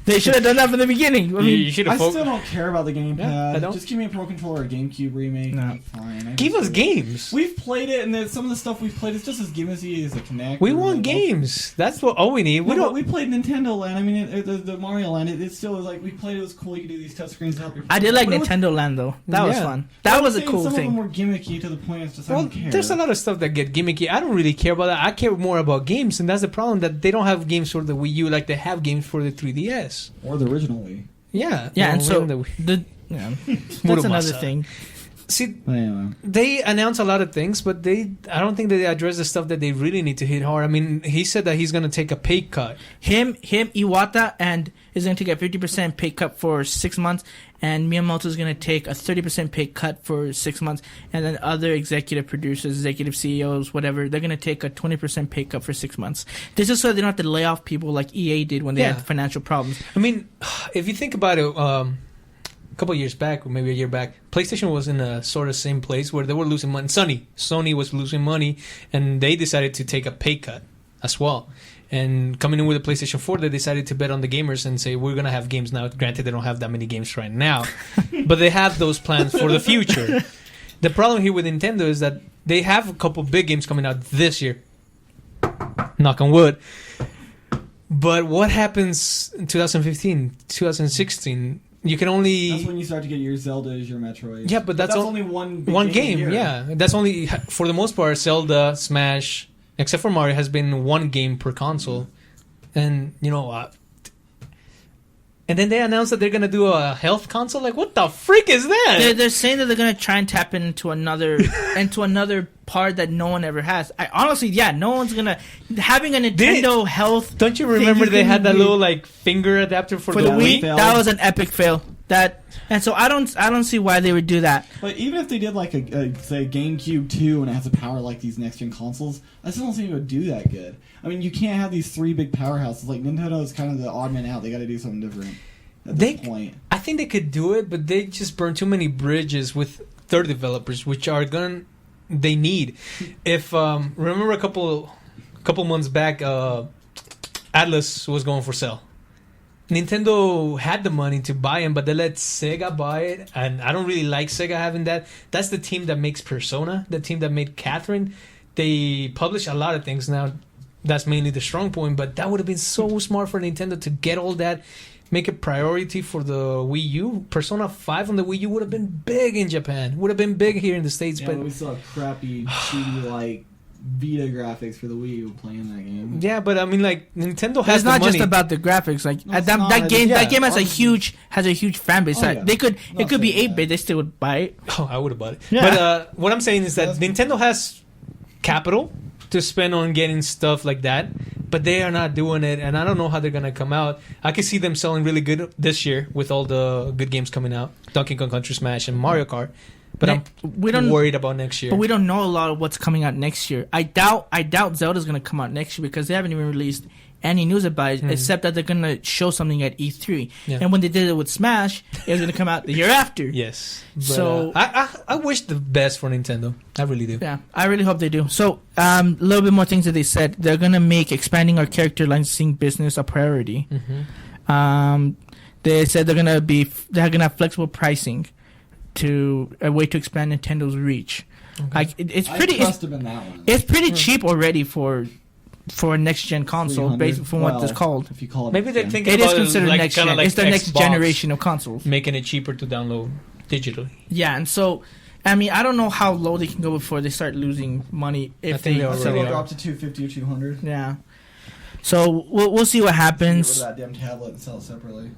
they should have done that from the beginning. I mean, You should I have still don't care about the gamepad. Yeah, I don't. Just give me a Pro Controller or a GameCube remake. No. I'm fine. I Give just us do it. games. We've played it, and then some of the stuff we've played is just as gimmicky as a Kinect. We or want like games. That's what all we need. We We don't. We played Nintendo Land. I mean, the Mario Land. It still was like we played. It was cool. You could do these touch screens to help your. I did like But it was- Nintendo Land though. That was Yeah. fun. That was a I'm saying cool some thing. of them were gimmicky to the point it's just I Well, don't care. there's a lot of stuff that get gimmicky. I don't really care about that. I care more about games, and that's the problem, that they don't have games for the Wii U like they have games for the 3DS. or the original Wii. Yeah, Yeah. well, and so the Wii- yeah, that's Muramasa. another thing. See, But anyway. they announce a lot of things, but I don't think that they address the stuff that they really need to hit hard. I mean, he said that he's going to take a pay cut. Him, Iwata, and is going to take a 50% pay cut for 6 months, and Miyamoto is going to take a 30% pay cut for 6 months, and then other executive producers, executive CEOs, whatever, they're going to take a 20% pay cut for 6 months. This is so they don't have to lay off people like EA did when they Yeah. had financial problems. I mean, if you think about it, a couple of years back, or maybe a year back, PlayStation was in a sort of same place where they were losing money. Sony was losing money, and they decided to take a pay cut as well. And coming in with the PlayStation 4, they decided to bet on the gamers and say, we're going to have games now. Granted, they don't have that many games right now, but they have those plans for the future. The problem here with Nintendo is that they have a couple big games coming out this year. Knock on wood. But what happens in 2015, 2016? You can only... That's when you start to get your Zeldas, your Metroid. Yeah, but that's only one big one a game, year. yeah. That's only, for the most part, Zelda, Smash, except for Mario, has been one game per console. And, and then they announced that they're going to do a health console? Like, what the freak is that? They're saying that they're going to try and tap into another part that no one ever has. I honestly, no one's going to... Having a Nintendo Health... Don't you thing remember you they can had that do- little, like, finger adapter for for the the Wii? Wii, failed. that was an epic fail. And so I don't see why they would do that. But even if they did like a say GameCube 2 and it has a power like these next gen consoles, I still don't think it would do that good. I mean, you can't have these three big powerhouses. Like Nintendo is kind of the odd man out. They got to do something different at this point. I think they could do it, but they just burn too many bridges with third developers, which are they need. If remember a couple months back, Atlas was going for sale. Nintendo had the money to buy him, but they let Sega buy it, and I don't really like Sega having that. That's the team that makes Persona, the team that made Catherine. They publish a lot of things now. That's mainly the strong point, but that would have been so smart for Nintendo to get all that, make a priority for the Wii U, Persona 5 on the Wii U would have been big in Japan. Would have been big here in the States, Yeah, but we saw crappy 2D like Vita graphics for the Wii U playing that game. yeah, but I mean, like Nintendo has It's the not money. just about the graphics. Like No, it's that, not. that game, Yeah, that game has a honestly. huge fan base. Oh, That yeah. They could, Not it could be saying 8-bit. that. They still would buy it. Oh, I would have bought it. Yeah. But what I'm saying is that Nintendo has capital to spend on getting stuff like that, but they are not doing it, and I don't know how they're gonna come out. I could see them selling really good this year with all the good games coming out, Donkey Kong Country Smash and Mario Kart. But we I'm don't worried about next year. But we don't know a lot of what's coming out next year. I doubt Zelda's gonna come out next year because they haven't even released any news about it, except that they're gonna show something at E3. Yeah. And when they did it with Smash, it was gonna come out the year after. Yes. But, So- I wish the best for Nintendo. I really do. Yeah, I really hope they do. So, a little bit more things that they said. They're gonna make expanding our character licensing business a priority. They said they're gonna have flexible pricing to a way to expand Nintendo's reach. Like it's pretty. I trust him in that one. It's pretty cheap already for a next gen console, 300. based from what it's called. If you call it Maybe they're next gen. thinking It is about considered like, next kinda gen. like It's the next Xbox, generation of consoles. making it cheaper to download digitally. Yeah, and so I mean I don't know how low they can go before they start losing money I if think they they I think already it'll are. drop to 250 or 200. yeah. So we'll see what Get rid of happens. that damn tablet and sell it separately.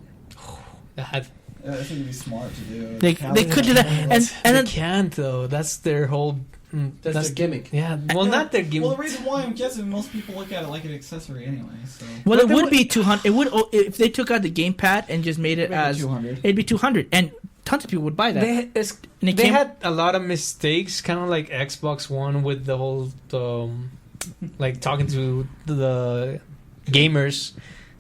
That I think it'd be smart to do. They could do that, and they then can't though. That's their whole. That's the gimmick. Yeah. Well, not their gimmick. Well, the reason why I'm guessing most people look at it like an accessory anyway. So well, But it they would would- be 200. It would if they took out the gamepad and just made it Maybe as 200. it'd be 200, and tons of people would buy that. They, And it they came- had a lot of mistakes, kind of like Xbox One with the whole, like talking to the gamers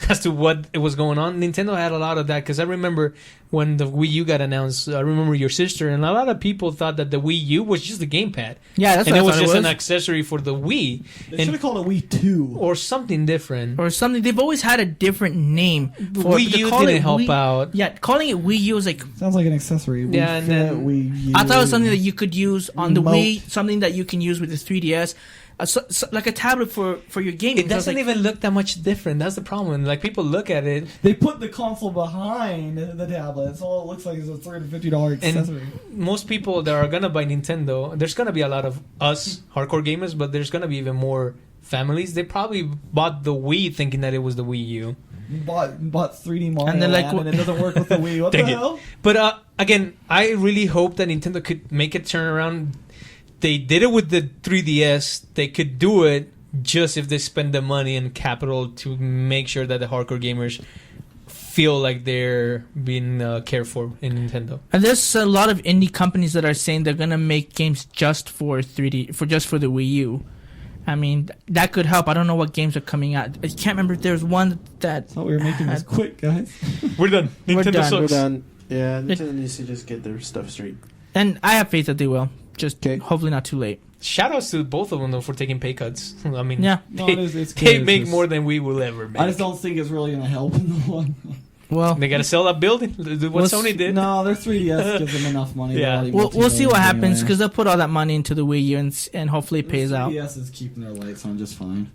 as to what it was going on. Nintendo had a lot of that because I remember when the Wii U got announced. I remember your sister and a lot of people thought that the Wii U was just a gamepad, Yeah, that's and what it I was thought just it an was. accessory for the Wii they should have called it Wii 2. or something different. Or something. They've always had a different name. For Wii to U call didn't it help Wii- out. Yeah, calling it Wii U is like Sounds like an accessory. Wii Yeah, and Fit, then- Wii U. I thought it was something that you could use on the Remote. Wii, something that you can use with the 3DS, like a tablet for your gaming. It doesn't even look that much different. That's the problem. Like people look at it. They put the console behind the tablet, so all it looks like is a $350 accessory. Most people that are gonna buy Nintendo, there's gonna be a lot of us hardcore gamers, but there's gonna be even more families. They probably bought the Wii thinking that it was the Wii U. You bought 3D Mario And they're like, Land, and it doesn't work with the Wii. What the Dang it. hell? But again, I really hope that Nintendo could make it turn around. They did it with the 3DS. They could do it just if they spend the money and capital to make sure that the hardcore gamers feel like they're being cared for in Nintendo. And there's a lot of indie companies that are saying they're gonna make games just for 3D, for the Wii U. I mean, that could help. I don't know what games are coming out. I can't remember if there's one that. I thought we were making this quick, guys. We're done. We're Nintendo done. sucks. We're done. Yeah, Nintendo needs to just get their stuff straight. And I have faith that they will. Just 'Kay. hopefully not too late. Shout outs to both of them though for taking pay cuts. I mean, Yeah. No, they, it's good. they It's make just- more than we will ever make. I just don't think it's really going to help in the long run. Well, They gotta sell that building. Do what We'll Sony did. No, their 3DS gives them enough money. Yeah. They're already we'll see what multi-millions happens anyway. because they'll put all that money into the Wii U and hopefully it pays out. 3DS is keeping their lights on just fine.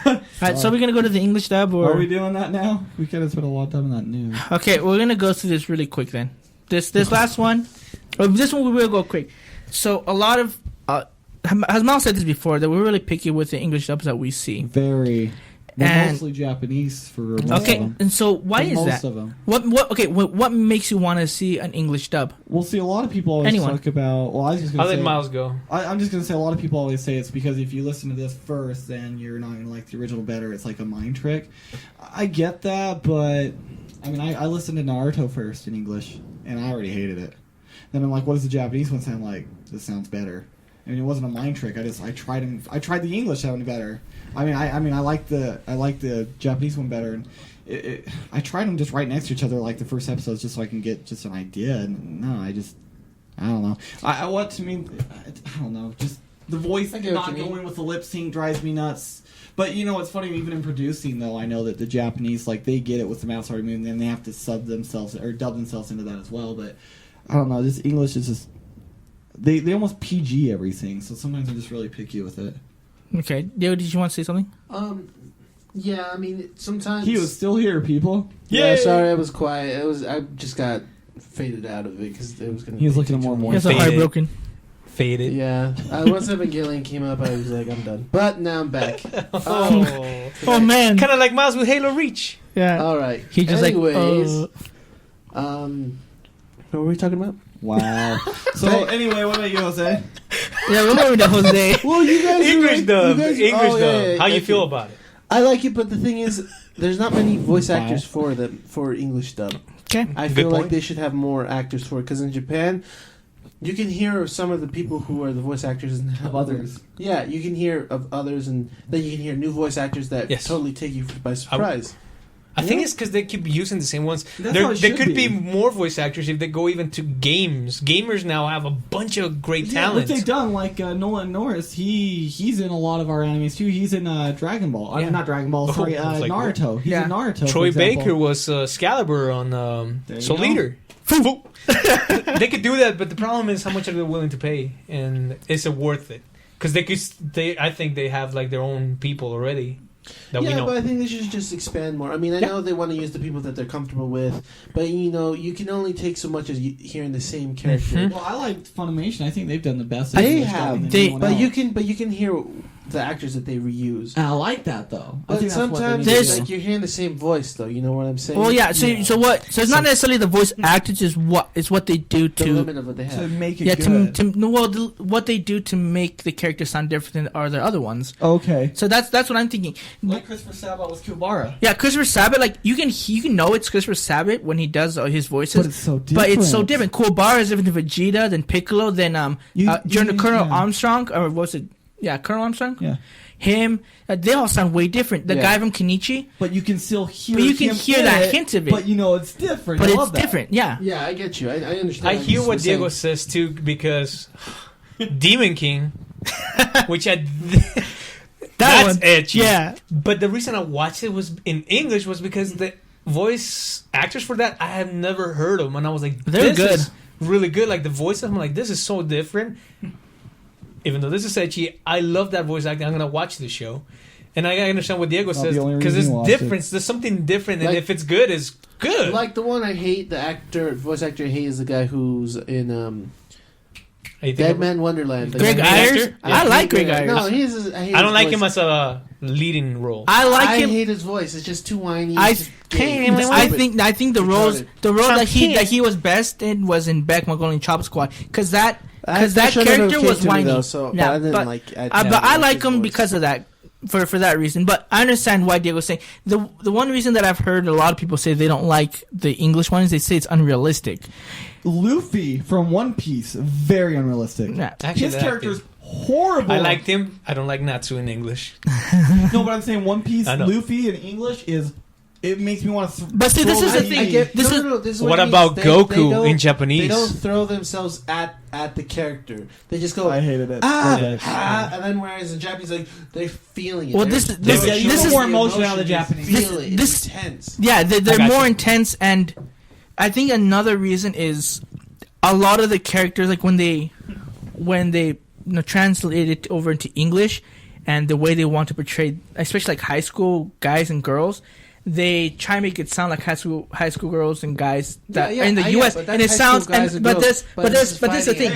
All right, so we're gonna go to the English dub, or Are we doing that now? We could have spent a lot of time on that news. okay, we're gonna go through this really quick then. This last one, this one we will go quick. So a lot of has Mal said this before that we're really picky with the English dubs that we see. Very. They're And- mostly Japanese for most Okay, of them. and so why For is most that? of them. What makes you want to see an English dub? We'll see. A lot of people always Anyone. talk about. Well, I was just I'll going to let say. Miles go. I'm just going to say a lot of people always say it's because if you listen to this first, then you're not going to like the original better. It's like a mind trick. I get that, but I mean, I listened to Naruto first in English, and I already hated it. Then I'm like, what does the Japanese one sound like? This sounds better. I mean, it wasn't a mind trick. I tried the English sounding better. I like the Japanese one better, and I tried them just right next to each other, like the first episodes, just so I can get just an idea. And no, I don't know. I don't know. Just the voice I get what not you mean. going with the lip sync drives me nuts. But you know what's funny? Even in producing, though, I know that the Japanese they get it with the mouse already moving, and they have to sub themselves or dub themselves into that as well. But I don't know. This English is just they almost PG everything, so sometimes I'm just really picky with it. Okay, Dale, did you want to say something? Yeah, I mean, sometimes He was still here, people. Yeah, sorry, I was quiet. I just got faded out of it because it was gonna. He was looking at more and more. He has a Faded. heartbroken. Faded. Yeah, once Evangelion came up, I was like, I'm done. But now I'm back. Oh man. Kind of like Miles with Halo Reach. Yeah. All right. He just Anyways, like. what were we talking about? Wow. So anyway, what about you, Jose? Yeah, remember that Jose. Well, you guys English dub. English dub. yeah, How you okay. feel about it? I like it, but the thing is, there's not many voice actors for English dub. Okay. I Good feel like point. they should have more actors for it because in Japan, you can hear of some of the people who are the voice actors and Of others. Yeah, you can hear of others, and then you can hear new voice actors that Yes. totally take you by surprise. I think it's because they keep using the same ones. That's how it There should could be be. more voice actors if they go even to games. Gamers now have a bunch of great Yeah, what talents. they've done, like Nolan Norris, he's in a lot of our animes too. He's in Dragon Ball. Yeah. Not Dragon Ball, sorry, I was like, Naruto. He's Yeah. in Naruto. for Troy example. Baker was Excalibur on There you Soul go. Eater. They could do that, but the problem is how much are they willing to pay, and is it worth it? Because I think they have like their own people already that we Yeah, know. but I think they should just expand more. I mean, I Yeah. know they want to use the people that they're comfortable with, but you can only take so much as you hearing the same character. Mhm. Well, I like Funimation. I think they've done the best. They English have, dubbing than they- anyone but else. you can hear the actors that they reuse. And I like that though. I But think that's what they sometimes need to it's do. like you're hearing the same voice, though. You know what I'm saying? Well, yeah. So it's not necessarily the voice actors. Is what they do the to limit of what they to have. make it yeah good. what they do to make the characters sound different than the other ones. Okay. So that's what I'm thinking. Like Christopher Sabat was Kubara. Yeah, Christopher Sabat, like you can know it's Christopher Sabat when he does his voices, But it's so different. But it's so different. Kuwabara is different than Vegeta, than Piccolo, than Colonel Armstrong, or was it? Yeah, Colonel Armstrong. Yeah. Him, they all sound way different. The Yeah. guy from Kenichi, But you can still hear. But you can him hear in that it, hint of it. But you know it's different. but I it's love that. different. Yeah. Yeah, I get you. I understand. I hear what you're Diego saying. says too, because Demon King, which that's one. edgy. Yeah. But the reason I watched it was in English was because the voice actors for that I have never heard of them, and I was like, They're this good. is really good. Like the voice of them, like this is so different. Even though this is edgy, I love that voice acting. I'm gonna watch the show, and I understand what Diego says the only because reason there's you watched difference. There's something different, and Like- if it's good, it's good. Like the one I hate, the voice actor I hate is the guy who's in I, Dead Man Wonderland. The Greg guy- Main Ayers. actor? I like Greg No, Ayers. I hate I don't his like voice. him as a leading role. I like I him. hate his voice. It's just too whiny. I it's just gay. It's I stupid. think the Retarded. role that he was best in was in Beck Mongolian Chop Squad because that That show never character came was to me, whiny. though, so- but I didn't like- I but didn't I like like his him voice. because of that. For that reason, but I understand why Diego's saying the one reason that I've heard a lot of people say they don't like the English ones. They say it's unrealistic. Luffy from One Piece, very unrealistic. Yeah. Actually, His that character's horrible. I liked him. I don't like Natsu in English. No, but I'm saying One Piece I know. Luffy in English is. It makes me want to. But see, this is the thing. I get, This no, is no, no, this is What it about is. Goku don't- in Japanese? They don't throw themselves at the character. They just go I hated it. and then whereas in Japanese, like they're feeling it. Well, They're- this- they're this- showing this the is- more emotion out of the you Japanese. Feel it. This- It's intense. yeah, they're I got more you. intense, and I think another reason is a lot of the characters, like when they translate it over into English, and the way they want to portray, especially like high school guys and girls, they try and make it sound like high school girls and guys that are in the U.S. but and that's it high sounds. school guys And, and but girls. there's it's but there's the fighting thing.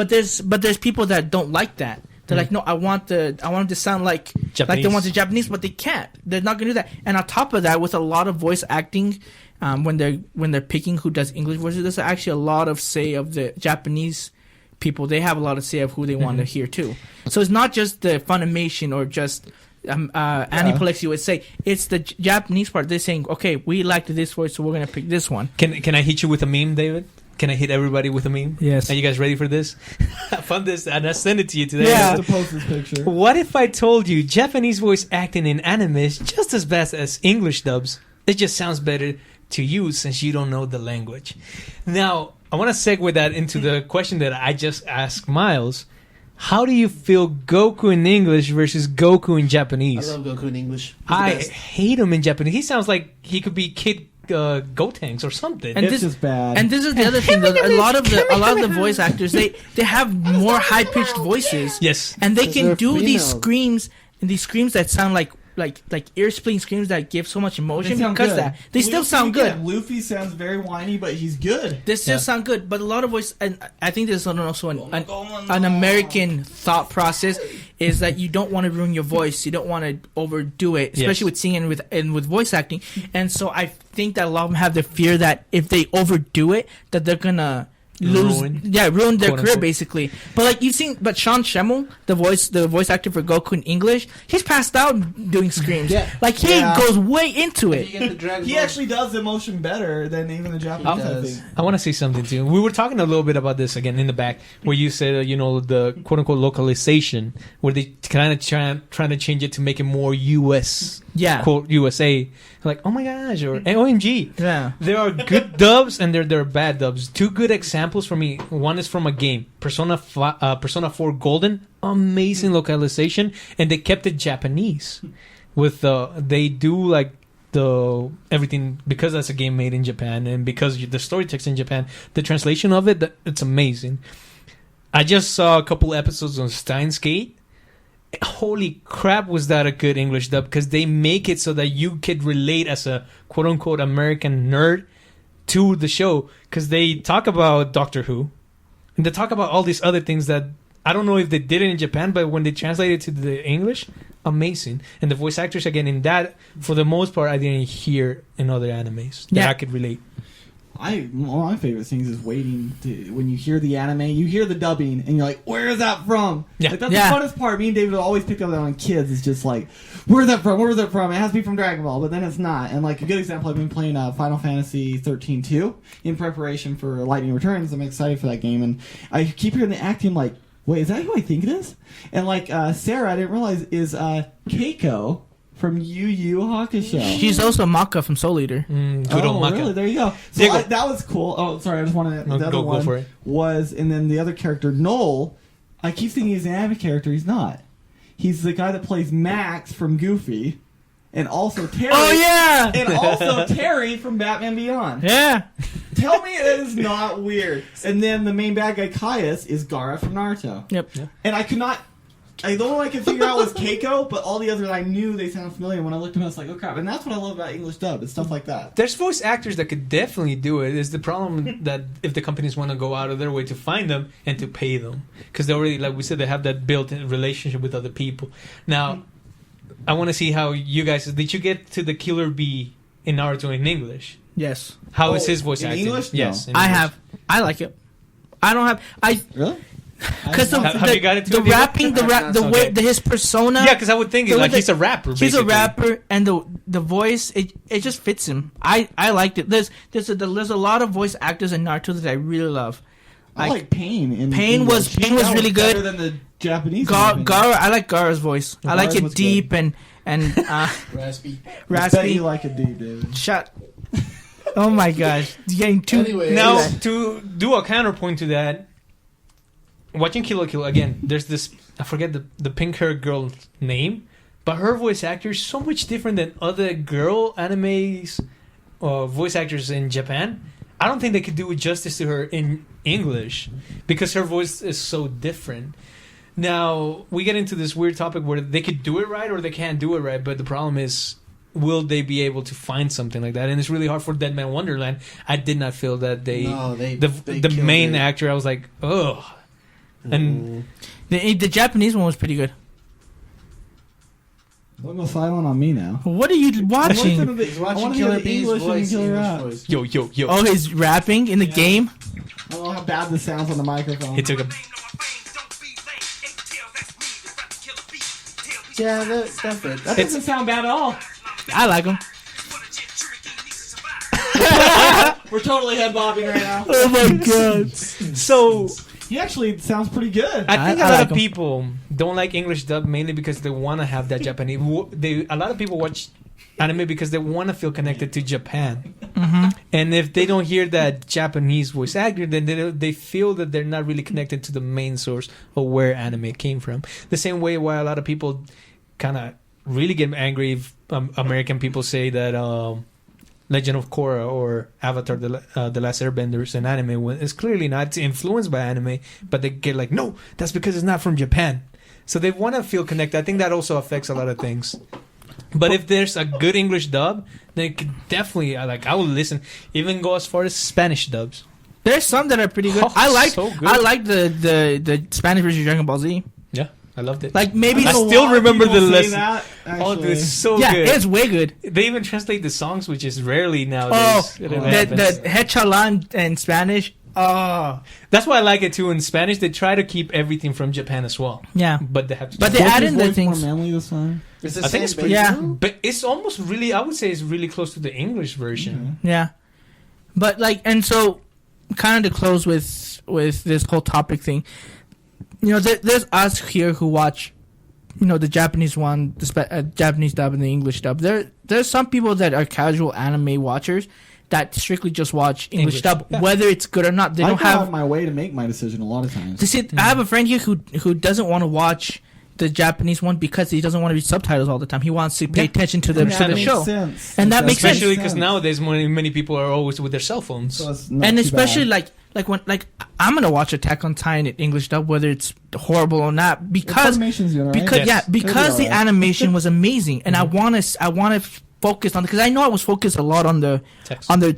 enemies. But there's people that don't like that. They're like, no, I want it to sound like Japanese. they want the Japanese, but they can't. They're not gonna do that. And on top of that, with a lot of voice acting, when they're picking who does English voices, there's actually a lot of say of the Japanese people. They have a lot of say of who they want to hear too. So it's not just the Funimation or just Aniplex, you would say. It's the Japanese part. They're saying, okay, we like this voice, so we're gonna pick this one. Can I hit you with a meme, David? Can I hit everybody with a meme? Yes. Are you guys ready for this? I found this and I sent it to you today. Yeah. To post this picture. What if I told you Japanese voice acting in anime is just as bad as English dubs? It just sounds better to you since you don't know the language. Now, I want to segue that into the question that I just asked Miles. How do you feel Goku in English versus Goku in I Japanese? love Goku in English. He's the I best. hate him in Japanese. He sounds like he could be Kid Gotenks or something. And It's this just bad. And this is the other thing. Though, a lot of the voice actors they have more high pitched voices. Yes. and they 'Cause can they're do these female. screams and these screams that sound like like ear splitting screams that give so much emotion sound because good. that they still Luffy, sound good. yeah, Luffy sounds very whiny, but he's good. They still sound good, but a lot of voice, and I think there's also an American thought process is that you don't want to ruin your voice, you don't want to overdo it, especially with singing and with voice acting. And so I think that a lot of them have the fear that if they overdo it, that they're gonna ruin their career unquote. basically. But like you've seen, but Sean Schemmel, the voice actor for Goku in English, he's passed out doing screams. Like he goes way into it. He actually does the emotion better than even the Japanese. I think. I want to say something too. We were talking a little bit about this again in the back, where you said, the quote unquote localization, where they kind of trying to change it to make it more US, quote USA. Like, oh my gosh, or OMG. Yeah. There are good dubs and there are bad dubs. Two good examples for me. One is from a game, Persona 4 Golden, amazing localization, and they kept it Japanese. With they do like the everything because that's a game made in Japan and because the story takes in Japan. The translation of it, it's amazing. I just saw a couple episodes on Steins Gate. Holy crap, was that a good English dub, because they make it so that you could relate as a quote-unquote American nerd to the show, because they talk about Doctor Who and they talk about all these other things that I don't know if they did it in Japan, but when they translated it to the English, amazing. And the voice actors again in that, for the most part, I didn't hear in other animes that I could relate. One of my favorite things is waiting when you hear the anime, you hear the dubbing, and you're like, "Where is that from?" Yeah. Like, that's the funnest part. Me and David will always pick up that on kids. It's just like, "Where's that from? Where's that from?" It has to be from Dragon Ball, but then it's not. And like a good example, I've been playing Final Fantasy 13-2 in preparation for Lightning Returns. I'm excited for that game, and I keep hearing the acting like, "Wait, is that who I think it is?" And like Sarah, I didn't realize is Keiko from Yu Yu Hakusho. She's also Maka from Soul Eater. Good old Maka. Really? There you go. So that was cool. Oh, sorry. I just wanted the other one go for it. was, and then the other character Noel. I keep thinking he's an anime character. He's not. He's the guy that plays Max from Goofy, and also Terry. Oh yeah, and also Terry from Batman Beyond. Yeah. Tell me it is not weird. And then the main bad guy Caius is Gaara from Naruto. Yep. And I could not. The only one I could figure out was Keiko, but all the others I knew they sound familiar. When I looked at them, I was like, oh crap. And that's what I love about English dub. It's stuff like that. There's voice actors that could definitely do it. Is the problem that if the companies want to go out of their way to find them and to pay them, because they already, like we said, they have that built-in relationship with other people. Now, I want to see how you guys. Did you get to the Killer Bee in Naruto in English? Yes. How is his voice in acting? English? No. Yes, in I English. have. I like it. I don't have. Really? Because Have you got it the too, rapping, the way, his persona. Yeah, because I would think like he's a rapper. He's Basically. a rapper, and the voice it just fits him. I liked it. There's a lot of voice actors in Naruto that I really love. I like Pain. Pain was really good. Better than the Japanese. Gaara, I like Gaara's voice. I like it deep good. and Raspy. I bet you like it deep, David. Shut. Oh my gosh, it's getting too. Anyway. Now, to do a counterpoint to that, watching Kill la Kill again, there's this, I forget the pink haired girl's name, but her voice actor is so much different than other girl animes voice actors in Japan. I don't think they could do justice to her in English because her voice is so different. Now, we get into this weird topic where they could do it right or they can't do it right, but the problem is, will they be able to find something like that? And it's really hard for Dead Man Wonderland. I did not feel that they the main actor, I was like, ugh. And the Japanese one was pretty good. Don't go silent on me now. What are you watching? He's I watching want to hear Killer the Bee's English and voice. Killer English Rap. voice. yo. Oh, he's rapping in the game. I don't know how bad this sounds on the microphone. He took a Yeah, that's it. That doesn't sound bad at all. I like him. We're totally head bobbing right now. Oh my god. so. He actually sounds pretty good. I think I a lot like of 'em. people don't like English dub mainly because they want to have that Japanese. A lot of people watch anime because they want to feel connected to Japan. Mm-hmm. And if they don't hear that Japanese voice actor, then they feel that they're not really connected to the main source of where anime came from. The same way why a lot of people kind of really get angry if American people say that Legend of Korra or Avatar the Last Airbender is an anime when it's clearly not. It's influenced by anime, but they get like, no, that's because it's not from Japan. So they want to feel connected. I think that also affects a lot of things. But if there's a good English dub, then it could definitely I would listen. Even go as far as Spanish dubs. There's some that are pretty good. Oh, I so good. like the Spanish version of Dragon Ball Z. Yeah, I loved it. Like maybe I still remember the lesson. That, Oh, dude, it's so yeah, good. it's way good. They even translate the songs, which is rarely Oh, nowadays. It happens. the Hechalan in Spanish. Oh, That's why I like it too. In Spanish, they try to keep everything from Japan as well. yeah. But they have to. But they add in the things. more manly this time. It's the I think same it's base, pretty. Yeah. no? But it's almost really. I would say it's really close to the English version. Yeah, but like, and so kind of to close with this whole topic thing, there's us here who watch, the Japanese one, the Japanese dub and the English dub. There's some people that are casual anime watchers that strictly just watch English dub, Yeah. whether it's good or not. They I don't go out have. my way to make my decision a lot of times. I have a friend here who doesn't want to watch the Japanese one because he doesn't want to read subtitles all the time. He wants to pay attention to the, And to that the makes show. sense. And that makes sense. Especially because nowadays many people are always with their cell phones. So it's not And too especially bad. when I'm gonna watch Attack on Titan in English dub, whether it's horrible or not, because Funimation's doing all right. because Yes. because the It'll be all right. animation was amazing, and I want to focus on because I know I was focused a lot on the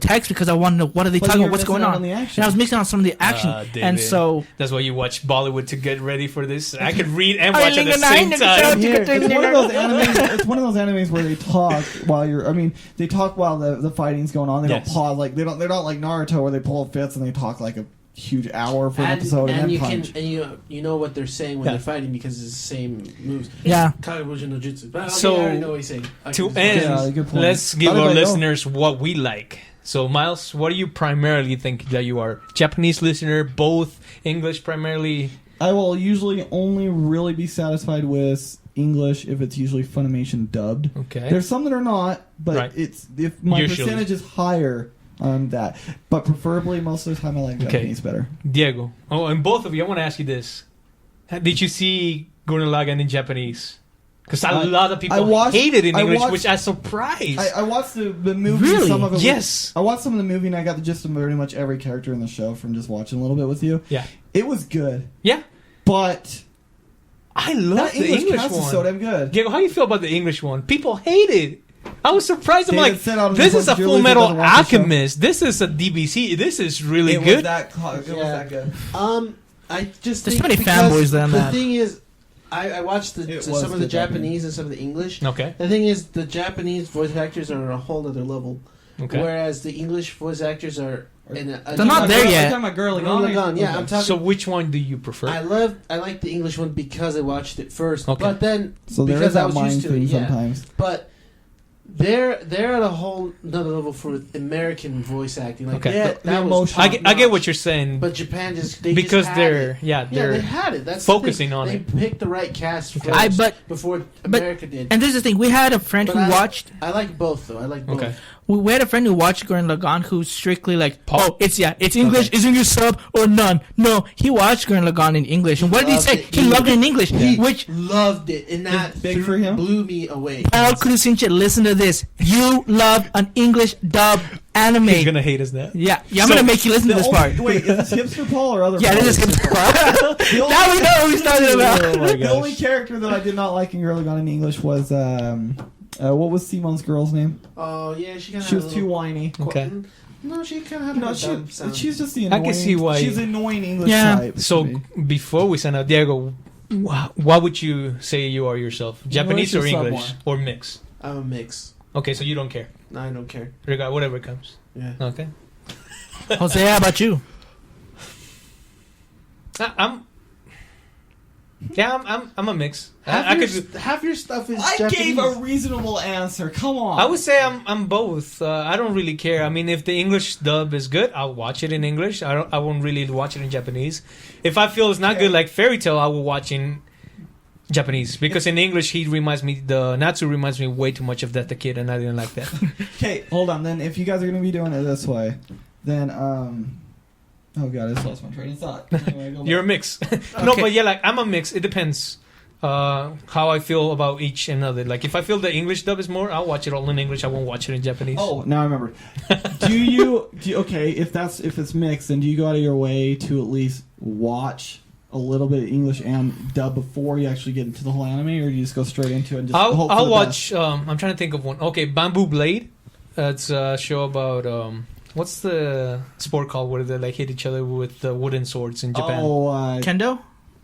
text because I want to know what are they But talking you're about, what's going missing out on, on the and action. I was mixing on some of the action, David. and so That's why you watch Bollywood to get ready for this. I could read and watch at the same time. It's one of those animes. It's one of those animes where they talk while you're. I mean, they talk while the fighting's going on. They Yes. don't pause. Like they're not like Naruto where they pull fits and they talk like a huge hour for an episode and then you punch. can you know what they're saying when Yeah. they're fighting because it's the same moves. Yeah. Kagebunshin no Jutsu. But So, I already know what he's saying. To Kagebunshin. end, Yeah, good point. let's give How did our I know? listeners what we like. So, Miles, what do you primarily think that you are? Japanese listener, both English primarily? I will usually only really be satisfied with English if it's usually Funimation dubbed. Okay. There's some that are not, but Right. it's if my Usually. percentage is higher on that. But preferably, most of the time, I like Okay. Japanese better. Diego. Oh, and both of you, I want to ask you this. Did you see Gurren Lagann in Japanese? Because a lot of people hate it in English, which I'm surprised. I watched the movie. Really? Some of it. Yes. I watched some of the movie, and I got the gist of pretty much every character in the show from just watching a little bit with you. Yeah. It was good, Yeah. but I love that the English cast is one. so damn good. Diego, how do you feel about the English one? People hate it. I was surprised. I'm David like, said out of this his is a voice, Full Julie Metal doesn't watch the show. Alchemist. This is a DBC. This is really It was good. that good. I just There's think too many because fanboys on the that. thing is, I watched It some was of the good, Japanese and some of the English. Okay. The thing is, the Japanese voice actors are on a whole other level, Okay. whereas the English voice actors are in a. They're not there yet. I'm talking about Girly Girly Gone, yeah, I'm talking. So which one do you prefer? I like the English one because I watched it first, Okay. but then So there because is I that was mind used to it, thing yeah. sometimes. But they're at a whole another level for American voice acting. Like Okay. that The was emotion. I get what top-notch. you're saying. But Japan just because just had they're it. yeah Yeah, they're they had it. That's focusing the thing. on they it. They picked the right cast Okay. first before America did. And this is the thing. We had a friend But who I- watched. I like both though. I like both. Okay. We had a friend who watched Gurren Lagann who's strictly like, Paul? oh, it's English, Okay. is English sub or none. No, he watched Gurren Lagann in English, and what did he Loved say? it. He loved it in English, He which loved it, and that big for him? blew me away. Paul Kurusinche, listen to this. You love an English dub anime. He's gonna hate us now. Yeah, I'm So, gonna make you listen to this part. Wait, is this hipster Paul or other? Yeah, Paul? this is him. The only- Now we know who he's talking about. Oh my The gosh. only character that I did not like in Girly Gone in English was what was Simon's girl's name? Oh yeah, she kind of. She was too whiny. Okay. No, she kind of had No, a dumb sound. she's just the I can annoying. see why- She's annoying English Yeah. type. So to me. before we sign out, Diego, what would you say you are yourself? Japanese or English or English someone? or mix? I'm a mix. Okay, so you don't care. No, I don't care. Regard whatever comes. Yeah. Okay. Jose, how about you? I'm a mix. I could. Half your stuff is I Japanese. gave a reasonable answer. Come on. I would say I'm both. I don't really care. I mean, if the English dub is good, I'll watch it in English. I won't really watch it in Japanese. If I feel it's not good, like Fairy Tail, I will watch in Japanese because in English the Natsu reminds me way too much of Death the Kid, and I didn't like that. Okay, hold on. Then, if you guys are going to be doing it this way, then oh god, I just lost my train of thought. Anyway, go You're a back. mix. No, Okay. but yeah, like I'm a mix. It depends how I feel about each and other. Like if I feel the English dub is more, I'll watch it all in English. I won't watch it in Japanese. Oh, now I remember. do you okay? If it's mixed, then do you go out of your way to at least watch a little bit of English and dub before you actually get into the whole anime, or do you just go straight into it and just hope for I'll the watch. best? I'm trying to think of one. Okay, Bamboo Blade. It's a show about what's the sport called where they like hit each other with the wooden swords in Japan? Kendo?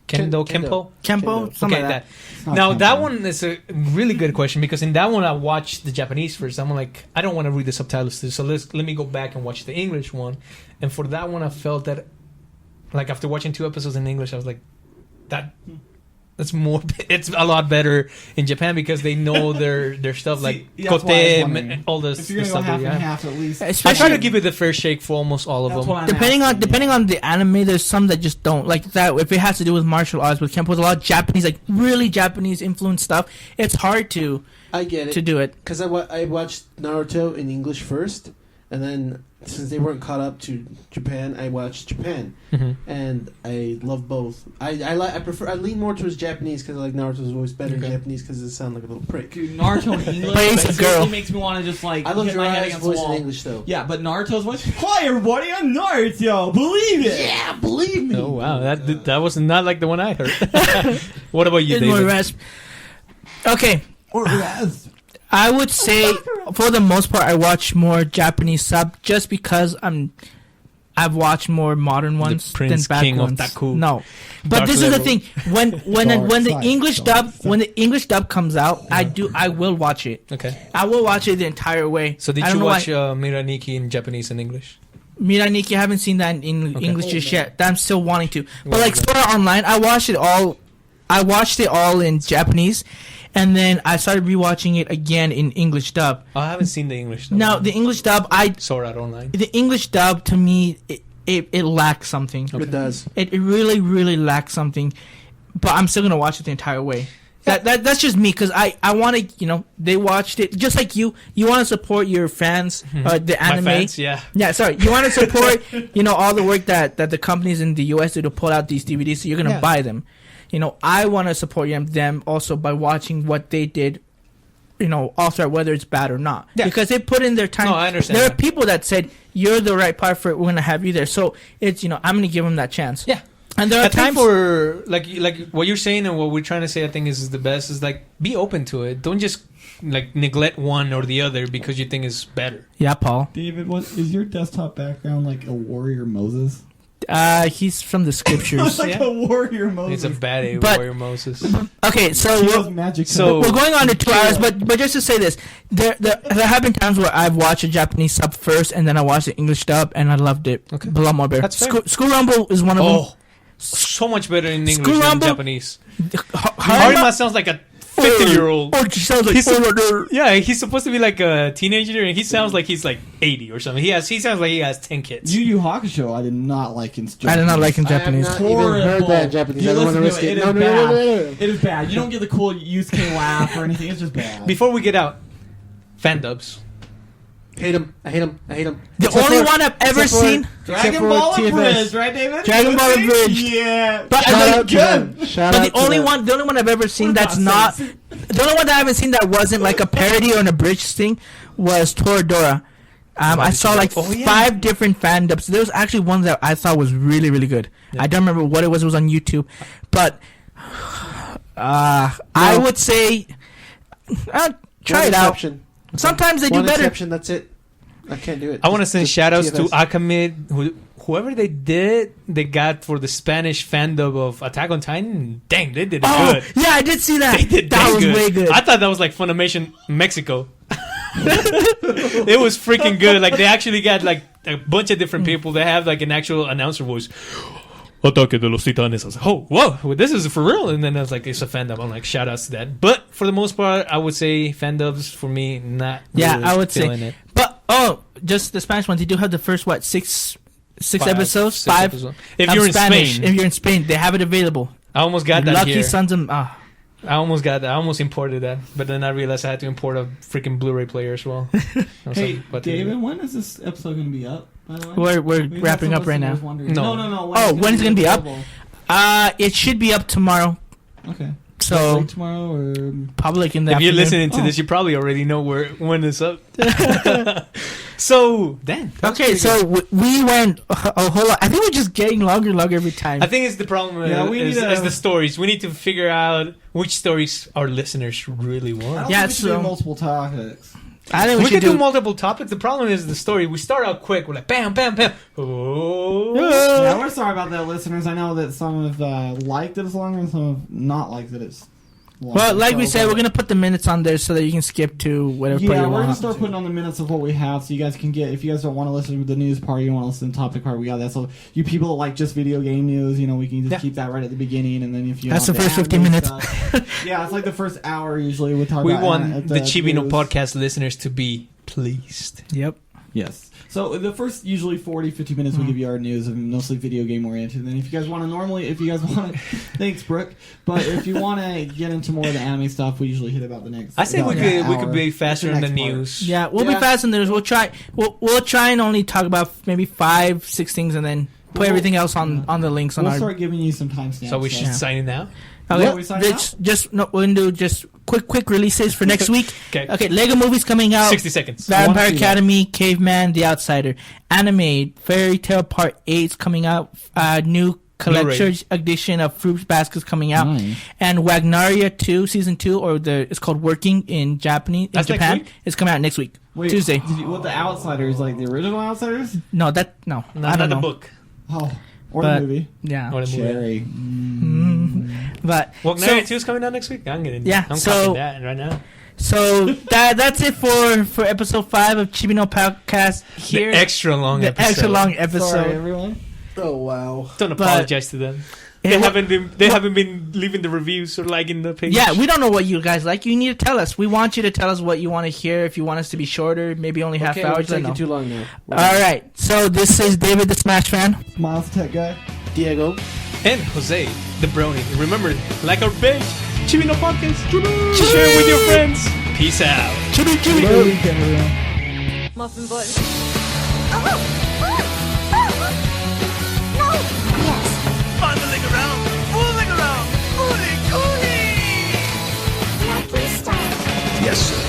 Kempo. Something Okay, like that. Now Kempo. that one is a really good question because in that one I watched the Japanese first. I'm like, I don't want to read the subtitles, so let me go back and watch the English one. And for that one, I felt that, like after watching 2 episodes in English, I was like, that's more. It's a lot better in Japan because they know their stuff like that's why I was wondering. kote, all this If you're the gonna go stuff. half and half, at least. I try to give it the fair shake for almost all of That's them. what I'm Depending asking, on the anime, there's some that just don't like that. If it has to do with martial arts, with Kempo, with a lot of Japanese, like really Japanese influenced stuff, it's hard to I get it. to do it. Because I watched Naruto in English first, and then since they weren't caught up to Japan, I watched Japan, and I love both. I lean more towards Japanese because I like Naruto's voice better in Japanese because it sounds like a little prick. Dude, Naruto in English Plays that a seriously girl. makes me want to just like I love hit my head Jiraiya's against the voice in wall. English though. Yeah, but Naruto's voice. Hi everybody, I'm Naruto. Believe it. Yeah, believe me. Oh wow, that was not like the one I heard. What about you, It's more David? rasp. Okay, Or as. I would say for the most part I watch more Japanese sub just because I've watched more modern ones than Prince back King of ones. Taku. No, but Dark this level. is the thing when the side, English dark dub side. when the English dub comes out, I will watch it. Okay. I will watch it the entire way. So did I don't you know watch why- Miraniki in Japanese and English? Miraniki? I haven't seen that in Okay. English just yet. That I'm still wanting to. But Well, like then. Sword Art Online, I watched it all in Japanese, and then I started rewatching it again in English dub. Oh, I haven't seen the English. Though. Now the English dub, Sword Art Online. the English dub to me it lacks something. It does. It really lacks something. But I'm still gonna watch it the entire way. That's just me because I want to they watched it just like you want to support your fans the anime. My fans, yeah. Sorry, you want to support all the work that the companies in the US do to pull out these DVDs, so you're gonna buy them. I want to support them also by watching what they did all throughout, whether it's bad or not, because they put in their time. No, I understand There that. are people that said you're the right part for it, we're gonna have you there, so it's I'm gonna give them that chance. Yeah. And there are I think times for like what you're saying and what we're trying to say, I think is the best is like be open to it. Don't just like neglect one or the other because you think it's better. Yeah, Paul. David, what is your desktop background like a warrior Moses? He's from the scriptures. Like a warrior Moses. It's a bad A But- warrior Moses. Okay, so He we're, does magic. so- we're going on to 2 hours, but just to say this, there have been times where I've watched a Japanese sub first, and then I watched the English dub, and I loved it. Okay. A lot more better. That's fair. School Rumble is one of them. Oh, so much better in English School than Rumble- Japanese. Harima Harima sounds like a 50-year-old. Oh, she sounds like He's yeah, he's supposed to be like a teenager, and he sounds like he's like 80 or something. He sounds like he has 10 kids. Yu Yu Hakusho, I did not like in Japanese. I did not like in Japanese. I have not even heard that in Japanese. You I don't want to listen risk to it. it. No, It no, is no, no, bad. no, no. It is bad. You don't get the cool Yusuke laugh or anything. It's just bad. Before we get out, fan dubs. Hate him. I hate him. I hate him. The only one I've ever seen. Dragon Ball Bridge, right, David? Dragon Ball Bridge. Yeah. But Shout I out to them. Shout But out the to only them. one I've ever seen We're that's not not the only one that I haven't seen that wasn't like a parody or an abridged thing was Toradora. I saw like 5 different fan dubs. There was actually one that I thought was really, really good. I don't remember what it was. It was on YouTube, but I would say try One it out. exception. Sometimes they do One better. exception. That's it. I can't do it. I want to send Just shout outs to TFS. Akame, whoever they got for the Spanish fan dub of Attack on Titan. Dang, they did it Oh, good. yeah, I did see that. They did That dang was good. way good. I thought that was like Funimation Mexico. It was freaking good. Like they actually got like a bunch of different people. They have like an actual announcer voice. Ataque de los Titanes. I was like, oh, whoa, well, this is for real. And then I was like, it's a fan dub. I'm like, shout outs to that. But for the most part, I would say fan dubs for me, not Yeah, really I would feeling say. it. But just the Spanish ones. They do have the first six episodes, 6 5. episodes. If of you're in Spanish. Spain, If you're in Spain, they have it available. I almost got that Lucky here. sons of I almost got that. I almost imported that, but then I realized I had to import a freaking Blu-ray player as well. I was Hey, like, what David, when is this episode going to be up? By the way? we're We've wrapping got up some right now. listeners wondering. No. No. Oh, when it's gonna be up? available? It should be up tomorrow. Okay. So Like tomorrow or probably like in the If you're afternoon. listening to Oh. this, you probably already know when it's up. So then, Okay, so we went a whole lot. I think we're just getting longer and longer every time. I think it's the problem. Yeah, we is, need to- is the stories. We need to figure out which stories our listeners really I want. don't Yeah, think we should do so- multiple topics. I think We we could should do multiple topics. The problem is the story. We start out quick. We're like, bam, bam, bam. Oh. Yeah, we're sorry about that, listeners. I know that some have liked it as longer and some have not liked it as longer. Well, like we So, said, but- we're gonna put the minutes on there so that you can skip to whatever part Yeah, you we're gonna want. start putting on the minutes of what we have, so you guys can get. If you guys don't want to listen to the news part, you want to listen to the topic part, we got that. So you people that like just video game news, you know, we can just Yeah. keep that right at the beginning, and then if you That's want the first anime 15 minutes. stuff- yeah, it's like the first hour usually. We talk. We about want the Chibi No news. Podcast listeners to be pleased. Yep. Yes. So the first usually 40, 50 minutes we give you our news and mostly video game oriented. And then if you guys want to thanks Brooke. But if you want to get into more of the anime stuff, we usually hit about the next. I say we about could an we hour. could be faster in That's the next part. news. Yeah, we'll be Yeah. fast in there. We'll try and only talk about maybe 5, 6 things, and then put Well, everything else on the links on We'll our. start giving you some timestamps. So we should Yeah. sign it now. Okay, Yeah, we sign just no, we're gonna do just quick releases for next week. Okay. Okay, Lego movies coming out. 60 seconds. I wanna Vampire see that. Academy, Caveman, The Outsider, Anime, Fairy Tale Part 8 is coming out. New collector's edition of Fruit Baskets coming out, Nice. and Wagnaria 2 season 2, or it's called Working in Japanese in That's next Japan. week? It's coming out next week, Wait, Tuesday. What the Outsiders, like the original Outsiders? No, No, I don't not the know. book. Oh, or But- the movie. Yeah, Or the movie. Cherry. but Well, so- 92 is coming out next week. I'm Yeah, I'm so- copying that right now. So that's it for episode 5 of Chibi No Podcast. Here, The extra long the episode. extra long episode. Sorry, everyone. Oh wow. Don't But- apologize to them. Yeah, They haven't been leaving the reviews or liking the page. yeah, we don't know what you guys like. You need to tell us. We want you to tell us what you want to hear. If you want us to be shorter, maybe only half Okay, hours. we're I don't taking know. too long now. All right. So this is David, the Smash fan. Miles Tech guy. Diego. And Jose, the brony. Remember, like our page, Chibi No Podcast. Share it with your friends. Peace out. Chibi, chibi. Good weekend, everyone. Muffin button. No! Yes. Fondling around, fooling around, fooling cooling! Now please stop. Yes, sir.